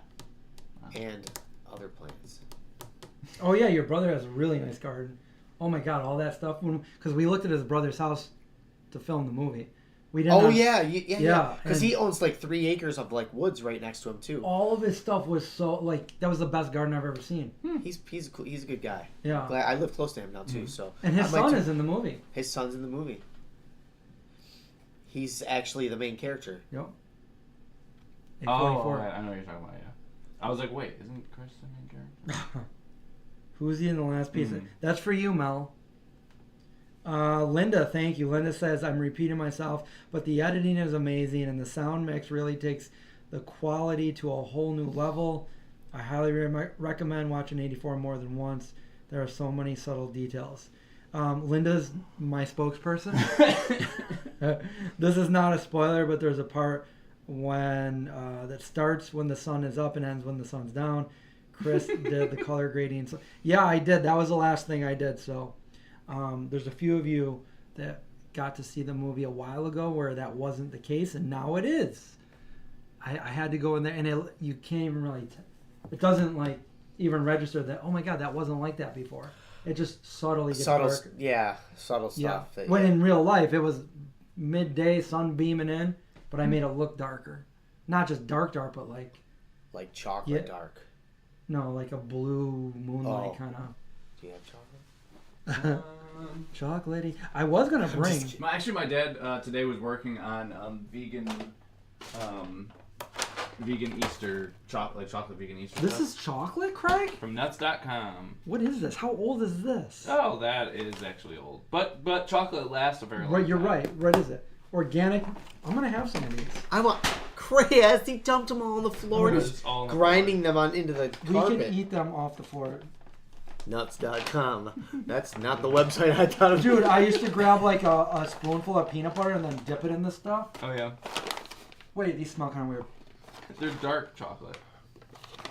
Wow. And other plants. Oh yeah, your brother has a really nice garden. Oh my God, all that stuff. Because we looked at his brother's house to film the movie. We didn't. Yeah. Because he owns like 3 acres of like woods right next to him too. All of his stuff was so like that was the best garden I've ever seen. He's a good guy. Yeah. I live close to him now too. So. And his son is in the movie. His son's in the movie. He's actually the main character. Yep. A44. Oh, I know what you're talking about. Yeah. I was like, wait, isn't Crust the main character? Who's he in the last piece? That's for you, Mel. Linda, thank you. Linda says, I'm repeating myself, but the editing is amazing and the sound mix really takes the quality to a whole new level. I highly recommend watching 84 more than once. There are so many subtle details. Linda's my spokesperson. This is not a spoiler, but there's a part when that starts when the sun is up and ends when the sun's down. Chris did the color grading. So, yeah, I did. That was the last thing I did. So there's a few of you that got to see the movie a while ago where that wasn't the case, and now it is. I had to go in there, and you can't even really... it doesn't, like, even register that, oh, my God, that wasn't like that before. It just subtly gets darker. Yeah, subtle stuff. Yeah. When in real life, it was midday, sun beaming in, but I made it look darker. Not just dark, but like... Like chocolate dark. No, like a blue moonlight Oh. kind of. Do you have chocolate? Chocolatey. I was gonna bring. Actually, my dad today was working on vegan Easter chocolate vegan Easter. This stuff is chocolate, Craig? from nuts.com. What is this? How old is this? Oh, that is actually old. But chocolate lasts a very long Right, time. you're right. What is it? Organic. I'm gonna have some of these. I want Chris. He dumped them all on the floor, It's just all on the grinding them on into the We carpet. can eat them off the floor. Nuts.com. That's not the website I thought of. Dude, I used to grab like a spoonful of peanut butter and then dip it in this stuff. Oh yeah, Wait, these smell kind of weird. they're dark chocolate.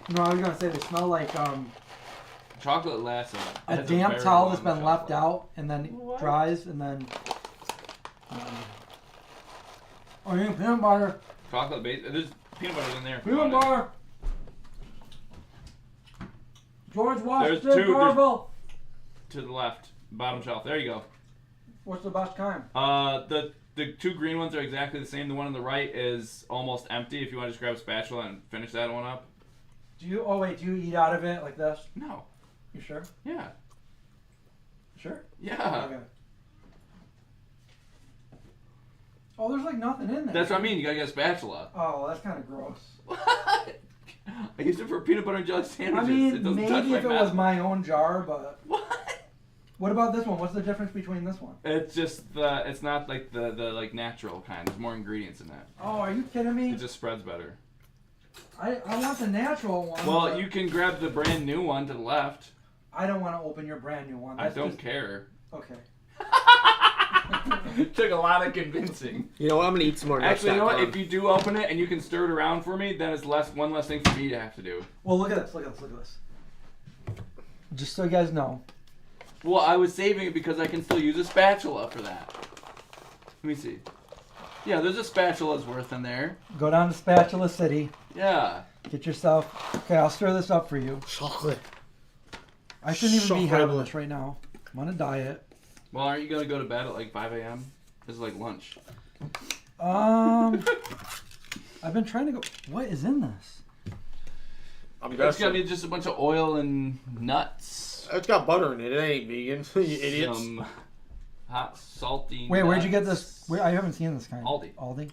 No, I was gonna say they smell like Chocolate lasts a has damp very towel that's long been shelf left life. out and then What? dries and then. Oh, you need peanut butter. Chocolate base. There's peanut butter in there. if you Peanut want it. butter. George There's Washington two- Carvel. To the left, bottom shelf. There you go. What's the best kind? The two green ones are exactly the same. The one on the right is almost empty. If you want to just grab a spatula and finish that one up. Do you? Oh wait, do you eat out of it like this? No. You sure? Yeah. Sure. Yeah. Okay. Oh, there's like nothing in there. That's what I mean. You gotta get a spatula. Oh, that's kind of gross. What? I used it for peanut butter and jelly sandwiches. I It mean, doesn't touch maybe my if it mouth. was my own jar, but What? what about this one? What's the difference between this one? It's just it's not like the like natural kind. There's more ingredients in that. Oh, are you kidding me? It just spreads better. I want the natural one. Well, but you can grab the brand new one to the left. I don't want to open your brand new one. I That's don't just- care. Okay. Took a lot of convincing. You know what? I'm gonna eat some more. Actually, you know what? Nuts.com. If you do open it and you can stir it around for me, then it's one less thing for me to have to do. Well, look at this. Look at this. Look at this. Just so you guys know. Well, I was saving it because I can still use a spatula for that. Let me see. Yeah, there's a spatula's worth in there. Go down to Spatula City. Yeah. Get yourself. Okay, I'll stir this up for you. chocolate. I shouldn't even be having Chocolate. this right now. I'm on a diet. Well, aren't you gonna go to bed at like 5 a.m.? This is like lunch. I've been trying to go. What is in this? I'm It's gonna be just a bunch of oil and nuts. It's got butter in it. It ain't vegan. You idiots. Some hot, salty. Wait, where'd you get nuts. this? Wait, I haven't seen this kind. Aldi. Aldi.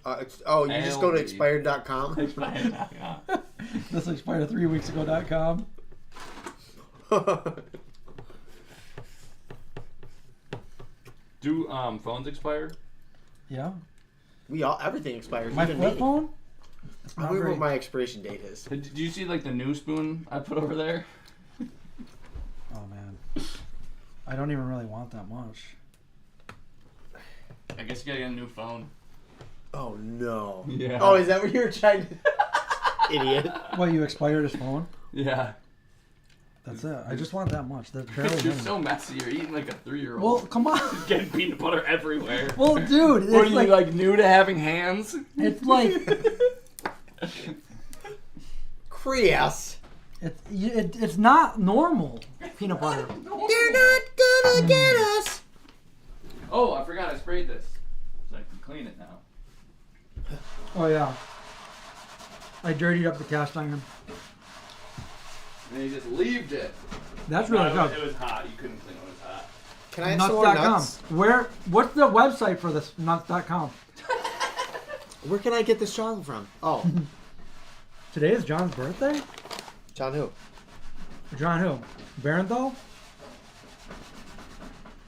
You just go to Aldi. expired.com. Yeah. This expired 3 weeks ago.com. Do phones expire? Yeah. Everything expires. My even flip me. phone? It's I not wonder great. what my expiration date is. Did you see like the new spoon I put over there? Oh, man. I don't even really want that much. I guess you gotta get a new phone. Oh no. Yeah. Oh, is that what you were trying to? Idiot. What, you expired his phone? Yeah. That's it. I just want that much. That's It's barely just many. so messy. You're eating like a 3-year-old. Well, come on. Getting peanut butter everywhere. Well, dude, it's What are you like, like new to having hands? it's like, Chris. it's not normal peanut butter. They're not gonna get us. Oh, I forgot I sprayed this. So I can clean it now. Oh yeah. I dirtied up the cast iron. And you just leaved it. That's really No, good. it was hot. You couldn't clean it when it was hot. Can I have some more Nuts.com. nuts? What's the website for this? Nuts.com. Where can I get this chocolate from? Oh, Today is John's birthday? John who? John who? Barenthal?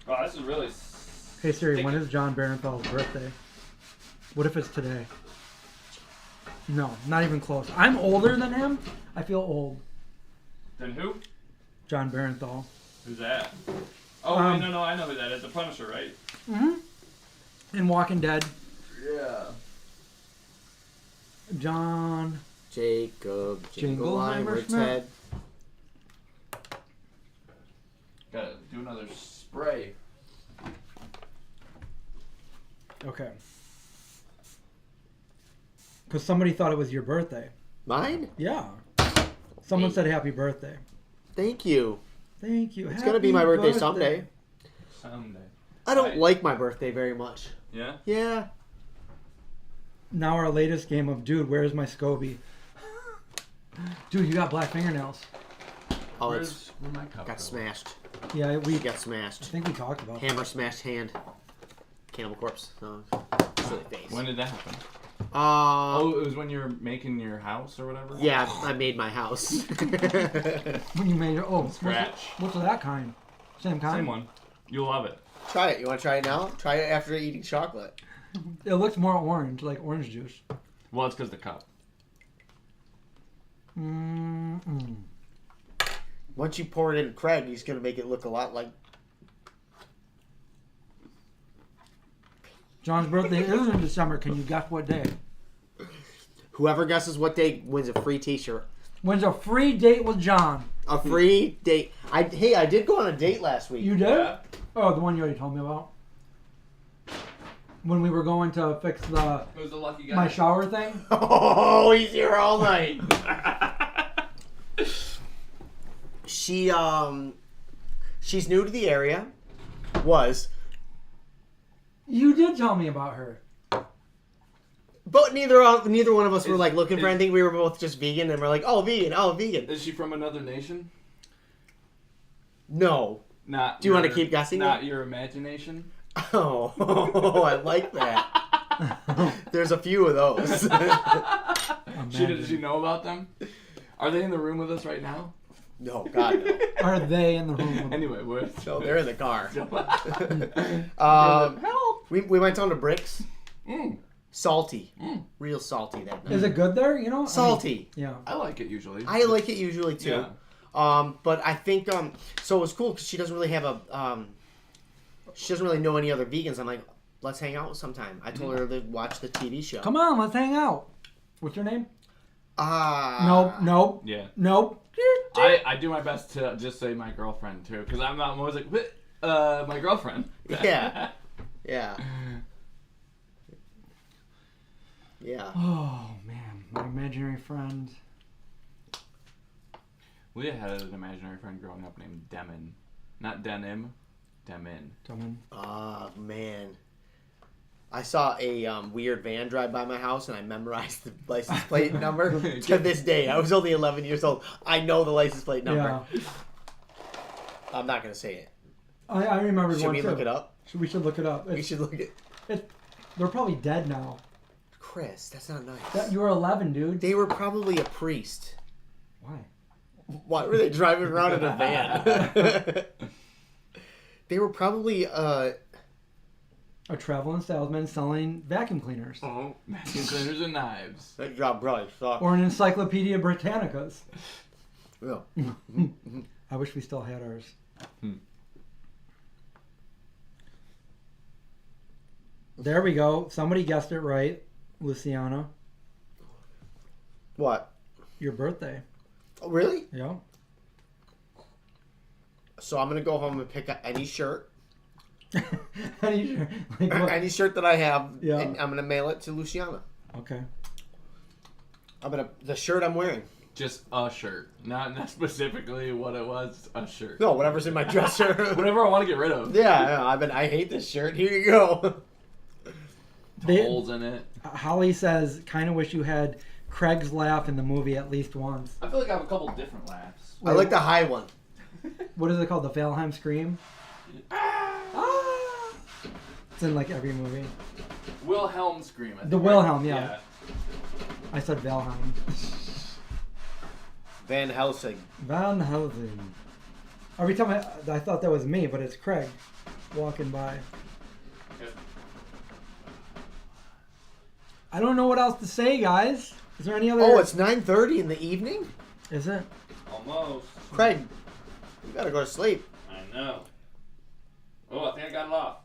Oh, this is really. Hey Siri, when is John Barenthal's birthday? What if it's today? No, not even close. I'm older than him. I feel old. Then who? John Barenthal. Who's that? Oh, wait, no, I know who that is. The Punisher, right? In Walking Dead. Yeah. John. Jacob Jingleheimer Jingleheimer Schmidt? Ted. Gotta do another spray. Okay. Because somebody thought it was your birthday. Mine? Yeah. Someone Hey. said happy birthday. Thank you. Thank you. It's gonna be my birthday someday. Someday. I don't Right. like my birthday very much. Yeah? Yeah. Now our latest game of, dude, where's my SCOBY? Dude, you got black fingernails. Oh, Where's it's where'd my cup got go? smashed. Yeah, We we. got I smashed. think we talked about. Hammer smashed hand. Cannibal corpse. Silly face. When did that happen? Oh, Oh, it was when you were making your house or whatever? yeah, I made my house. When you made it. Oh, Scratch. What's that kind? Same kind. Same one. You'll love it. Try it. You want to try it now? Try it after eating chocolate. It looks more orange, like orange juice. Well, it's because the cup. Mm-mm. Once you pour it in Craig, he's going to make it look a lot like... John's birthday is in December. Can you guess what day? Whoever guesses what day wins a free t-shirt. When's a free date with John? A free date. I did go on a date last week. You did? Yeah. Oh, the one you already told me about. When we were going to fix the Who's the lucky guy? my shower thing. Oh, he's here all night. She's new to the area. Was. You did tell me about her. But neither one of us were like looking for anything. We were both just vegan, and we're like, oh, vegan, oh, vegan. Is she from another nation? No. Not. Do you want to keep guessing? Not your imagination. Oh, I like that. There's a few of those. Did she know about them? Are they in the room with us right now? No, God, no. Are they in the room? Anyway, we're No, they're in the car. Help! We went down to Bricks. Mm. Salty. Real salty that night. Is it good there? You know, Salty. I mean, yeah. I like it usually. I like it usually too. Yeah. But I think so it was cool because she doesn't really have she doesn't really know any other vegans. I'm like, let's hang out sometime. I told her to watch the TV show. Come on, let's hang out. What's your name? Nope. Yeah. Nope. I do my best to just say my girlfriend too, because I'm always like, my girlfriend. Yeah. Yeah. Yeah. Oh man, my imaginary friend. Leah had an imaginary friend growing up named Demin. Not Denim, Demin. Oh, man. I saw a weird van drive by my house, and I memorized the license plate number to this day. I was only 11 years old. I know the license plate number. Yeah. I'm not going to say it. I remember one Should we too. look it up? We should look it up. We should look at... They're probably dead now. Chris, that's not nice. You were 11, dude. They were probably a priest. Why? Why were they driving around in a van? They were probably... A traveling salesman selling vacuum cleaners. Oh, vacuum cleaners and knives. That job probably sucked. Or an Encyclopedia Britannicas. Yeah. I wish we still had ours. There we go. Somebody guessed it right. Luciana. What? Your birthday. Oh, really? Yeah. So I'm going to go home and pick up any shirt. Like what? Any shirt that I have, Yeah. and I'm going to mail it to Luciana. Okay. The shirt I'm wearing. Just a shirt. Not specifically what it was, a shirt. No, whatever's in my dresser. Whatever I want to get rid of. Yeah, I hate this shirt. Here you go. Holes in it. Holly says, kind of wish you had Craig's laugh in the movie at least once. I feel like I have a couple different laughs. I like the high one. What is it called? The Valheim Scream? Ah! It's in like every movie. Wilhelm scream. I think, The Wilhelm, yeah. I said Valheim. Van Helsing. Van Helsing. Every time I thought that was me, but it's Craig walking by. Yep. I don't know what else to say, guys. Is there any other... Oh, it's 9:30 in the evening? Is it? Almost. Craig, you gotta go to sleep. I know. Oh, I think I got it off.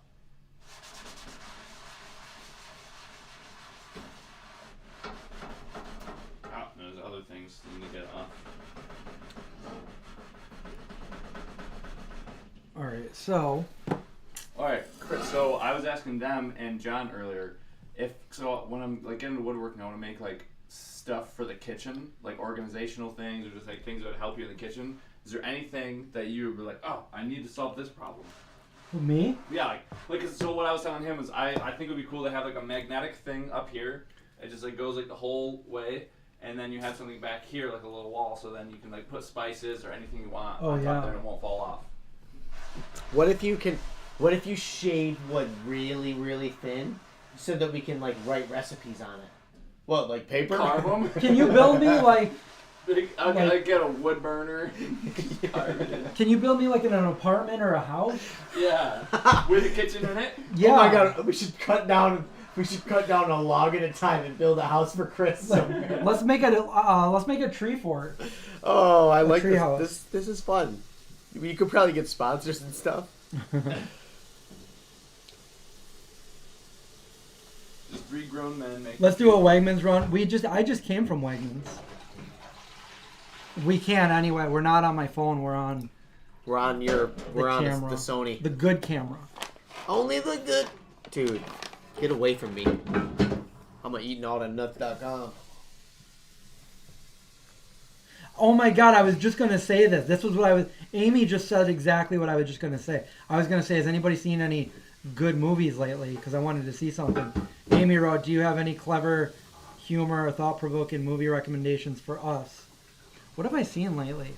Oh, there's other things you need to get off. Alright, so... Alright, Chris, so I was asking them and John earlier when I'm like getting into woodworking, I want to make like stuff for the kitchen, like organizational things or just like things that would help you in the kitchen. Is there anything that you would be like, oh, I need to solve this problem? Me? Yeah, like so what I was telling him was I think it would be cool to have like a magnetic thing up here. It just like goes like the whole way, and then you have something back here like a little wall, so then you can like put spices or anything you want Oh, on yeah. top there and it won't fall off. What if you shave wood really, really thin so that we can like write recipes on it? What, like paper? Carve them. Can you build me like? I'm gonna get a wood burner. Can you build me like in an apartment or a house? Yeah, with a kitchen in it. Yeah. Oh my god, we should cut down a log at a time and build a house for Chris somewhere. Let's make a tree fort. Oh, I like tree house. this. This is fun. You could probably get sponsors and stuff. Just 3 grown men make. Let's do a Wegmans run. I just came from Wegmans. We can't anyway. We're not on my phone. We're on We're on the Sony. the good camera. Only the good. Dude, get away from me. I'm gonna eating all that nuts.com. Oh my god, I was just gonna say this. This was what Amy just said exactly what I was just gonna say. I was gonna say, has anybody seen any good movies lately? Because I wanted to see something. Amy wrote, do you have any clever humor or thought-provoking movie recommendations for us? What have I seen lately?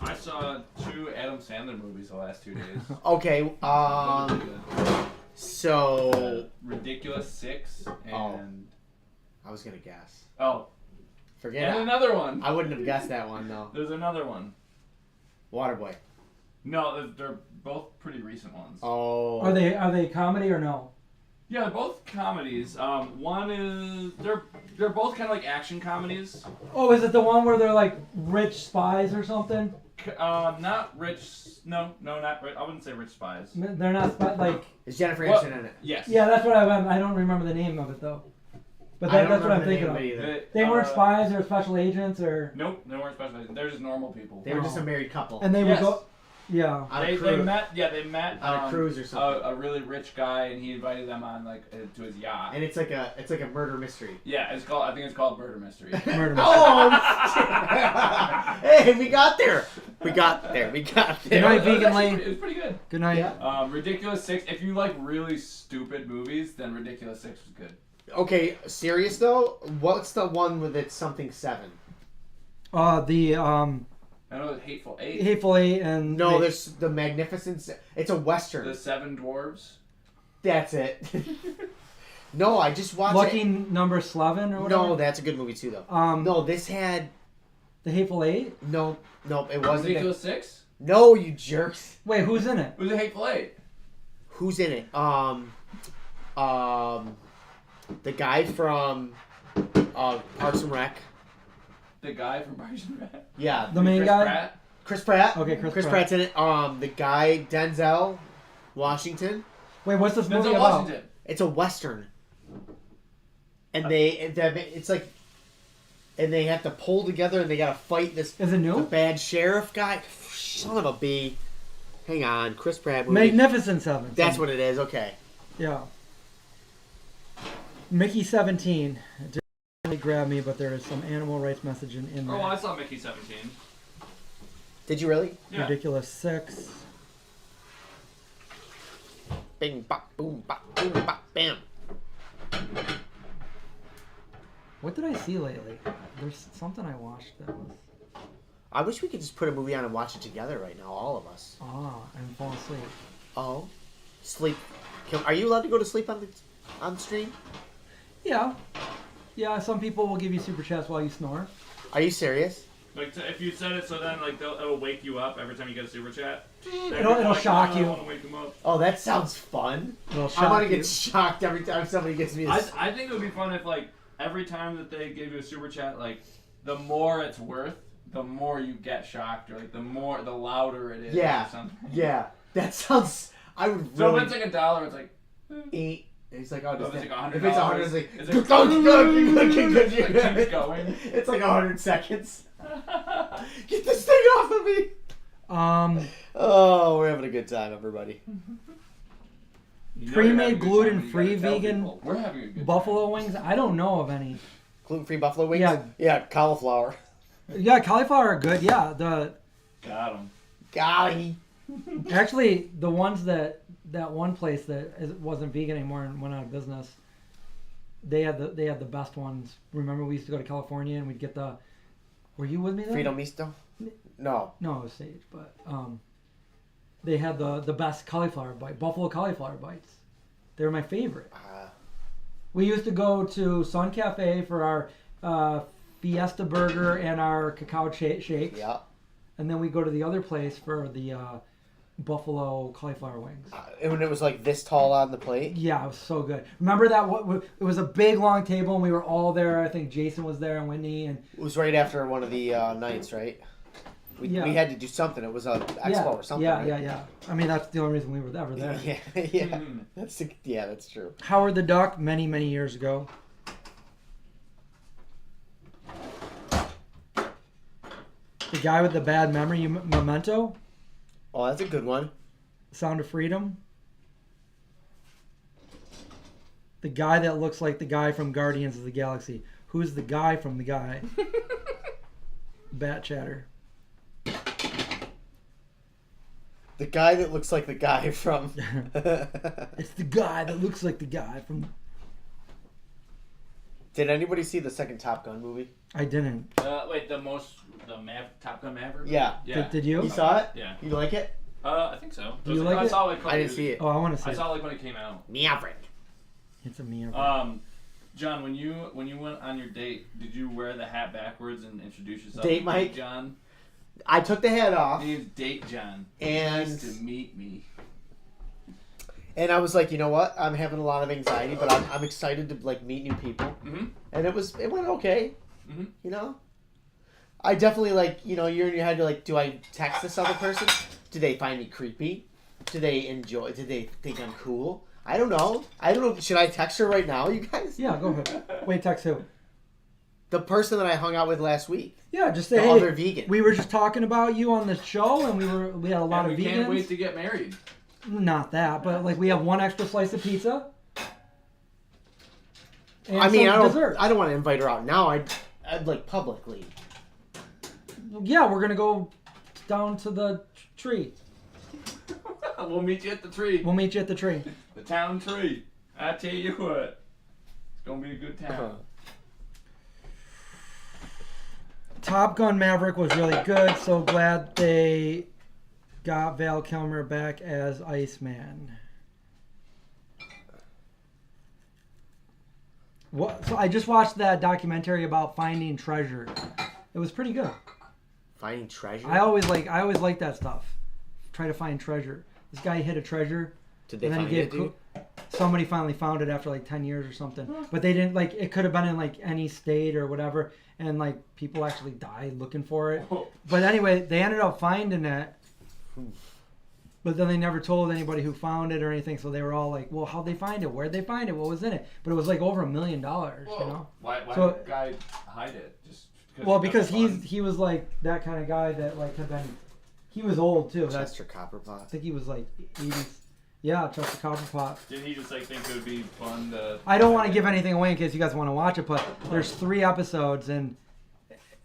I saw 2 Adam Sandler movies the last 2 days. Okay, Those are really good. so Ridiculous 6 and I was gonna guess. Forget and it. another one. I wouldn't have guessed that one though. There's another one. Waterboy. No, they're both pretty recent ones. Oh. Are they comedy or no? Yeah, they're both comedies. One is they're both kind of like action comedies. Oh, is it the one where they're like rich spies or something? Not rich. No, not rich. I wouldn't say rich spies. They're not like. Is Jennifer Aniston in it? Yes. Yeah, that's what I don't remember the name of it though. But that's what I'm thinking of. They weren't spies or special agents or. Nope, they weren't special agents. They're just normal people. They were just a married couple. And they would go. Yeah. They met. Yeah, they met on a cruise or something. A really rich guy, and he invited them on to his yacht. And it's like a murder mystery. Yeah, I think it's called Murder Mystery. Murder mystery. Oh! Hey, we got there. We got there. Good night, Vegan Lane. It was pretty good. Good night. Yeah. Ridiculous 6. If you like really stupid movies, then Ridiculous 6 was good. Okay, serious though. What's the one with it's something 7? I know it's Hateful Eight. Hateful Eight and No, there's the Magnificent. It's a western. The 7 Dwarves. That's it. No, I just watched Lucky it. Number 11 or whatever. No, that's a good movie too though. No, this had The Hateful Eight. no, it wasn't. Ridiculous 6. No, you jerks. Wait, who's in it? It was a Hateful Eight. Who's in it? The guy from Parks and Rec. The guy from Parks and Rec. Yeah, The main Chris guy. Pratt. Chris Pratt. Okay, Chris Pratt. Pratt's in it. The guy Denzel Washington. Wait, what's this movie Denzel about? Washington. It's a western, and it's like, and they have to pull together and they gotta fight this. Is it The new? bad sheriff guy. Son of a b. Hang on, Chris Pratt movie. Magnificent Seven. That's what it is. Okay. Yeah. Mickey 17. It didn't really grab me, but there is some animal rights message in there. Oh, I saw Mickey 17. Did you really? Yeah. Ridiculous 6. Bing, bop, boom, bop, boom, bop, bam. What did I see lately? There's something I watched that was. I wish we could just put a movie on and watch it together right now, all of us. And fall asleep. Oh, sleep. Are you allowed to go to sleep on the stream? Yeah. Yeah, some people will give you super chats while you snore. Are you serious? Like if you said it, so then like it'll wake you up every time you get a super chat. It'll shock you. I want to wake them up. Oh, that sounds fun. It'll I shock want to you. get shocked every time somebody gets me. I think it would be fun if like every time that they give you a super chat, like the more it's worth, the more you get shocked, or like the louder it is. Yeah. Or something. Yeah, that sounds. I would So really. if it's like $1, it's like. Eat. It's like, oh, If just it's like $100, if it's 100, it's like, it's like it it keeps going. It's like 100 seconds. Get this thing off of me. Oh, we're having a good time, everybody. You know Pre-made you're having a good time when you gluten-free gotta tell vegan people, we're having a good buffalo wings. I don't know of any. Gluten-free buffalo wings. Yeah. Yeah, cauliflower. Yeah, cauliflower are good. Yeah, time. Got him. Golly. actually the ones that one place that wasn't vegan anymore and went out of business. they had the best ones. Remember, we used to go to California and we'd get the. Were you with me there? Frito Misto? No. No, it was Sage, but they had the best cauliflower buffalo cauliflower bites. They were my favorite. We used to go to Sun Cafe for our Fiesta burger and our cacao shakes. Yeah. And then we go to the other place for the buffalo cauliflower wings. And when it was like this tall on the plate? Yeah, it was so good. Remember that? It was a big, long table, and we were all there. I think Jason was there and Whitney. And it was right after one of the nights, right? We had to do something. It was an expo or something. Yeah, right? yeah. I mean, that's the only reason we were ever there. Yeah. That's true. Howard the Duck, many, many years ago. The guy with the bad memory, Memento. Oh, that's a good one. Sound of Freedom. The guy that looks like the guy from Guardians of the Galaxy. Who's the guy from the guy? Bat Chatter. The guy that looks like the guy from... It's the guy that looks like the guy from... Did anybody see the second Top Gun movie? I didn't. Wait, the Top Gun Maverick? Yeah. Did you? You saw it? Yeah. You like it? I think so. Do you like I it? saw like I didn't see it. Oh, I want to see I it. saw like when it came out. Maverick. It's a mirror. John, when you went on your date, did you wear the hat backwards and introduce yourself? Date Mike? John. I took the hat off. My name's Date John. And Nice to meet me. And I was like, you know what? I'm having a lot of anxiety, but I'm excited to like meet new people. Mm-hmm. And it went okay. Mm-hmm. You know, I definitely like, you know, you're in your head, you're like, do I text this other person? Do they find me creepy? Do they enjoy? Do they think I'm cool? I don't know. Should I text her right now, you guys? Yeah, go ahead. Wait, text who? The person that I hung out with last week. Yeah, just say, The hey, other vegan. we were just talking about you on the show, and we had a lot And of we vegans. can't wait to get married. Not that, but like we have one extra slice of pizza. And I mean, some I dessert. don't want to invite her out now. I'd like publicly. Yeah, we're gonna go down to the tree. We'll meet you at the tree. We'll meet you at the tree. The town tree. I tell you what. It's gonna be a good town. Top Gun Maverick was really good. So glad they got Val Kilmer back as Iceman. What? So I just watched that documentary about finding treasure. It was pretty good. Finding treasure? I always like that stuff. Try to find treasure. This guy hit a treasure. Did they and then find he it, gave dude? somebody finally found it after like 10 years or something. But they didn't, like, it could have been in like any state or whatever, and like people actually died looking for it. But anyway, they ended up finding it. But then they never told anybody who found it or anything, so they were all like, well, how'd they find it? Where'd they find it? What was in it? But it was like over $1 million, you know? Why So- did the guy hide it? Just Because it was fun? he was like that kind of guy that like had been, he was old too. That's, Chester Copperpot. I think he was like 80s. Yeah, Chester Copperpot. Didn't he just like think it would be fun to... I don't want to give anything away in case you guys want to watch it, but there's 3 episodes and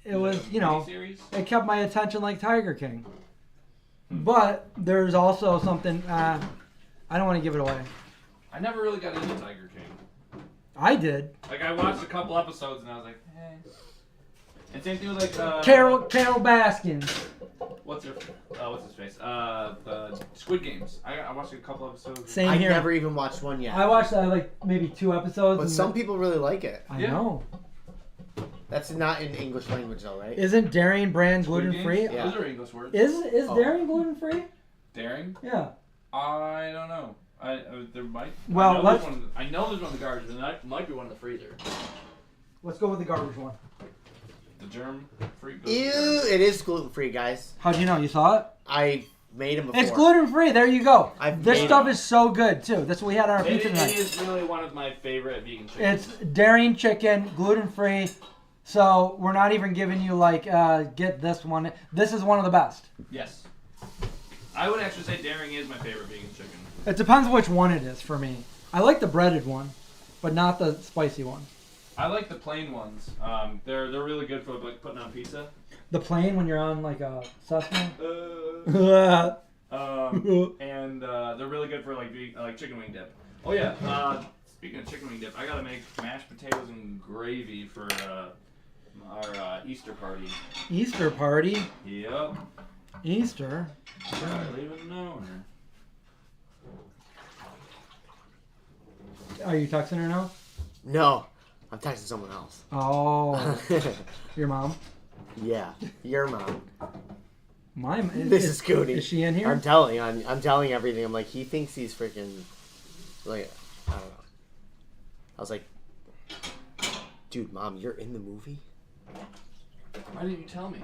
it was, you know, Miniseries? it kept my attention like Tiger King. But there's also something, I don't want to give it away. I never really got into Tiger King. I did. Like, I watched a couple episodes and I was like, eh. And same thing with like... Carol Baskins. What's his face? The Squid Games. I watched a couple episodes. Same I here. never even watched one yet. I watched like maybe 2 episodes. But and some people really like it. I Yeah. know. That's not in English language though, right? Isn't Darian Brand Squid gluten free? Games? Yeah. Those are English words. Is Oh. Darian gluten free? Daring? Yeah. I don't know. There might. Well, I know there's one in the garbage, and there might be one in the freezer. Let's go with the garbage one. The germ-free. Ew, it is gluten free, guys. How'd you know? You saw it? I made them before. It's gluten free. There you go. I've This made stuff it. is so good too. That's what we had on our pizza It tonight. is really one of my favorite vegan chickens. It's Darian chicken, gluten free. So we're not even giving you like get this one. This is one of the best. Yes. I would actually say Daring is my favorite vegan chicken. It depends which one it is for me. I like the breaded one, but not the spicy one. I like the plain ones. They're really good for like putting on pizza. The plain when you're on like a Cessna. And they're really good for like chicken wing dip. Oh yeah. Speaking of chicken wing dip, I gotta make mashed potatoes and gravy for our Easter party. Easter party? Yep. Easter? Barely even known her. Are you texting her now? No, I'm texting someone else. Oh. Your mom? Yeah, your mom. My Mrs. Cooney. Is she in here? I'm telling everything. I'm like, he thinks he's freaking, like, I don't know. I was like, dude, Mom, you're in the movie? Why didn't you tell me?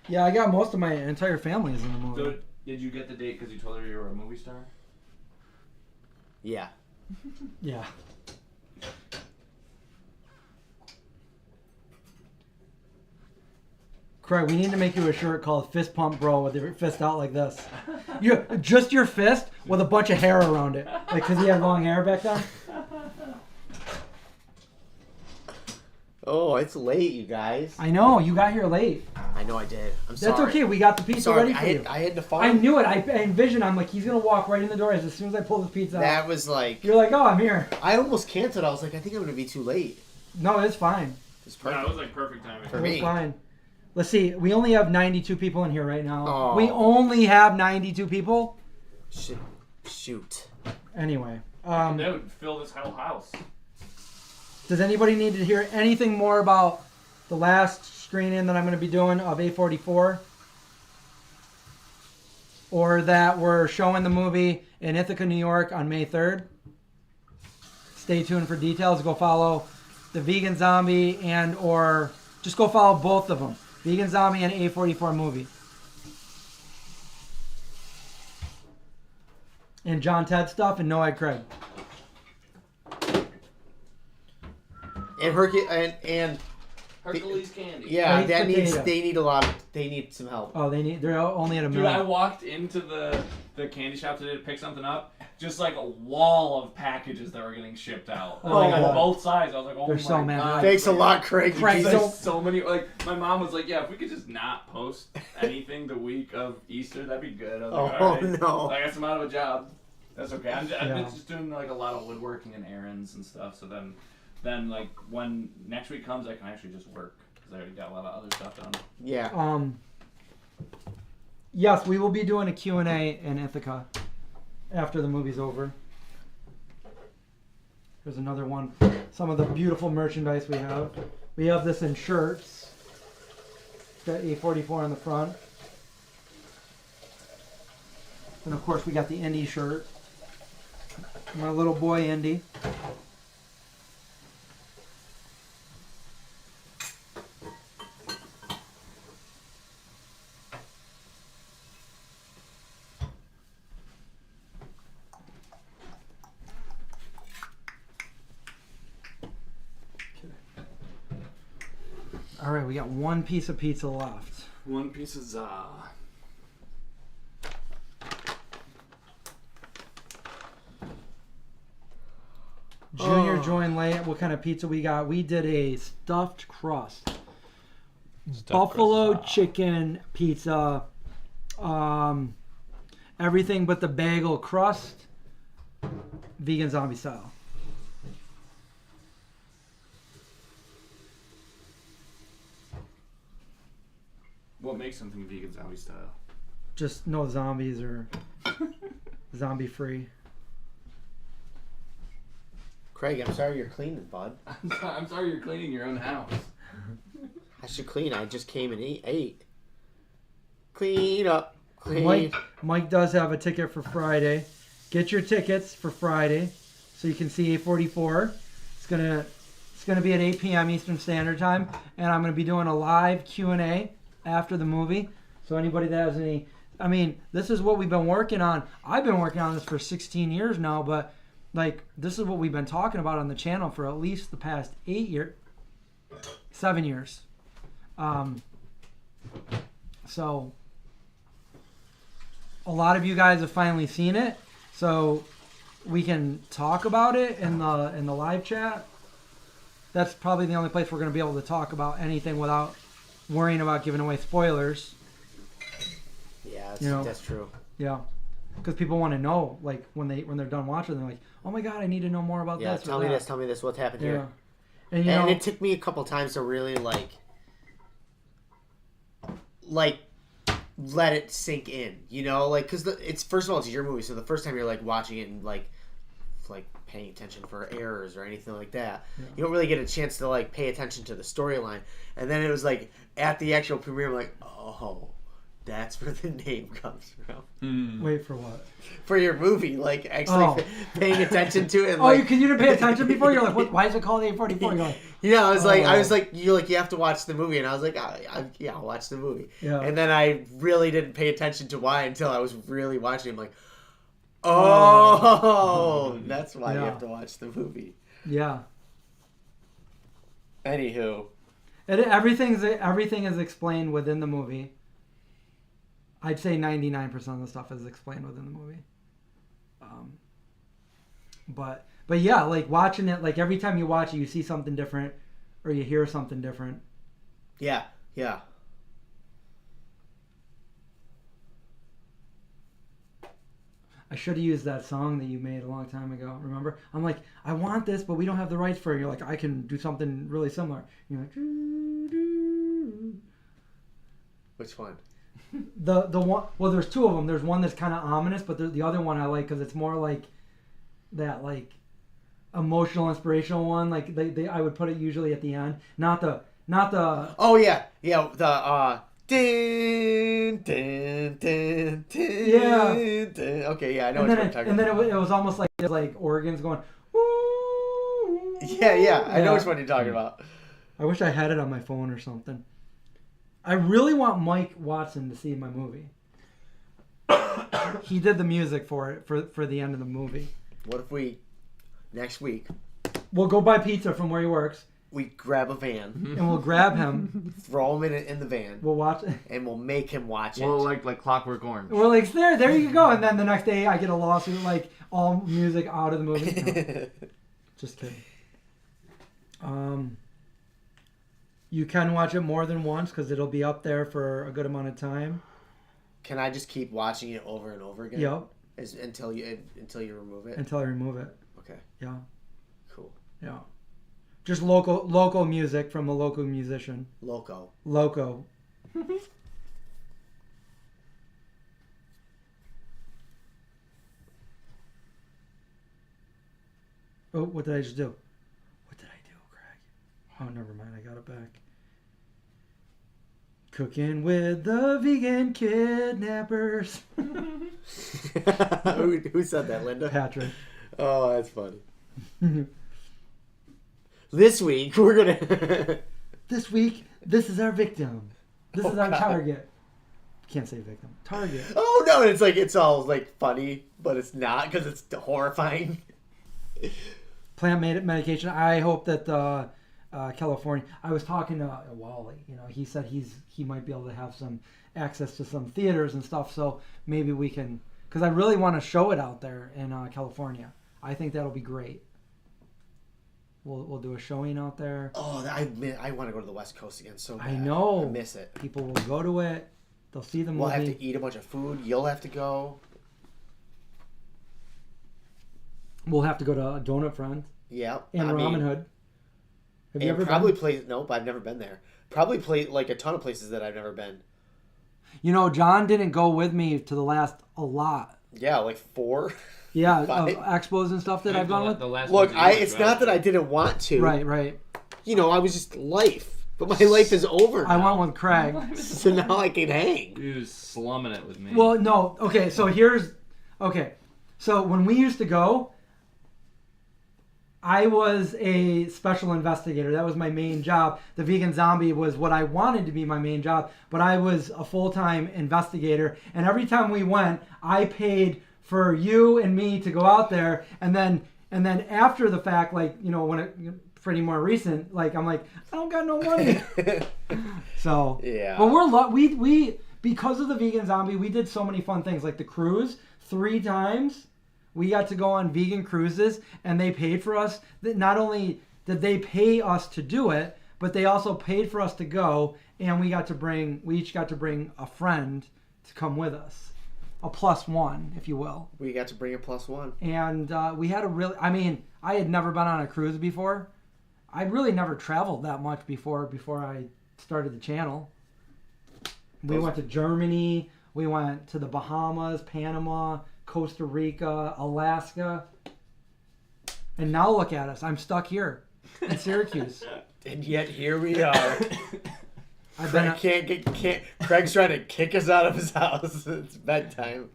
Yeah, I got most of my entire family is in the movie. So, did you get the date because you told her you were a movie star? Yeah. Yeah. Craig, we need to make you a shirt called Fist Pump Bro with your fist out like this. Just your fist with a bunch of hair around it. Like, because he had long hair back then. Oh, it's late, you guys. I know, you got here late. I know I did. I'm sorry. That's okay, we got the pizza ready for you. I had to farm. I knew it. I envisioned, I'm like, he's going to walk right in the door as soon as I pull the pizza out. That was like... You're like, oh, I'm here. I almost canceled. I was like, I think I'm going to be too late. No, it's fine. It's Yeah, perfect. it was like perfect timing. For It's me. fine. Let's see, we only have 92 people in here right now. Oh. We only have 92 people? Shoot. That Anyway. would fill this whole house. Does anybody need to hear anything more about the last screening that I'm going to be doing of A44? Or that we're showing the movie in Ithaca, New York on May 3rd? Stay tuned for details. Go follow the Vegan Zombie and or just go follow both of them. Vegan Zombie and A44 Movie. And John Ted stuff and No Egg Craig. And Hercules candy. yeah, Baked that means potato. they need some help. Oh, they're only at a Dude, I minute. walked into the candy shop today to pick something up. Just like a wall of packages that were getting shipped out. Oh, Like God. on both sides. I was like, oh They're my so mad. god. Thanks a lot, Craig. Craig, Like, so- so many, like, my mom was like, yeah, if we could just not post anything the week of Easter, that'd be good. I was like, Oh, all right. no. I guess I'm out of a job. That's okay. I've been Yeah. just doing like a lot of woodworking and errands and stuff. So then like when next week comes, I can actually just work because I already got a lot of other stuff done. Yeah. Yes, we will be doing a Q&A in Ithaca after the movie's over. There's another one. Some of the beautiful merchandise we have. We have this in shirts. It's got A44 on the front. And of course we got the Indy shirt. My little boy Indy. All right, we got one piece of pizza left. One piece of za. Junior Oh. joined late. What kind of pizza we got? We did a stuffed crust. Buffalo chicken pizza. Everything but the bagel crust. Vegan zombie style. What makes something vegan zombie style? Just no zombies or zombie free. Craig, I'm sorry you're cleaning, bud. I'm sorry you're cleaning your own house. I should clean. I just came and ate. Clean up. Clean. Mike does have a ticket for Friday. Get your tickets for Friday so you can see A44. It's gonna be at 8 p.m. Eastern Standard Time, and I'm gonna be doing a live Q&A after the movie. So anybody that has any, I mean, this is what we've been working on. I've been working on this for 16 years now, but like this is what we've been talking about on the channel for at least the past 7 years. So a lot of you guys have finally seen it, so we can talk about it in the live chat. That's probably the only place we're going to be able to talk about anything without worrying about giving away spoilers. Yeah, You know. that's true. Yeah. because people want to know, like when they're done watching, they're like, oh my god, I need to know more about this. Tell me this. What's happened here? And it took me a couple times to really like let it sink in, because it's first of all, it's your movie, so the first time you're like watching it and like paying attention for errors or anything like that, you don't really get a chance to like pay attention to the storyline. And then it was like at the actual premiere, I'm like, oh, that's where the name comes from. Wait, for what? For your movie, like actually paying attention to it. And, because you didn't pay attention before. You're like, what? Why is it called A44? You're like, I was like, you have to watch the movie, and I was like, I'll watch the movie. Yeah. And then I really didn't pay attention to why until I was really watching. I'm like, oh, that's why you have to watch the movie. Yeah. Anywho, everything is explained within the movie. I'd say 99% of the stuff is explained within the movie. But yeah, like watching it, like every time you watch it, you see something different, or you hear something different. Yeah. I should have used that song that you made a long time ago. Remember? I'm like, I want this, but we don't have the rights for it. You're like, I can do something really similar. You're like, which one? The one. Well, there's two of them. There's one that's kind of ominous, but the other one I like because it's more like that, like emotional, inspirational one. Like I would put it usually at the end, not the. Oh yeah. The Dun, dun, dun, dun, yeah. Dun. Okay, yeah, I know what you're talking about. And then it was almost like organs going. Woo. Yeah, I know which one you're talking about. I wish I had it on my phone or something. I really want Mike Watson to see my movie. He did the music for it for the end of the movie. What if we next week we'll go buy pizza from where he works. We grab a van and we'll grab him, throw him in the van. We'll watch it, and we'll make him watch it. Well, like Clockwork Orange. We're like, there you go. And then the next day, I get a lawsuit, like all music out of the movie. No, just kidding. You can watch it more than once because it'll be up there for a good amount of time. Can I just keep watching it over and over again? Yep. Until you remove it. Until I remove it. Okay. Yeah. Cool. Yeah. Just local music from a local musician. Loco. Oh, what did I just do? What did I do, Craig? Oh, never mind. I got it back. Cooking with the vegan kidnappers. Who said that, Linda? Patrick. Oh, that's funny. This week, we're going to... This week, this is our victim. This is our target. Can't say victim. Target. Oh, no, and it's all, funny, but it's not, because it's horrifying. Plant medication. I hope that California... I was talking to Wally. He said he might be able to have some access to some theaters and stuff, so maybe we can... Because I really want to show it out there in California. I think that'll be great. We'll do a showing out there. Oh, I want to go to the West Coast again so bad. I know. I miss it. People will go to it. They'll see the movie. We'll have to eat a bunch of food. You'll have to go. We'll have to go to Donut Friend. Yeah. And Ramen Hood. Have you ever been? Nope, I've never been there. Probably play a ton of places that I've never been. John didn't go with me to the last a lot. Yeah, 4. Yeah, expos and stuff that I've gone with. Look, it's not that I didn't want to. Right. I was just life. But my life is over now. I went with Craig. So now I can hang. He was slumming it with me. Well, no. Okay, so So when we used to go, I was a special investigator. That was my main job. The Vegan Zombie was what I wanted to be my main job. But I was a full-time investigator. And every time we went, I paid for you and me to go out there, and then after the fact, when it pretty more recent, I'm like, I don't got no money. So yeah. But we because of the Vegan Zombie, we did so many fun things, like the cruise 3 times. We got to go on vegan cruises, and they paid for us. Not only did they pay us to do it, but they also paid for us to go, and we each got to bring a friend to come with us. a +1, if you will. We got to bring a +1. And we had a really, I mean, I had never been on a cruise before. I'd really never traveled that much before I started the channel. We went to Germany. We went to the Bahamas, Panama, Costa Rica, Alaska. And now look at us. I'm stuck here in Syracuse. And yet here we are. I've Craig's trying to kick us out of his house. It's bedtime.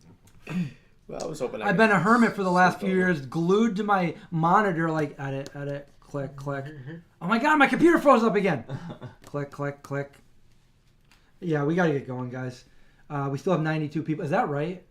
Well, I was hoping I've been a hermit for the last few years, glued to my monitor, like edit, click, click. Oh my god, my computer froze up again. Click, click, click. Yeah, we got to get going, guys. We still have 92 people. Is that right?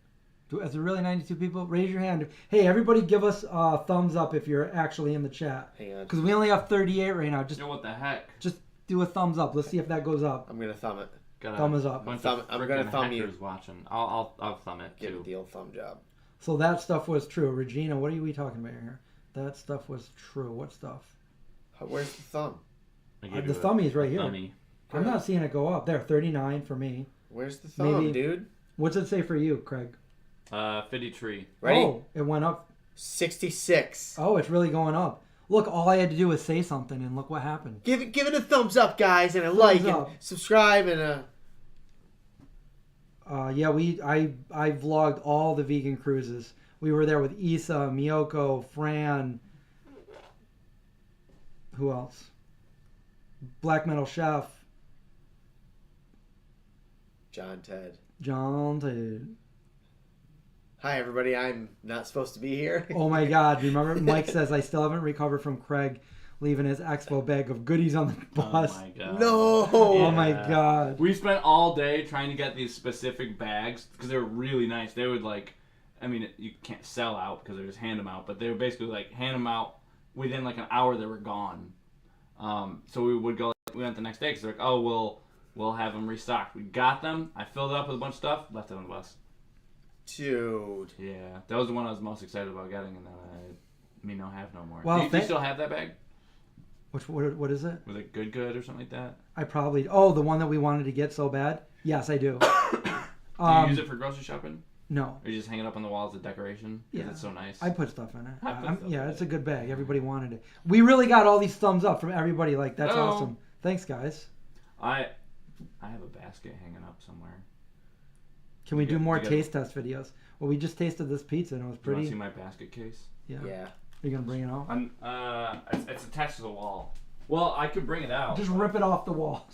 Is there really 92 people? Raise your hand. Hey, everybody give us a thumbs up if you're actually in the chat. Hang on. Because we only have 38 right now. Just, what the heck? just do a thumbs up. Let's see if that goes up. I'm going to thumb it. Thumbs up. I'm going to thumb you. Watching. I'll thumb it, Give too. it the old thumb job. So that stuff was true. Regina, what are we talking about here? That stuff was true. What stuff? Where's the thumb? The thumbie's right here. Thummy. I'm not seeing it go up. There, 39 for me. Where's the thumb, dude? What's it say for you, Craig? 53. Ready? Oh, it went up. 66. Oh, it's really going up. Look, all I had to do was say something, and look what happened. Give it a thumbs up, guys, and a like, and subscribe, and a... Yeah, I vlogged all the vegan cruises. We were there with Issa, Miyoko, Fran. Who else? Black Metal Chef. John Ted. Hi, everybody. I'm not supposed to be here. Oh, my God. Remember, Mike says, I still haven't recovered from Craig leaving his expo bag of goodies on the bus. Oh, my God. No! Oh, my God. We spent all day trying to get these specific bags because they were really nice. They would, like, I mean, you can't sell out because they just hand them out, but they were basically, like, hand them out within, like, an hour they were gone. So we would go, we went the next day because they're like, oh, we'll have them restocked. We got them. I filled it up with a bunch of stuff, left it on the bus. Dude. Yeah, that was the one I was most excited about getting, and then I have no more. Well, do you still have that bag? What is it? Was it good or something like that? I probably... Oh, the one that we wanted to get so bad? Yes, I do. Do you use it for grocery shopping? No. Or you just hang it up on the wall as a decoration? Because it's so nice. I put stuff in it. Yeah, it's a good bag. Everybody wanted it. We really got all these thumbs up from everybody. Like, that's awesome. Thanks, guys. I have a basket hanging up somewhere. Can we do more taste test videos? Well, we just tasted this pizza and it was pretty. You want to see my basket case? Yeah. Yeah. Are you gonna bring it out? It's attached to the wall. Well, I could bring it out. Just rip it off the wall.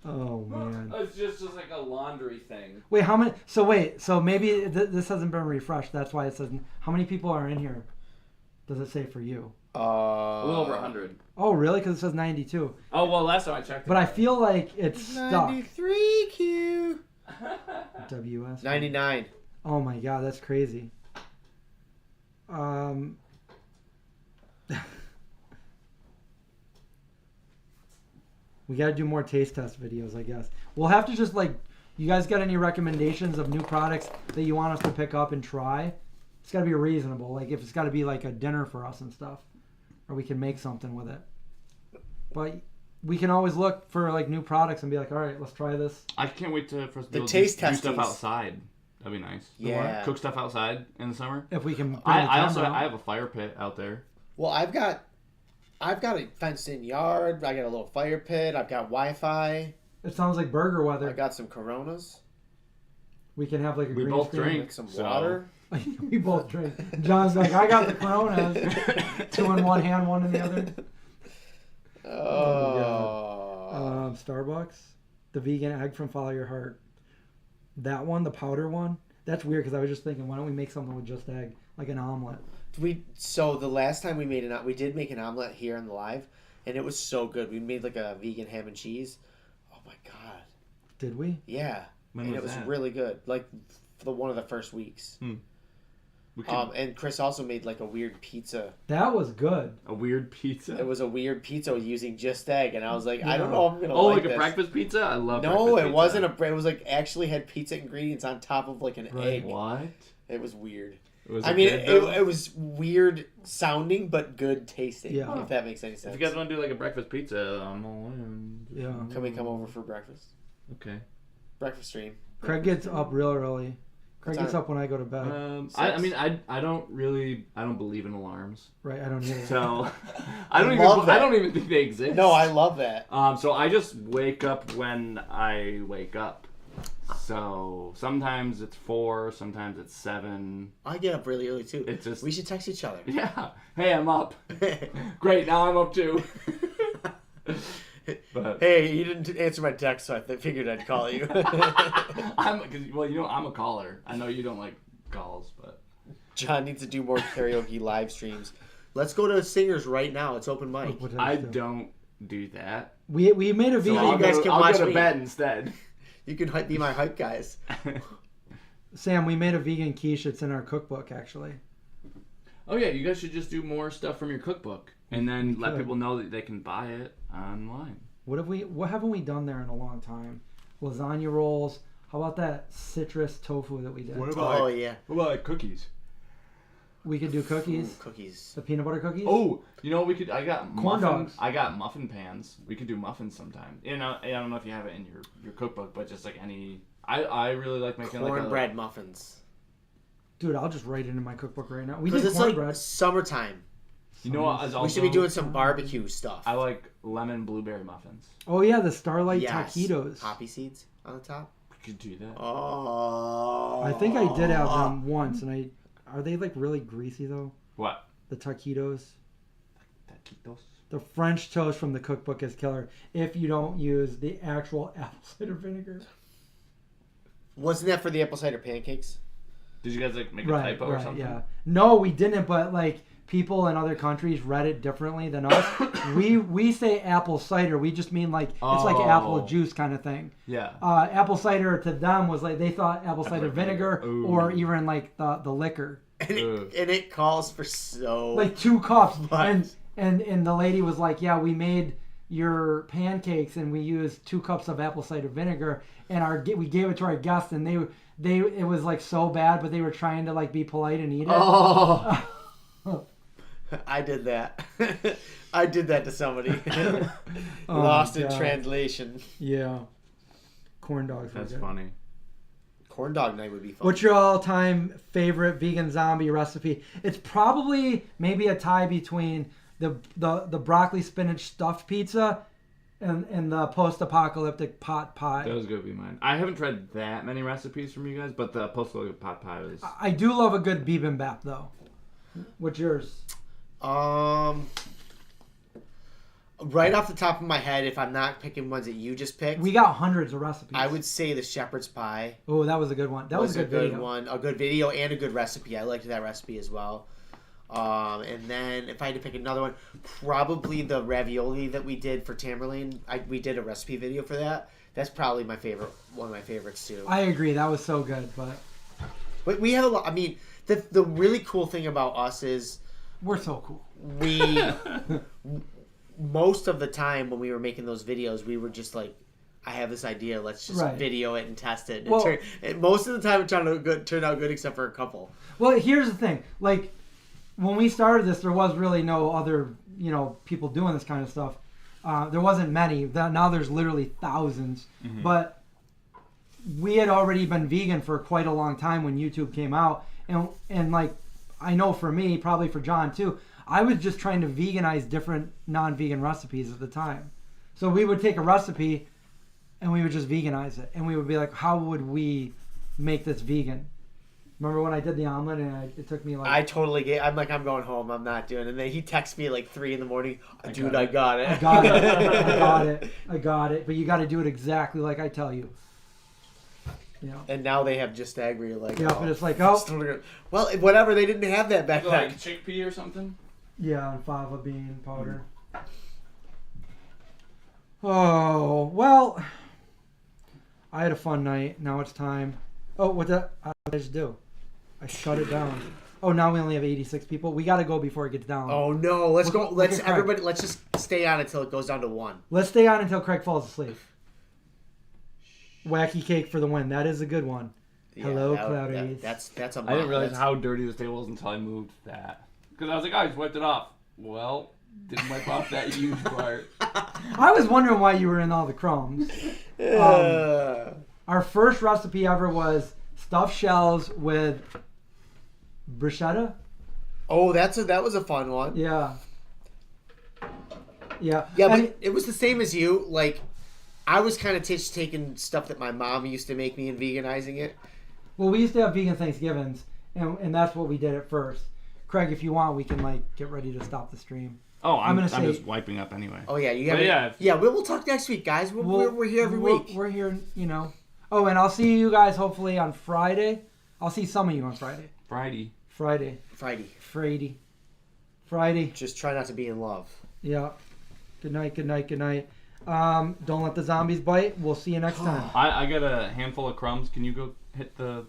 Oh man. It's just like a laundry thing. Wait, how many? So maybe this hasn't been refreshed. That's why it says how many people are in here. Does it say for you? A little over 100. Oh really? Because it says 92. Oh well, last time I checked. But I feel like it's stuck. 93Q. WS. 99. Oh my god, that's crazy. We got to do more taste test videos, I guess. We'll have to just you guys got any recommendations of new products that you want us to pick up and try? It's got to be reasonable. Like if it's got to be like a dinner for us and stuff, or we can make something with it. But we can always look for like new products and be like, all right, let's try this. I can't wait to first the taste do stuff outside. That'd be nice. Yeah. Cook stuff outside in the summer. If we can. I have a fire pit out there. Well, I've got a fenced-in yard. I got a little fire pit. I've got Wi-Fi. It sounds like burger weather. I got some Coronas. We can have like a green both screen. drink some water. We both drink. John's like, I got the Coronas. 2 in one hand, 1 in the other. Oh. Starbucks. The vegan egg from Follow Your Heart. That one, the powder one. That's weird because I was just thinking, why don't we make something with just egg, like an omelet? So the last time we did make an omelet here on the live, and it was so good. We made like a vegan ham and cheese. Oh my god! Did we? Yeah, and it was really good. Like for one of the first weeks. And Chris also made like a weird pizza. That was good. A weird pizza. It was a weird pizza using just egg, and I was like, I don't know if I'm gonna. like a this. breakfast pizza? I love. No, it wasn't it was like actually had pizza ingredients on top of like an egg. What? It was weird. It was weird sounding, but good tasting. Yeah. If that makes any sense. If you guys want to do like a breakfast pizza, I'm all in. Yeah. Can we come over for breakfast? Okay. breakfast stream. Craig gets up real early. Craig gets up when I go to bed. I don't believe in alarms. Right, I don't either. So I don't even think they exist. No, I love that. So I just wake up when I wake up. So sometimes it's 4, sometimes it's 7. I get up really early too. It's just we should text each other. Yeah. Hey, I'm up. Great, now I'm up too. But hey, you didn't answer my text, so I figured I'd call you. I'm a caller. I know you don't like calls, but John needs to do more karaoke live streams. Let's go to Singers right now. It's open mic. I don't do that. We made a So video. you guys can I'll watch go to me. bed instead. You can be my hype guys. Sam, we made a vegan quiche. It's in our cookbook, actually. Oh yeah, you guys should just do more stuff from your cookbook, and then let people know that they can buy it online. What haven't we done there in a long time? Lasagna rolls. How about that citrus tofu that we did? What about yeah. What about like cookies? We could do cookies. Ooh, cookies. The peanut butter cookies. Oh, you know what we could? I got corn dogs. I got muffin pans. We could do muffins sometime. You know, I don't know if you have it in your cookbook, but just like any. I really like making cornbread muffins. Dude, I'll just write it in my cookbook right now. We Because did it's cornbread. like summertime. You know what? We should be doing some barbecue stuff. I like lemon blueberry muffins. Oh yeah, the Starlight Yes. taquitos. Poppy seeds on the top. We could do that. Oh. I think I did have them once, and are they like really greasy though? What? The taquitos. Taquitos. The French toast from the cookbook is killer if you don't use the actual apple cider vinegar. Wasn't that for the apple cider pancakes? Did you guys like make a typo or something? Yeah. No, we didn't. But like people in other countries read it differently than us. we say apple cider. We just mean like it's like apple juice kind of thing. Yeah. Apple cider to them was like they thought apple cider vinegar or even like the liquor. And it calls for so like 2 cups. much. And the lady was like, yeah, we made your pancakes and we used 2 cups of apple cider vinegar and we gave it to our guests and they it was like so bad, but they were trying to like be polite and eat it. Oh. I did that. I did that to somebody. Lost in translation. Yeah. Corn dogs. That's funny. Corn dog night would be fun. What's your all-time favorite vegan zombie recipe? It's probably maybe a tie between the broccoli spinach stuffed pizza and the post-apocalyptic pot pie. Those would be mine. I haven't tried that many recipes from you guys, but the post-apocalyptic pot pie is. I do love a good bibimbap though. What's yours? Right off the top of my head, if I'm not picking ones that you just picked, We got hundreds of recipes. I would say the shepherd's pie. Oh, that was a good one. That was a good video. one. A good video and a good recipe. I liked that recipe as well. And then if I had to pick another one, probably the ravioli that we did for Tamerlane. We did a recipe video for that. That's probably my favorite. One of my favorites too. I agree. That was so good, But we have a lot. I mean, the really cool thing about us is we're so cool. we most of the time when we were making those videos, we were just like, I have this idea, let's just video it and test it. And most of the time it turned out good except for a couple. Well, here's the thing. Like, when we started this, there was really no other, people doing this kind of stuff. There wasn't many. Now there's literally thousands. Mm-hmm. But we had already been vegan for quite a long time when YouTube came out. And like, I know for me, probably for John too, I was just trying to veganize different non-vegan recipes at the time. So we would take a recipe and we would just veganize it. And we would be like, how would we make this vegan? Remember when I did the omelet and it took me like... I totally get I'm like, I'm going home. I'm not doing it. And then he texts me at like 3 a.m. Dude, I got it. I got it. But you got to do it exactly like I tell you. And now they have just egg where you're like... Yeah, but it's like, well, whatever. They didn't have that back then. Like chickpea or something? Yeah, and fava bean powder. Oh, well... I had a fun night. Now it's time. Oh, what did I just do? I shut it down. Oh, now we only have 86 people. We got to go before it gets down. Oh no! Let's go. Let's just stay on until it goes down to 1. Let's stay on until Craig falls asleep. Wacky cake for the win. That is a good one. Yeah, Hello, Cloudy. That's a. I didn't realize how dirty this table was until I moved that. Because I was like, I just wiped it off. Well, didn't wipe off that huge part. I was wondering why you were in all the crumbs. Our first recipe ever was stuffed shells with bruschetta. Oh, that was a fun one. Yeah. Yeah. Yeah, And- but it was the same as you. Like, I was kind of just taking stuff that my mom used to make me and veganizing it. well, we used to have vegan Thanksgivings, and that's what we did at first. Craig, if you want, we can like get ready to stop the stream. Oh, I'm gonna say- just wiping up anyway. Oh yeah, you have. But yeah, Yeah, we'll talk next week, guys. We're here every week. We're here, you know. Oh, and I'll see you guys hopefully on Friday. I'll see some of you on Friday. Friday. Friday. Just try not to be in love. Yeah. Good night. Don't let the zombies bite. We'll see you next time. I got a handful of crumbs. Can you go hit the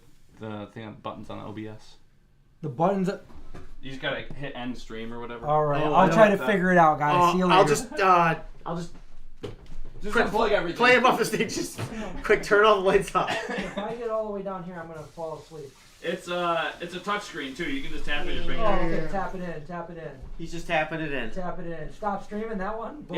thing on buttons on OBS? The buttons. You just gotta hit end stream or whatever. All right. Oh, I'll I try like to that. figure it out, guys. See you later. I'll just Just quick unplug everything. play him off the stage. Just quick turn all the lights off. If I get all the way down here, I'm gonna fall asleep. It's a touch screen too. You can just tap it with your Oh, finger. okay. Tap it in. He's just tapping it in. Stop streaming that one. Yeah.